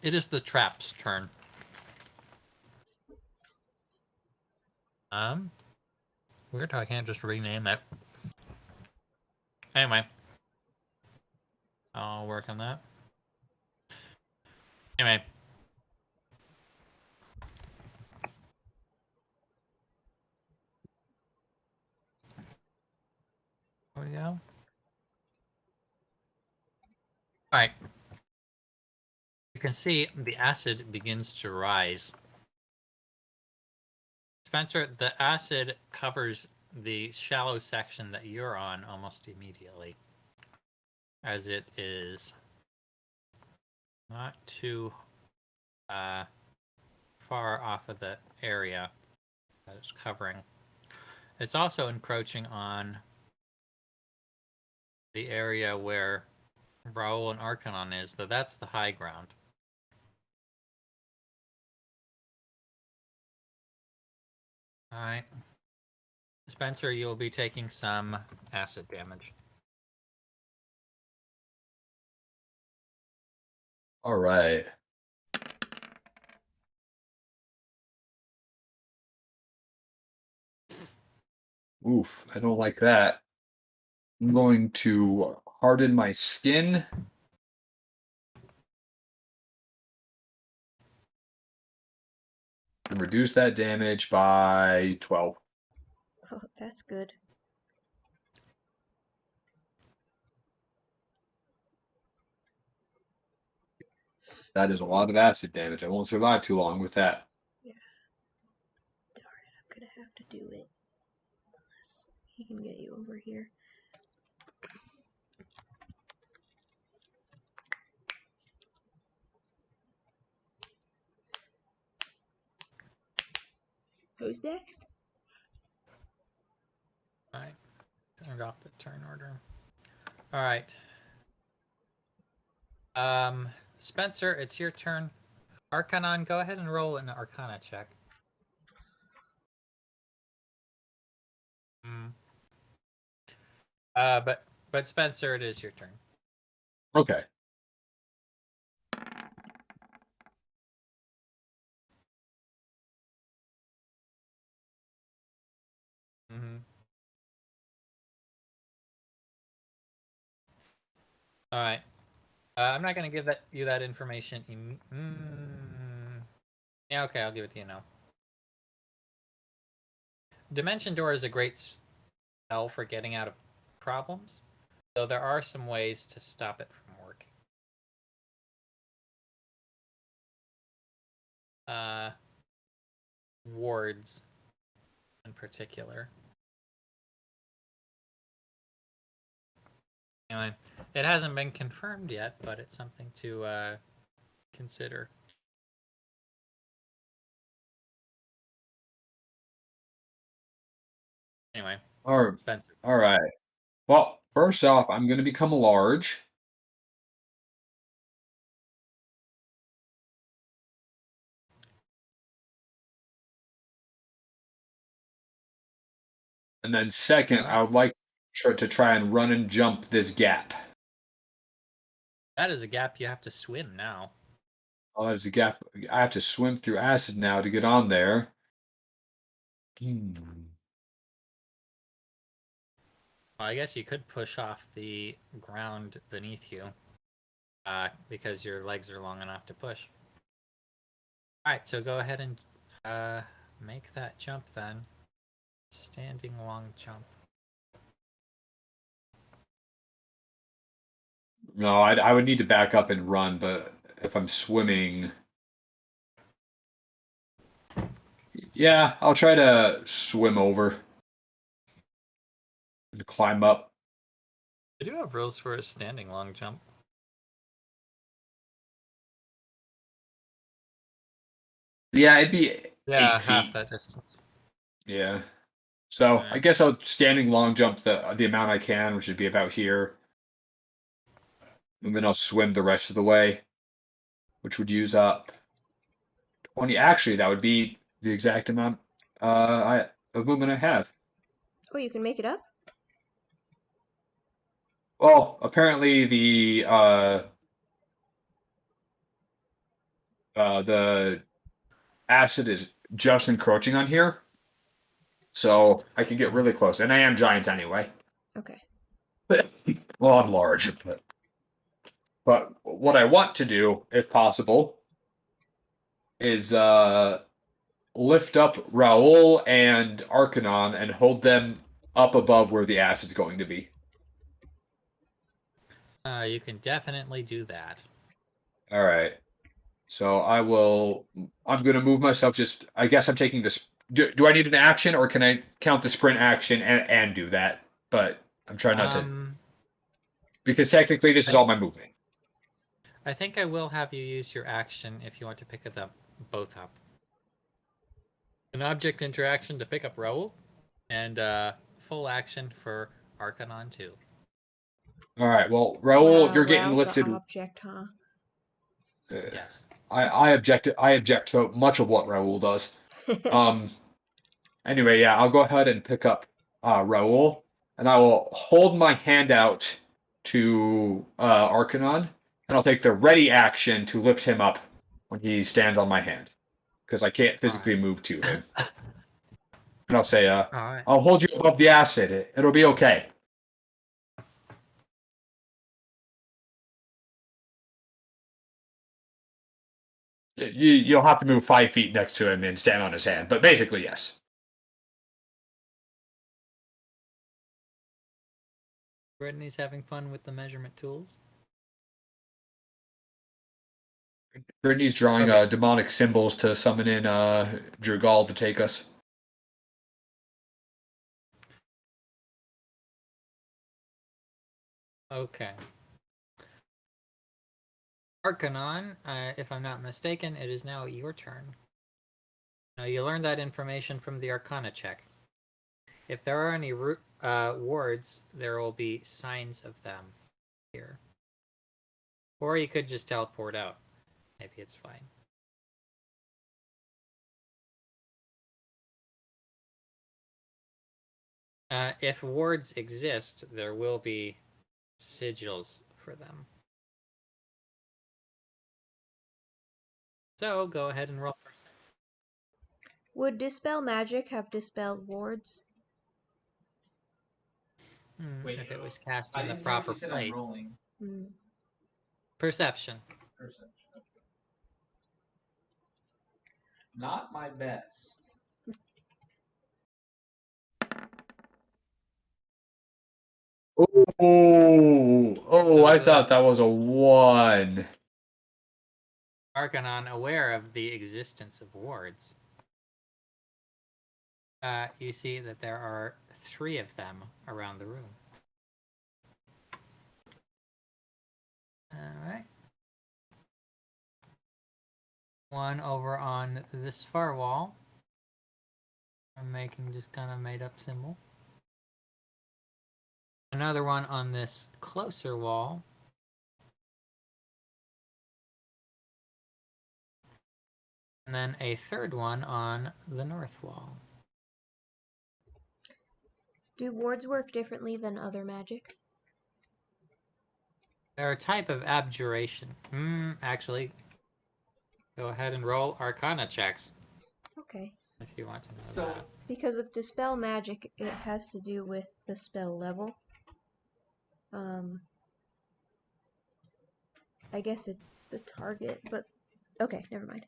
S1: It is the trap's turn. Weird how I can't just rename it. Anyway. I'll work on that. Anyway. There we go. Alright. You can see the acid begins to rise. Spencer, the acid covers the shallow section that you're on almost immediately, as it is not too far off of the area that it's covering. It's also encroaching on the area where Raul and Arcanon is, though that's the high ground. Alright. Spencer, you'll be taking some acid damage.
S3: All right. Oof, I don't like that. I'm going to harden my skin. And reduce that damage by 12.
S2: Oh, that's good.
S3: That is a lot of acid damage. I won't survive too long with that.
S2: Yeah. Darn it, I'm gonna have to do it. Unless he can get you over here. Who's next?
S1: Alright. Turned off the turn order. Alright. Spencer, it's your turn. Arcanon, go ahead and roll an Arcana check. But Spencer, it is your turn.
S3: Okay.
S1: Mm-hmm. All right. I'm not going to give you that information. Yeah, okay, I'll give it to you now. Dimension Door is a great spell for getting out of problems, though there are some ways to stop it from working. Wards, in particular. Anyway, it hasn't been confirmed yet, but it's something to consider. Anyway, Spencer.
S3: All right. Well, first off, I'm going to become large. And then second, I would like to try and run and jump this gap.
S1: That is a gap you have to swim now.
S3: Oh, there's a gap. I have to swim through acid now to get on there.
S1: Well, I guess you could push off the ground beneath you, because your legs are long enough to push. All right, so go ahead and make that jump then. Standing long jump.
S3: No, I would need to back up and run, but if I'm swimming, yeah, I'll try to swim over and climb up.
S1: I do have rules for a standing long jump.
S3: Yeah, it'd be
S1: Yeah,
S3: 8
S1: half
S3: feet.
S1: that distance.
S3: Yeah. So
S1: Alright.
S3: I guess I'll standing long jump the amount I can, which would be about here. And then I'll swim the rest of the way, which would use up 20. Actually, that would be the exact amount of movement I have.
S2: Oh, you can make it up?
S3: Well, apparently the acid is just encroaching on here, so I can get really close. And I am giant anyway.
S2: Okay.
S3: Well, I'm large, but what I want to do, if possible, is lift up Raul and Arcanon and hold them up above where the acid's going to be.
S1: You can definitely do that.
S3: All right. So I'm going to move myself. Just I guess I'm taking this. Do I need an action, or can I count the sprint action and do that? But I'm trying not to, because technically this is all my movement.
S1: I think I will have you use your action if you want to pick them both up. An object interaction to pick up Raul, and full action for Arcanon 2.
S3: All right. Well, Raul,
S2: Wow,
S3: you're getting
S2: Raoul's
S3: lifted.
S2: the object, huh?
S1: Yes.
S3: I object. I object to much of what Raul does. Um. Anyway, yeah, I'll go ahead and pick up Raul, and I will hold my hand out to Arcanon, and I'll take the ready action to lift him up when he stands on my hand, because I can't physically move to him. And I'll say,
S1: All right.
S3: I'll hold you above the acid. It'll be okay. You'll have to move 5 feet next to him and stand on his hand, but basically, yes.
S1: Brittany's having fun with the measurement tools.
S3: Brittany's drawing
S1: Okay.
S3: demonic symbols to summon in Drugal to take us.
S1: Okay. Arcanon, if I'm not mistaken, it is now your turn. Now, you learned that information from the Arcana check. If there are any wards, there will be signs of them here. Or you could just teleport out. Maybe it's fine. If wards exist, there will be sigils for them. So go ahead and roll perception.
S2: Would Dispel Magic have dispelled wards?
S4: Wait,
S1: If it was cast
S4: I
S1: in the
S4: didn't hear what
S1: proper
S4: you said.
S1: place.
S4: I'm rolling.
S2: Hmm.
S1: Perception.
S4: Perception. Okay. Not my best.
S3: Oh, I
S1: So
S3: thought that was a 1.
S1: Arcanon, aware of the existence of wards, you see that there are 3 of them around the room. Alright. One over on this far wall. I'm making just kind of made up symbol. Another one on this closer wall. And then a third one on the north wall.
S2: Do wards work differently than other magic?
S1: They're a type of abjuration. Actually, go ahead and roll Arcana checks
S2: Okay.
S1: if you want to know
S4: So
S1: that.
S2: Because with Dispel Magic, it has to do with the spell level. I guess it's the target, but okay, never mind.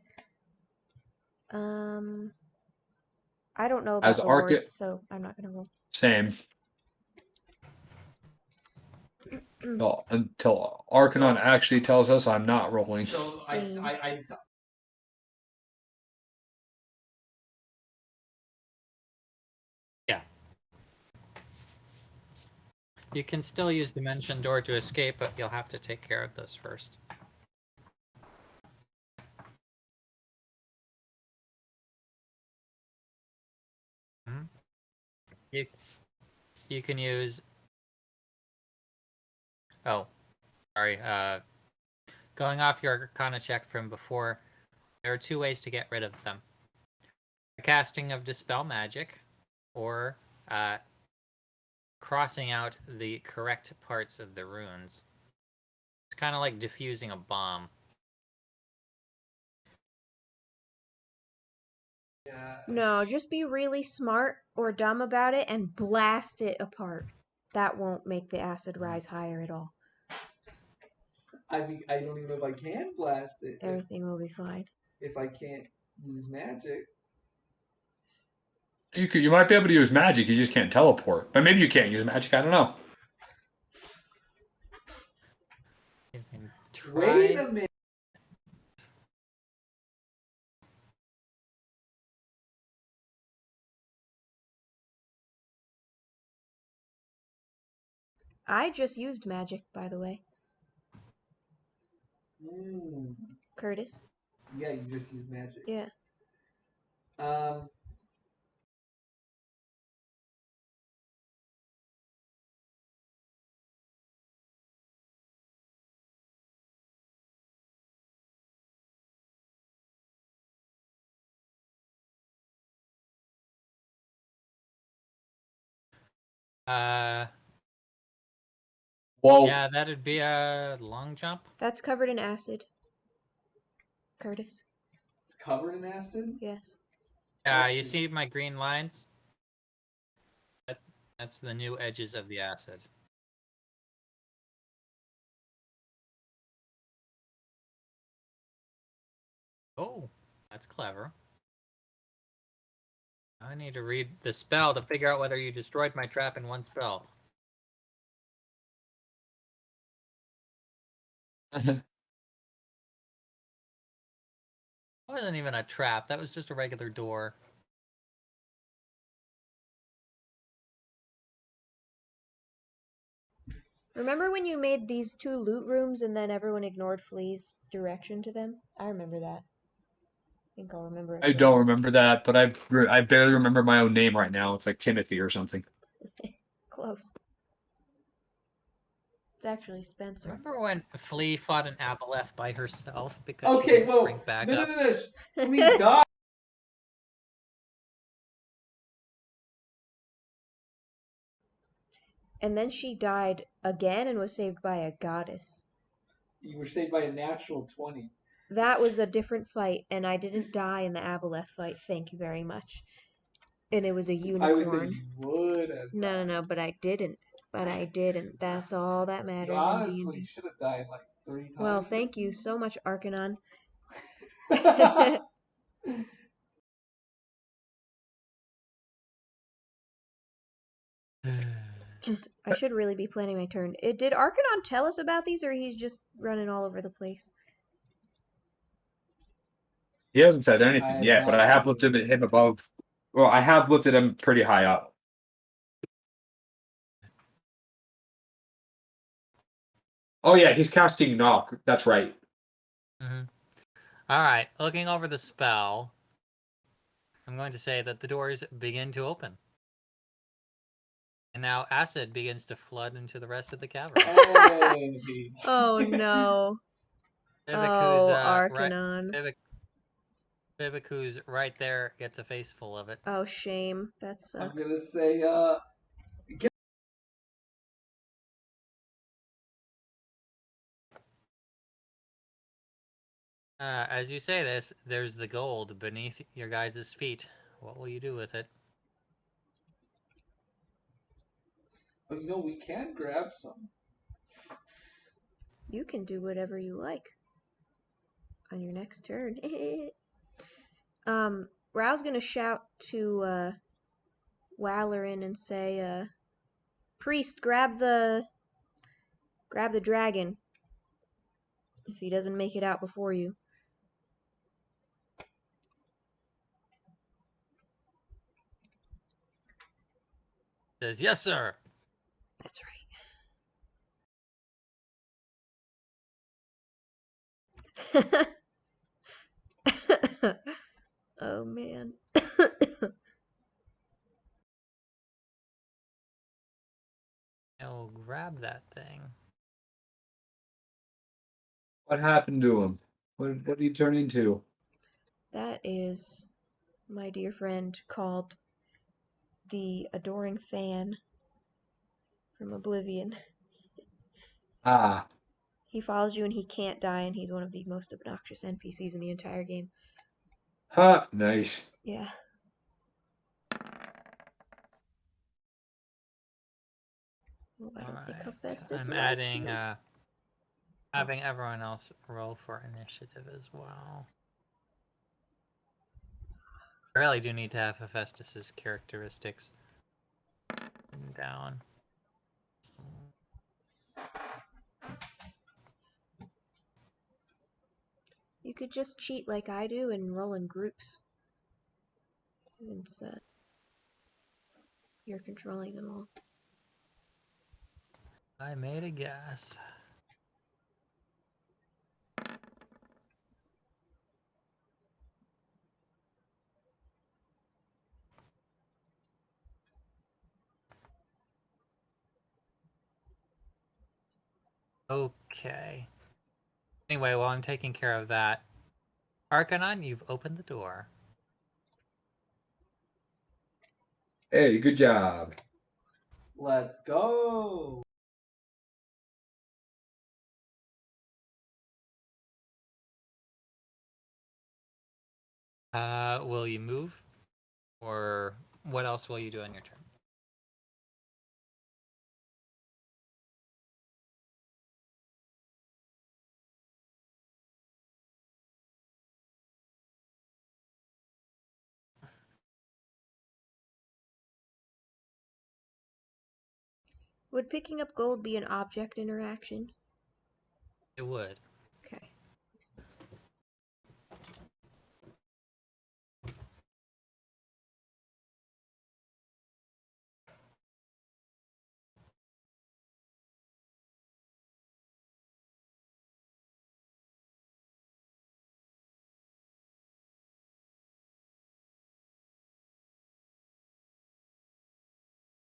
S2: I don't know about
S3: As
S2: the
S3: Arca,
S2: wards, so I'm not gonna roll.
S3: same. Well, until Arcanon actually tells us I'm not rolling.
S4: so
S2: Same.
S4: I
S1: Yeah. You can still use Dimension Door to escape, but you'll have to take care of this first. You can use... Oh, sorry. Going off your Arcana check from before, there are 2 ways to get rid of them. The casting of Dispel Magic, or crossing out the correct parts of the runes. It's kind of like diffusing a bomb.
S2: No, just be really smart or dumb about it and blast it apart. That won't make the acid rise higher at all.
S4: I mean, I don't even know if I can blast it
S2: Everything will be fine.
S4: if I can't use magic.
S3: You might be able to use magic, you just can't teleport. But maybe you can't use magic, I don't know.
S1: You can
S4: Wait
S1: try.
S4: a minute.
S2: I just used magic, by the way. Curtis?
S4: Yeah, you just use magic.
S2: Yeah.
S4: Um.
S3: Whoa.
S1: Yeah, that'd be a long jump.
S2: That's covered in acid. Curtis.
S4: It's covered in acid?
S2: Yes.
S1: You see my green lines? That's the new edges of the acid. Oh, that's clever. I need to read the spell to figure out whether you destroyed my trap in one spell. That wasn't even a trap. That was just a regular door.
S2: Remember when you made these 2 loot rooms and then everyone ignored Flea's direction to them? I remember that. I think I'll remember it.
S3: I don't remember that, but I barely remember my own name right now. It's like Timothy or something.
S2: Close. It's actually Spencer.
S1: Remember when Flea fought an Aboleth by herself because she
S4: Okay,
S1: didn't
S4: whoa.
S1: bring back
S4: No,
S1: up?
S4: no, no, no. Flea died.
S2: And then she died again and was saved by a goddess.
S4: You were saved by a natural 20.
S2: That was a different fight, and I didn't die in the Aboleth fight, thank you very much. And it was a
S4: I would say
S2: unicorn.
S4: you would have.
S2: No, but I didn't. But I didn't. That's all that
S4: You
S2: matters in
S4: honestly
S2: D&D.
S4: should have died like 3 times.
S2: Well, thank you so much, Arcanon. I should really be planning my turn. Did Arcanon tell us about these, or he's just running all over the place?
S3: He hasn't said
S4: I
S3: anything
S4: have
S3: yet, but
S4: not
S3: I have
S4: seen
S3: looked at him above. Well, I have looked at him pretty high up. Oh yeah, he's casting knock. That's right.
S1: All right, looking over the spell, I'm going to say that the doors begin to open. And now acid begins to flood into the rest of the cavern.
S4: Hey.
S2: Oh no.
S1: Viveku's,
S2: Arcanon.
S1: Viveku's right there, gets a face full of it.
S2: Oh, shame. That
S4: I'm
S2: sucks.
S4: gonna say,
S1: As you say this, there's the gold beneath your guys' feet. What will you do with it?
S4: but you know, we can grab some.
S2: You can do whatever you like on your next turn. Rao's gonna shout to Wallerin and say, Priest, grab the dragon. If he doesn't make it out before you.
S1: Says, yes, sir.
S2: That's right. Oh man.
S1: I'll grab that thing.
S3: What happened to him? What did he turn into?
S2: That is my dear friend called the Adoring Fan from Oblivion.
S3: Ah,
S2: He follows you and he can't die, and he's one of the most obnoxious NPCs in the entire game.
S3: ha, nice.
S2: Yeah. Oh, I don't think Hephaestus
S1: I'm
S2: likes
S1: adding,
S2: you.
S1: having everyone else roll for initiative as well. I really do need to have Hephaestus's characteristics written down.
S2: You could just cheat like I do and roll in groups. Since you're controlling them all.
S1: I made a guess. Okay. Anyway, while I'm taking care of that, Arcanon, you've opened the door.
S3: Hey, good job.
S4: Let's go.
S1: Will you move? Or what else will you do on your turn?
S2: Would picking up gold be an object interaction?
S1: It would.
S2: Okay.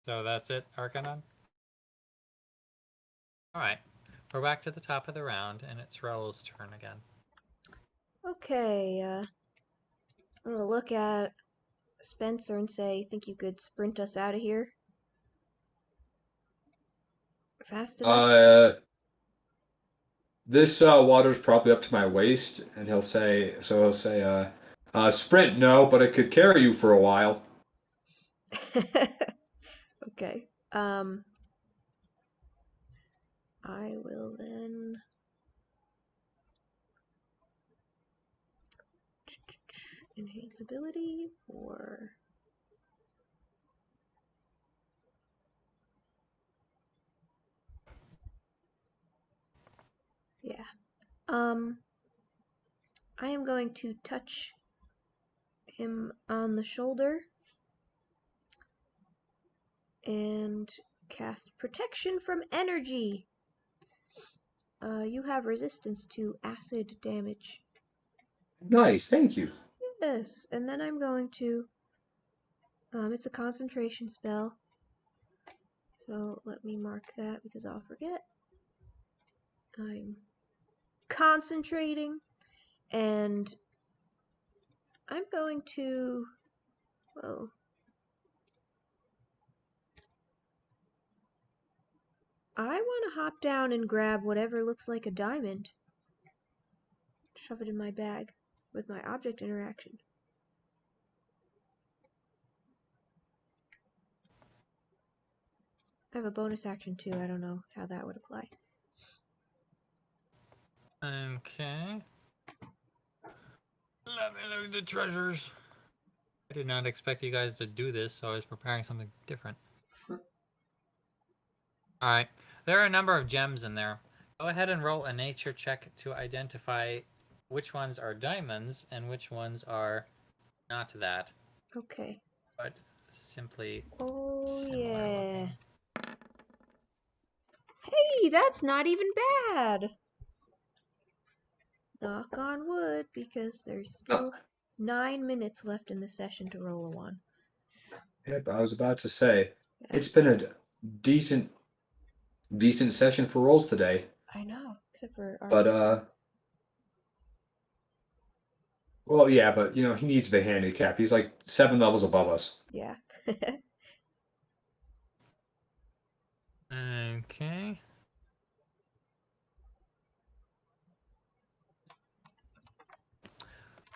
S1: So that's it, Arcanon? Alright. We're back to the top of the round, and it's Raoul's turn again.
S2: Okay, I'm gonna look at Spencer and say, think you could sprint us out of here? Fast enough?
S3: This water's probably up to my waist, and he'll say, sprint, no, but it could carry you for a while.
S2: Okay. I will then enhance ability or yeah. I am going to touch him on the shoulder and cast protection from energy. You have resistance to acid damage.
S3: Nice, thank you.
S2: Yes, and then I'm going to it's a concentration spell. So let me mark that because I'll forget. I'm concentrating and I'm going to whoa. I want to hop down and grab whatever looks like a diamond. Shove it in my bag with my object interaction. I have a bonus action too. I don't know how that would apply.
S1: Okay. Let me look at the treasures. I did not expect you guys to do this, so I was preparing something different. Alright. There are a number of gems in there. Go ahead and roll a nature check to identify which ones are diamonds and which ones are not that,
S2: Okay.
S1: but simply
S2: Oh
S1: similar
S2: yeah.
S1: looking.
S2: Hey, that's not even bad. Knock on wood, because there's still 9 minutes left in the session to roll a 1.
S3: Yep, I was about to say,
S2: Yeah.
S3: it's been a decent session for rolls today,
S2: I know, except for our
S3: but well, yeah, but you know he needs the handicap. He's like 7 levels above us.
S2: yeah.
S1: Okay.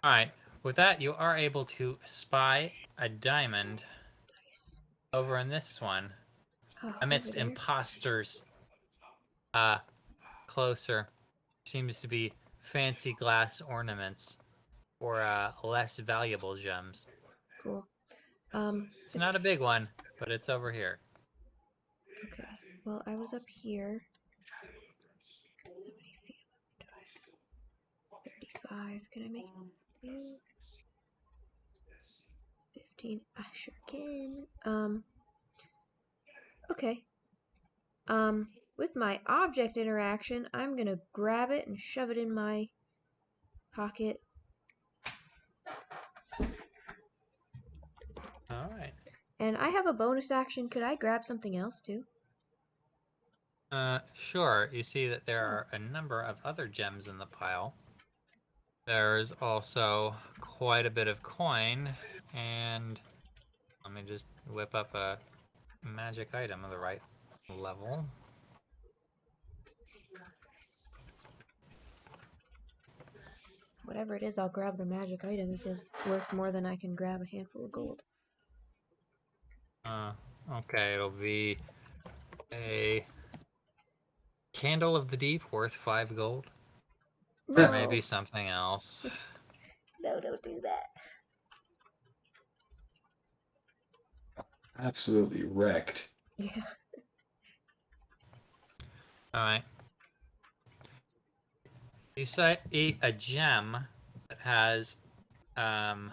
S1: Alright. With that, you are able to spy a diamond
S2: Nice.
S1: over in this one
S2: Oh,
S1: amidst
S2: over there.
S1: imposters closer. Seems to be fancy glass ornaments or less valuable gems.
S2: Cool.
S1: It's not a big one, but it's over here.
S2: Okay. Well, I was up here. How many feet do I have? 35. Can I make you? 15. I sure can. Okay. With my object interaction, I'm gonna grab it and shove it in my pocket.
S1: Alright.
S2: And I have a bonus action. Could I grab something else too?
S1: Sure. You see that there are a number of other gems in the pile. There's also quite a bit of coin, and let me just whip up a magic item of the right level.
S2: Whatever it is, I'll grab the magic item because it's worth more than I can grab a handful of gold.
S1: Okay, it'll be a Candle of the Deep worth 5 gold.
S2: No,
S1: Or maybe something else.
S2: no, don't do that.
S3: Absolutely wrecked.
S2: Yeah.
S1: Alright. You see a gem that has some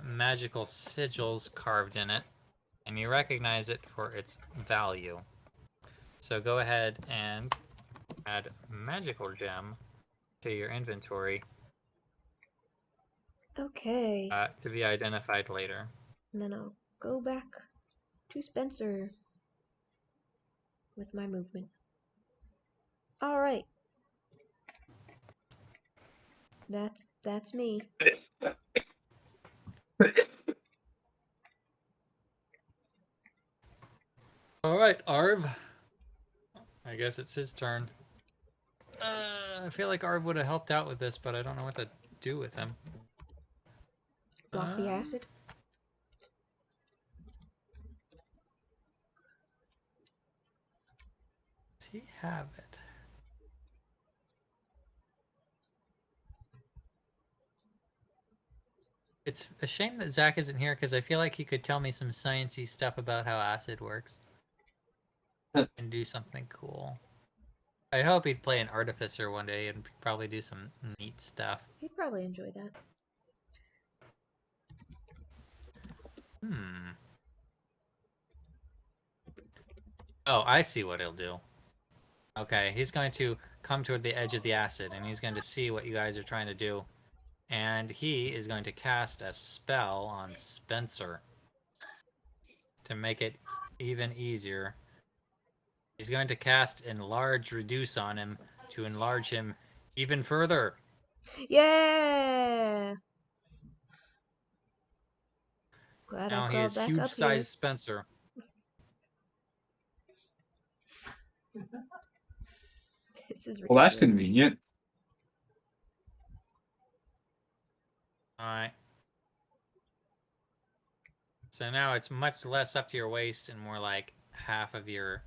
S1: magical sigils carved in it, and you recognize it for its value. So go ahead and add magical gem to your inventory
S2: Okay.
S1: to be identified later.
S2: And then I'll go back to Spencer with my movement. Alright. That's me.
S1: Alright, Arv. I guess it's his turn. I feel like Arv would have helped out with this, but I don't know what to do with him.
S2: Block the acid.
S1: Does he have it? It's a shame that Zach isn't here because I feel like he could tell me some sciencey stuff about how acid works and do something cool. I hope he'd play an artificer one day and probably do some neat stuff.
S2: He'd probably enjoy that.
S1: Oh, I see what he'll do. Okay, he's going to come toward the edge of the acid and he's going to see what you guys are trying to do. And he is going to cast a spell on Spencer to make it even easier. He's going to cast Enlarge Reduce on him to enlarge him even further.
S2: Yeah! Glad
S1: Now
S2: I
S1: he
S2: crawled
S1: is
S2: back
S1: huge
S2: up
S1: size Spencer.
S2: here. This is ridiculous.
S3: Well, that's convenient.
S1: Alright. So now it's much less up to your waist and more like half of your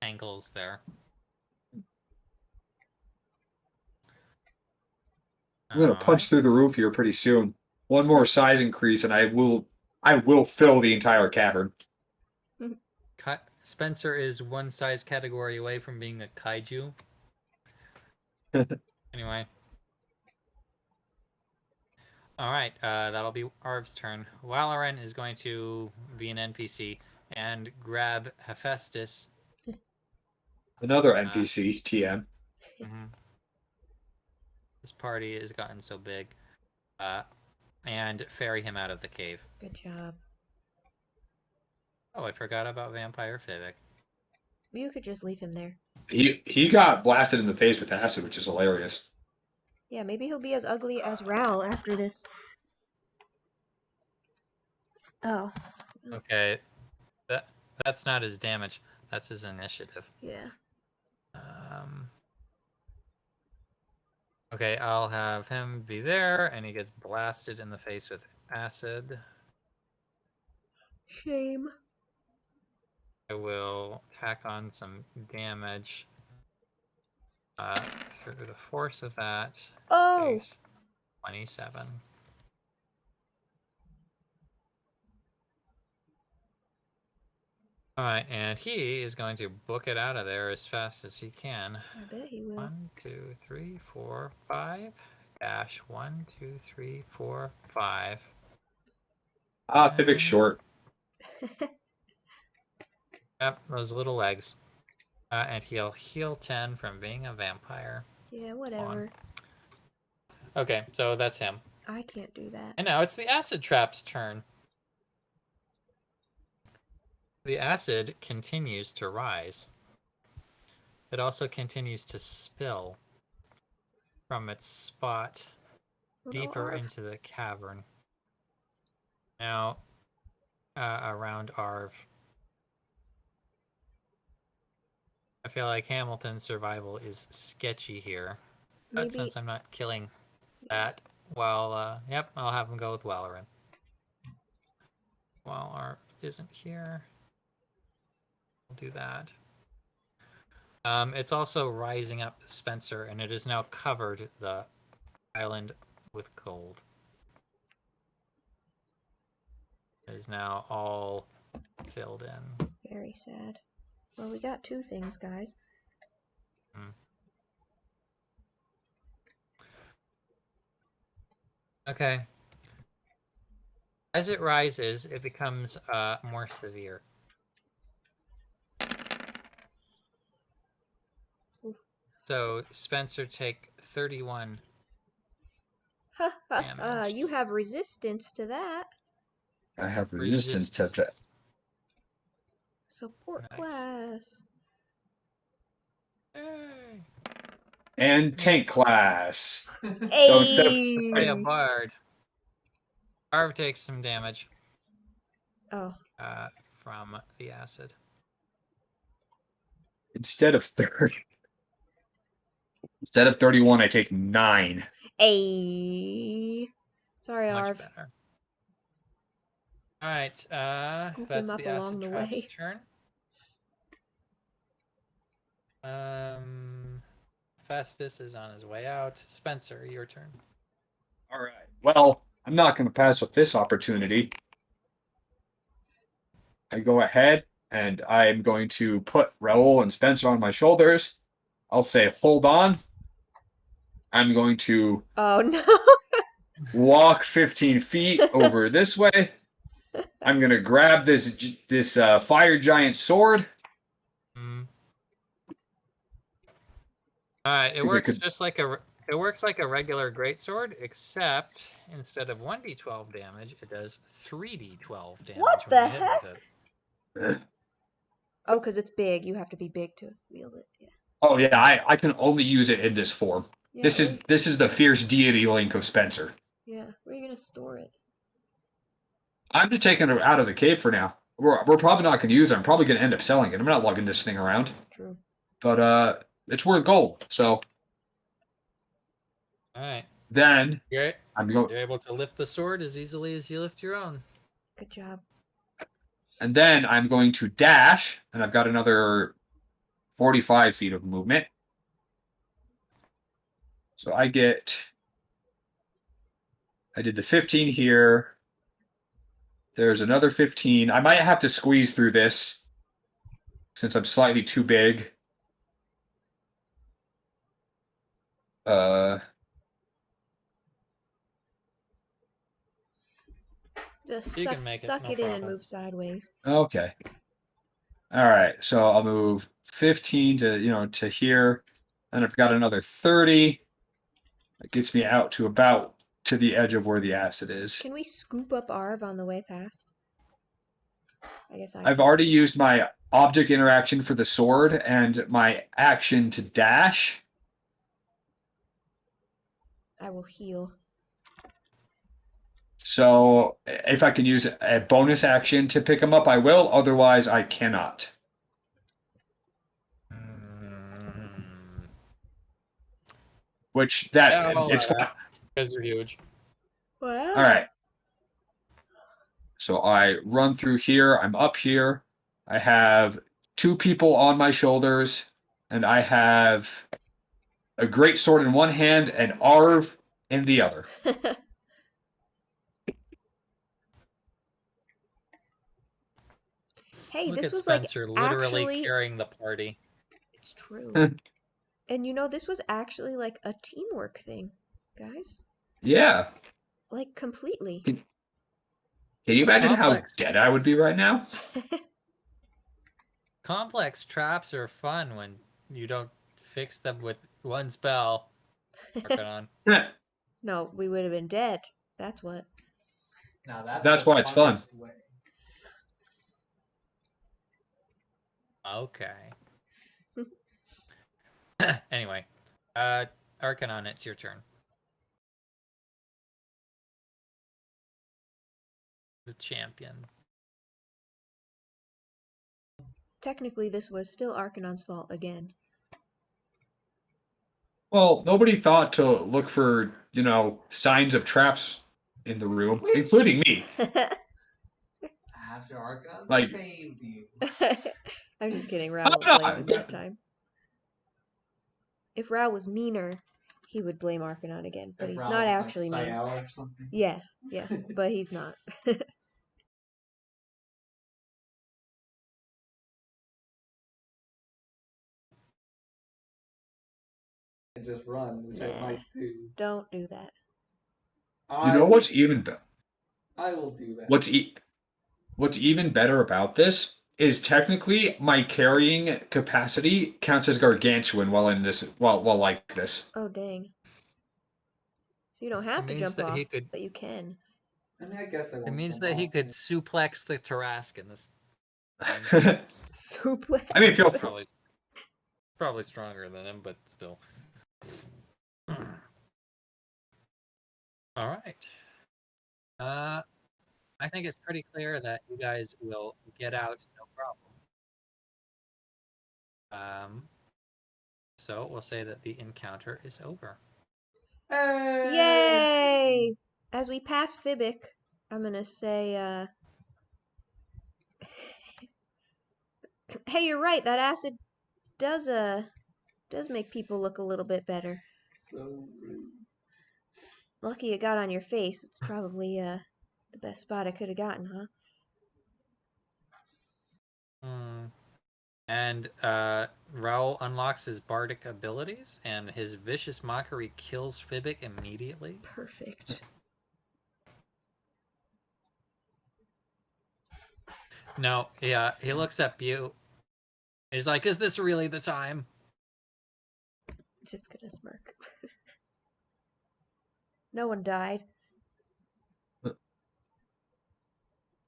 S1: ankles there.
S3: I'm gonna punch through the roof here pretty soon. One more size increase, and I will fill the entire cavern.
S1: Spencer is one size category away from being a kaiju. Anyway. Alright, that'll be Arv's turn. Walloran is going to be an NPC and grab Hephaestus.
S3: Another NPC, TM.
S1: This party has gotten so big. And ferry him out of the cave.
S2: Good job.
S1: Oh, I forgot about Vampire Fivik.
S2: You could just leave him there.
S3: He got blasted in the face with acid, which is hilarious.
S2: Yeah, maybe he'll be as ugly as Ral after this. Oh.
S1: Okay. That's not his damage. That's his initiative.
S2: Yeah.
S1: Okay, I'll have him be there, and he gets blasted in the face with acid.
S2: Shame.
S1: I will tack on some damage through the force of that.
S2: Oh!
S1: Takes 27. Alright, and he is going to book it out of there as fast as he can.
S2: I bet he will.
S1: 1, 2, 3, 4, 5. Dash 1, 2, 3, 4, 5.
S3: Fivik's short.
S1: Yep, those little legs. And he'll heal 10 from being a vampire.
S2: Yeah, whatever.
S1: Okay, so that's him.
S2: I can't do that.
S1: And now it's the acid trap's turn. The acid continues to rise. It also continues to spill from its spot
S2: Oh,
S1: deeper
S2: Arv.
S1: into the cavern. Now, around Arv. I feel like Hamilton's survival is sketchy here. But
S2: Maybe
S1: since I'm not killing that, well, yep, I'll have him go with Walleran. While Arv isn't here, we'll do that. It's also rising up Spencer, and it has now covered the island with gold. It is now all filled in.
S2: very sad. Well, we got 2 things, guys.
S1: Okay. As it rises, it becomes more severe.
S2: Oof.
S1: So Spencer take 31
S2: Ha ha ha!
S1: damage.
S2: You have resistance to that.
S3: I have resistance to that.
S2: Support
S1: Nice.
S2: class.
S1: Hey.
S3: And tank class.
S2: Hey!
S3: So instead of
S1: Play a bard. Arv takes some damage
S2: Oh,
S1: from the acid.
S3: instead of 31, I take 9.
S2: hey! Sorry,
S1: Much
S2: Arv.
S1: better. All right,
S2: Scoop
S1: that's
S2: him up
S1: the acid
S2: along the
S1: trap's
S2: way.
S1: turn. Festus is on his way out. Spencer, your turn.
S3: All right. Well, I'm not going to pass up this opportunity. I go ahead and I'm going to put Raoul and Spencer on my shoulders. I'll say, hold on. I'm going to
S2: Oh no!
S3: walk 15 feet over this way. I'm going to grab this fire giant sword.
S1: All right, it
S3: 'Cause it
S1: works
S3: could-
S1: just like it works like a regular greatsword, except instead of 1d12 damage, it does 3d12 damage.
S2: What
S1: when
S2: the
S1: you hit with
S2: heck?
S1: it.
S2: Oh, because it's big. You have to be big to wield it. Yeah.
S3: Oh yeah, I can only use it in this form.
S2: Yeah.
S3: This is the fierce deity link of Spencer.
S2: Yeah. Where are you gonna store it?
S3: I'm just taking it out of the cave for now. We're probably not going to use it. I'm probably going to end up selling it. I'm not lugging this thing around.
S2: True.
S3: But it's worth gold. So
S1: All right,
S3: then
S1: you're
S3: I'm going,
S1: able to lift the sword as easily as you lift your own.
S2: Good job.
S3: and then I'm going to dash, and I've got another 45 feet of movement. So I did the 15 here. There's another 15. I might have to squeeze through this since I'm slightly too big.
S2: Just
S1: You
S2: suck,
S1: can make it,
S2: suck
S1: no
S2: it in and
S1: problem.
S2: move sideways.
S3: Okay. All right. So I'll move 15 to here, and I've got another 30. That gets me out to about to the edge of where the acid is.
S2: Can we scoop up Arv on the way past? I guess
S3: I've
S2: can.
S3: already used my object interaction for the sword and my action to dash.
S2: I will heal.
S3: So if I can use a bonus action to pick him up, I will. Otherwise, I cannot. Which
S1: Yeah, I'll
S3: it's
S1: allow
S3: fine.
S1: that, because you're huge.
S2: Wow.
S3: All right. So I run through here. I'm up here. I have 2 people on my shoulders, and I have a great sword in one hand and Arv in the other.
S2: Hey,
S1: Look
S2: this
S1: at
S2: was
S1: Spencer
S2: like
S1: literally
S2: actually.
S1: carrying the party.
S2: It's true. And you know, this was actually like a teamwork thing, guys.
S3: Yeah.
S2: Like completely.
S3: Can you imagine
S1: Complex.
S3: how dead I would be right now?
S1: Complex traps are fun when you don't fix them with one spell. Working on.
S2: No, we would have been dead. That's what.
S4: Now
S3: That's
S4: the
S3: why it's fun.
S4: funnest way.
S1: Okay. Anyway, Arcanon, it's your turn. The champion.
S2: technically this was still Arcanon's fault again.
S3: Well, nobody thought to look for, signs of traps in the room, including me.
S4: After Archon
S3: Like-
S4: saved you.
S2: I'm just kidding. Rao
S3: I'm
S2: won't blame
S3: not-
S2: him that time. If Rao was meaner, he would blame Arcanon again, but
S4: If
S2: he's
S4: Rao
S2: not
S4: was
S2: actually
S4: like
S2: mean.
S4: Sayel or something.
S2: Yeah, but he's not.
S4: And just run, which I
S2: Nah.
S4: might do.
S2: Don't do that.
S3: You know what's even better?
S4: I will do that.
S3: What's even better about this is technically my carrying capacity counts as gargantuan while like this.
S2: Oh dang. So you don't have to
S1: means
S2: jump
S1: that
S2: off,
S1: he could-
S2: but you can.
S4: I mean, I guess I won't.
S1: It means
S4: jump
S1: that he
S4: off
S1: could
S4: it.
S1: suplex the Tarask in this.
S2: Suplex.
S3: I mean, feel free.
S1: Probably stronger than him, but still. All right. I think it's pretty clear that you guys will get out no problem. So we'll say that the encounter is over.
S4: Hey!
S2: Yay! As we pass Fibic, I'm gonna say, hey, you're right. That acid does make people look a little bit better.
S4: So rude.
S2: Lucky it got on your face. It's probably the best spot I could have gotten, huh?
S1: And Raoul unlocks his bardic abilities, and his vicious mockery kills Fibic immediately.
S2: Perfect.
S1: No, yeah, he looks at you. He's like, "Is this really the time?"
S2: Just gonna smirk. No one died.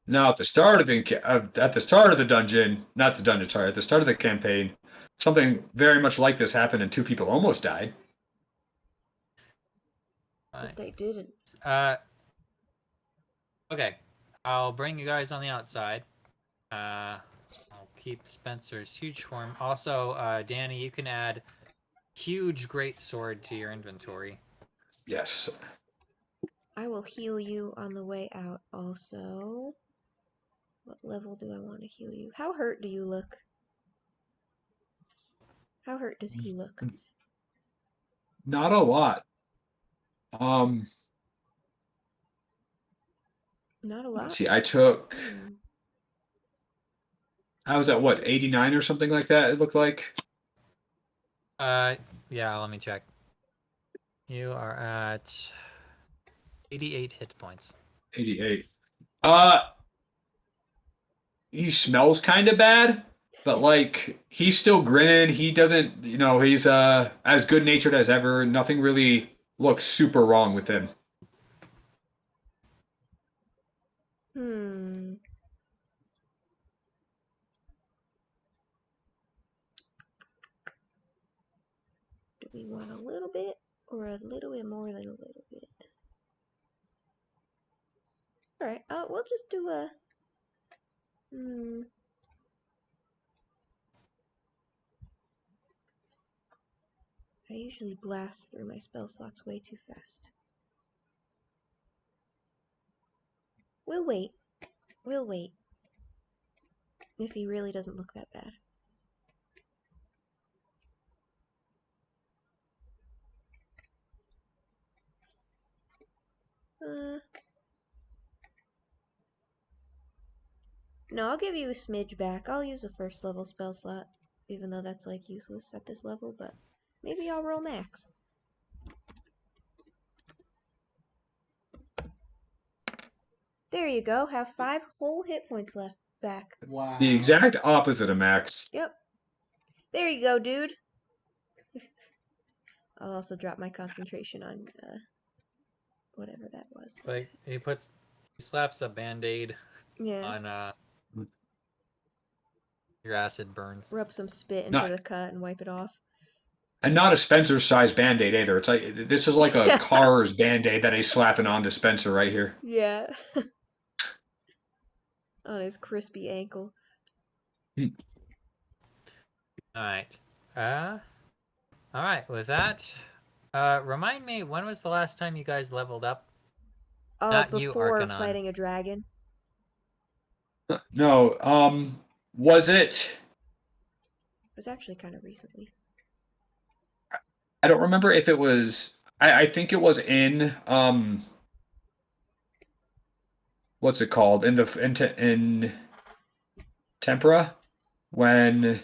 S3: Now, at the start of the dungeon, not the dungeon, sorry, at the start of the campaign, something very much like this happened, and 2 people almost died.
S2: But
S1: Fine.
S2: they didn't.
S1: Okay, I'll bring you guys on the outside. I'll keep Spencer's huge form. Also, Danny, you can add huge great sword to your inventory.
S3: Yes.
S2: I will heal you on the way out also. What level do I want to heal you? How hurt do you look? How hurt does he look?
S3: Not a lot.
S2: Not a lot.
S3: Let's see, I took,
S2: Hmm.
S3: I was at what, 89 or something like that, it looked like.
S1: Yeah, let me check. You are at 88 hit points.
S3: 88. He smells kind of bad, but like he's still grinning. He doesn't, he's as good natured as ever. Nothing really looks super wrong with him.
S2: Hmm. Do we want a little bit or a little bit more than a little bit? Alright, we'll just do a... I usually blast through my spell slots way too fast. We'll wait. We'll wait. If he really doesn't look that bad. No, I'll give you a smidge back. I'll use a first level spell slot, even though that's like useless at this level, but maybe I'll roll max. There you go. Have 5 whole hit points left back.
S4: Wow.
S3: The exact opposite of Max.
S2: Yep. There you go, dude. I'll also drop my concentration on whatever that was.
S1: Like he slaps a band-aid
S2: Yeah.
S1: on your acid burns.
S2: Rub some spit into
S3: Not-
S2: the cut and wipe it off.
S3: And not a Spencer's size band-aid either. It's like this is like a car's band-aid that he's slapping onto Spencer right here.
S2: Yeah. On his crispy ankle.
S1: All right. All right. With that, remind me, when was the last time you guys leveled up? Not you,
S2: Before
S1: Arcanon.
S2: fighting a dragon.
S3: No, was it?
S2: It was actually kind of recently.
S3: I don't remember if it was. I think it was in what's it called in Tempera when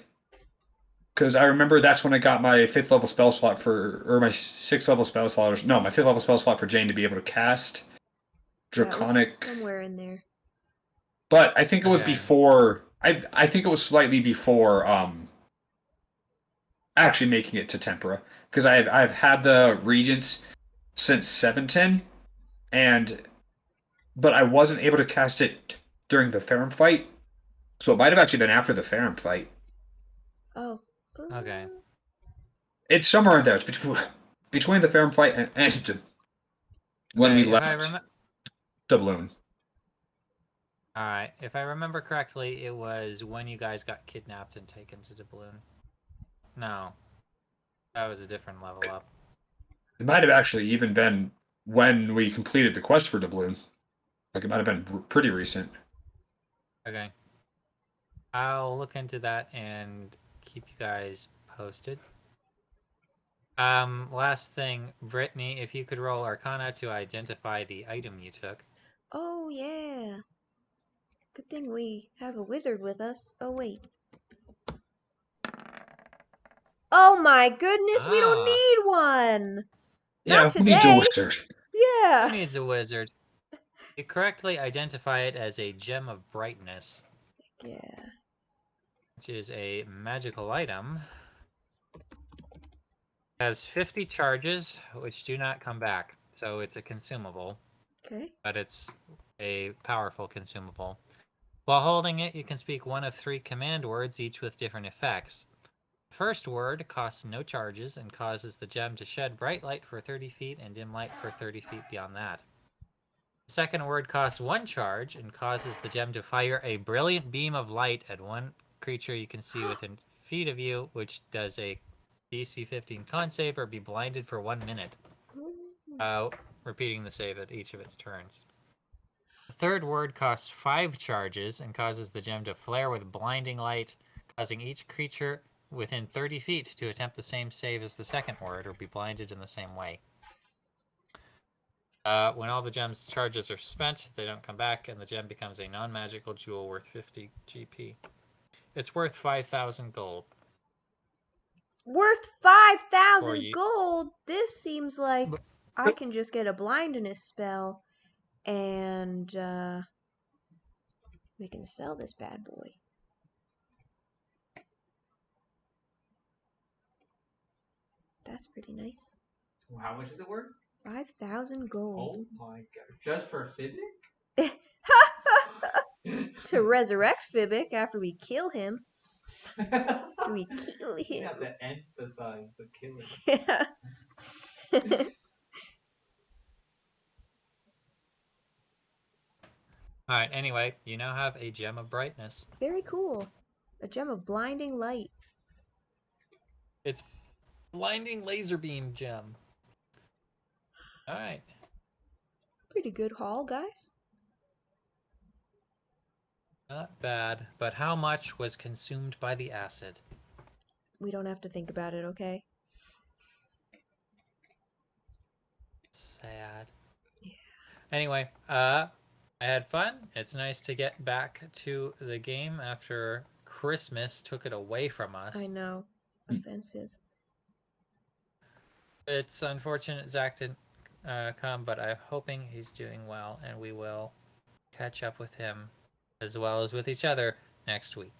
S3: because I remember that's when I got my 5th level spell slot or my 6th level spell slot. No, my 5th level spell slot for Jane to be able to cast
S2: That was
S3: Draconic.
S2: somewhere in there.
S3: But I think it was
S1: Okay.
S3: before. I think it was slightly before actually making it to Tempera because I've had the Regents since 710 but I wasn't able to cast it during the Farum fight, so it might have actually been after the Farum fight.
S2: Oh.
S1: Okay.
S3: It's somewhere in there. It's between the Farum fight and when we
S1: Okay, if I
S3: left
S1: remem-
S3: Doubloon.
S1: All right. If I remember correctly, it was when you guys got kidnapped and taken to Doubloon. No, that was a different level up.
S3: It might have actually even been when we completed the quest for Doubloon. Like it might have been pretty recent.
S1: Okay. I'll look into that and keep you guys posted. Last thing, Brittany, if you could roll Arcana to identify the item you took.
S2: Oh, yeah. Good thing we have a wizard with us. Oh, wait. Oh my goodness, we don't
S1: Ah.
S2: need one!
S3: Yeah,
S2: Not
S3: who needs a
S2: today!
S3: wizard?
S1: Who
S2: Yeah!
S1: needs a wizard? You correctly identify it as a Gem of Brightness,
S2: Yeah.
S1: which is a magical item. Has 50 charges, which do not come back, so it's a consumable,
S2: Okay.
S1: but it's a powerful consumable. While holding it, you can speak one of 3 command words, each with different effects. The first word costs no charges and causes the gem to shed bright light for 30 feet and dim light for 30 feet beyond that. The second word costs 1 charge and causes the gem to fire a brilliant beam of light at one creature you can see within feet of you, which does a DC 15 con save or be blinded for 1 minute. Repeating the save at each of its turns. The third word costs 5 charges and causes the gem to flare with blinding light, causing each creature within 30 feet to attempt the same save as the second word or be blinded in the same way. When all the gem's charges are spent, they don't come back, and the gem becomes a non-magical jewel worth 50 GP. It's worth 5,000 gold.
S2: Worth
S1: For
S2: 5,000
S1: you.
S2: gold! This seems like I can just get a blindness spell and we can sell this bad boy. That's pretty nice.
S4: How much is it worth?
S2: 5,000 gold.
S4: Oh my god. Just for Fibic?
S2: To resurrect Fibic after we kill him. Do we kill
S4: You
S2: him?
S4: have to emphasize the killing.
S2: Yeah.
S1: Alright, anyway, you now have a Gem of Brightness.
S2: Very cool. A gem of blinding light.
S1: It's blinding laser beam gem. Alright.
S2: Pretty good haul, guys.
S1: Not bad, but how much was consumed by the acid?
S2: We don't have to think about it, okay?
S1: Sad. Yeah. Anyway, I had fun. It's nice to get back to the game after Christmas took it away from us.
S2: I know. Offensive.
S1: It's unfortunate Zach didn't come, but I'm hoping he's doing well, and we will catch up with him as well as with each other next week.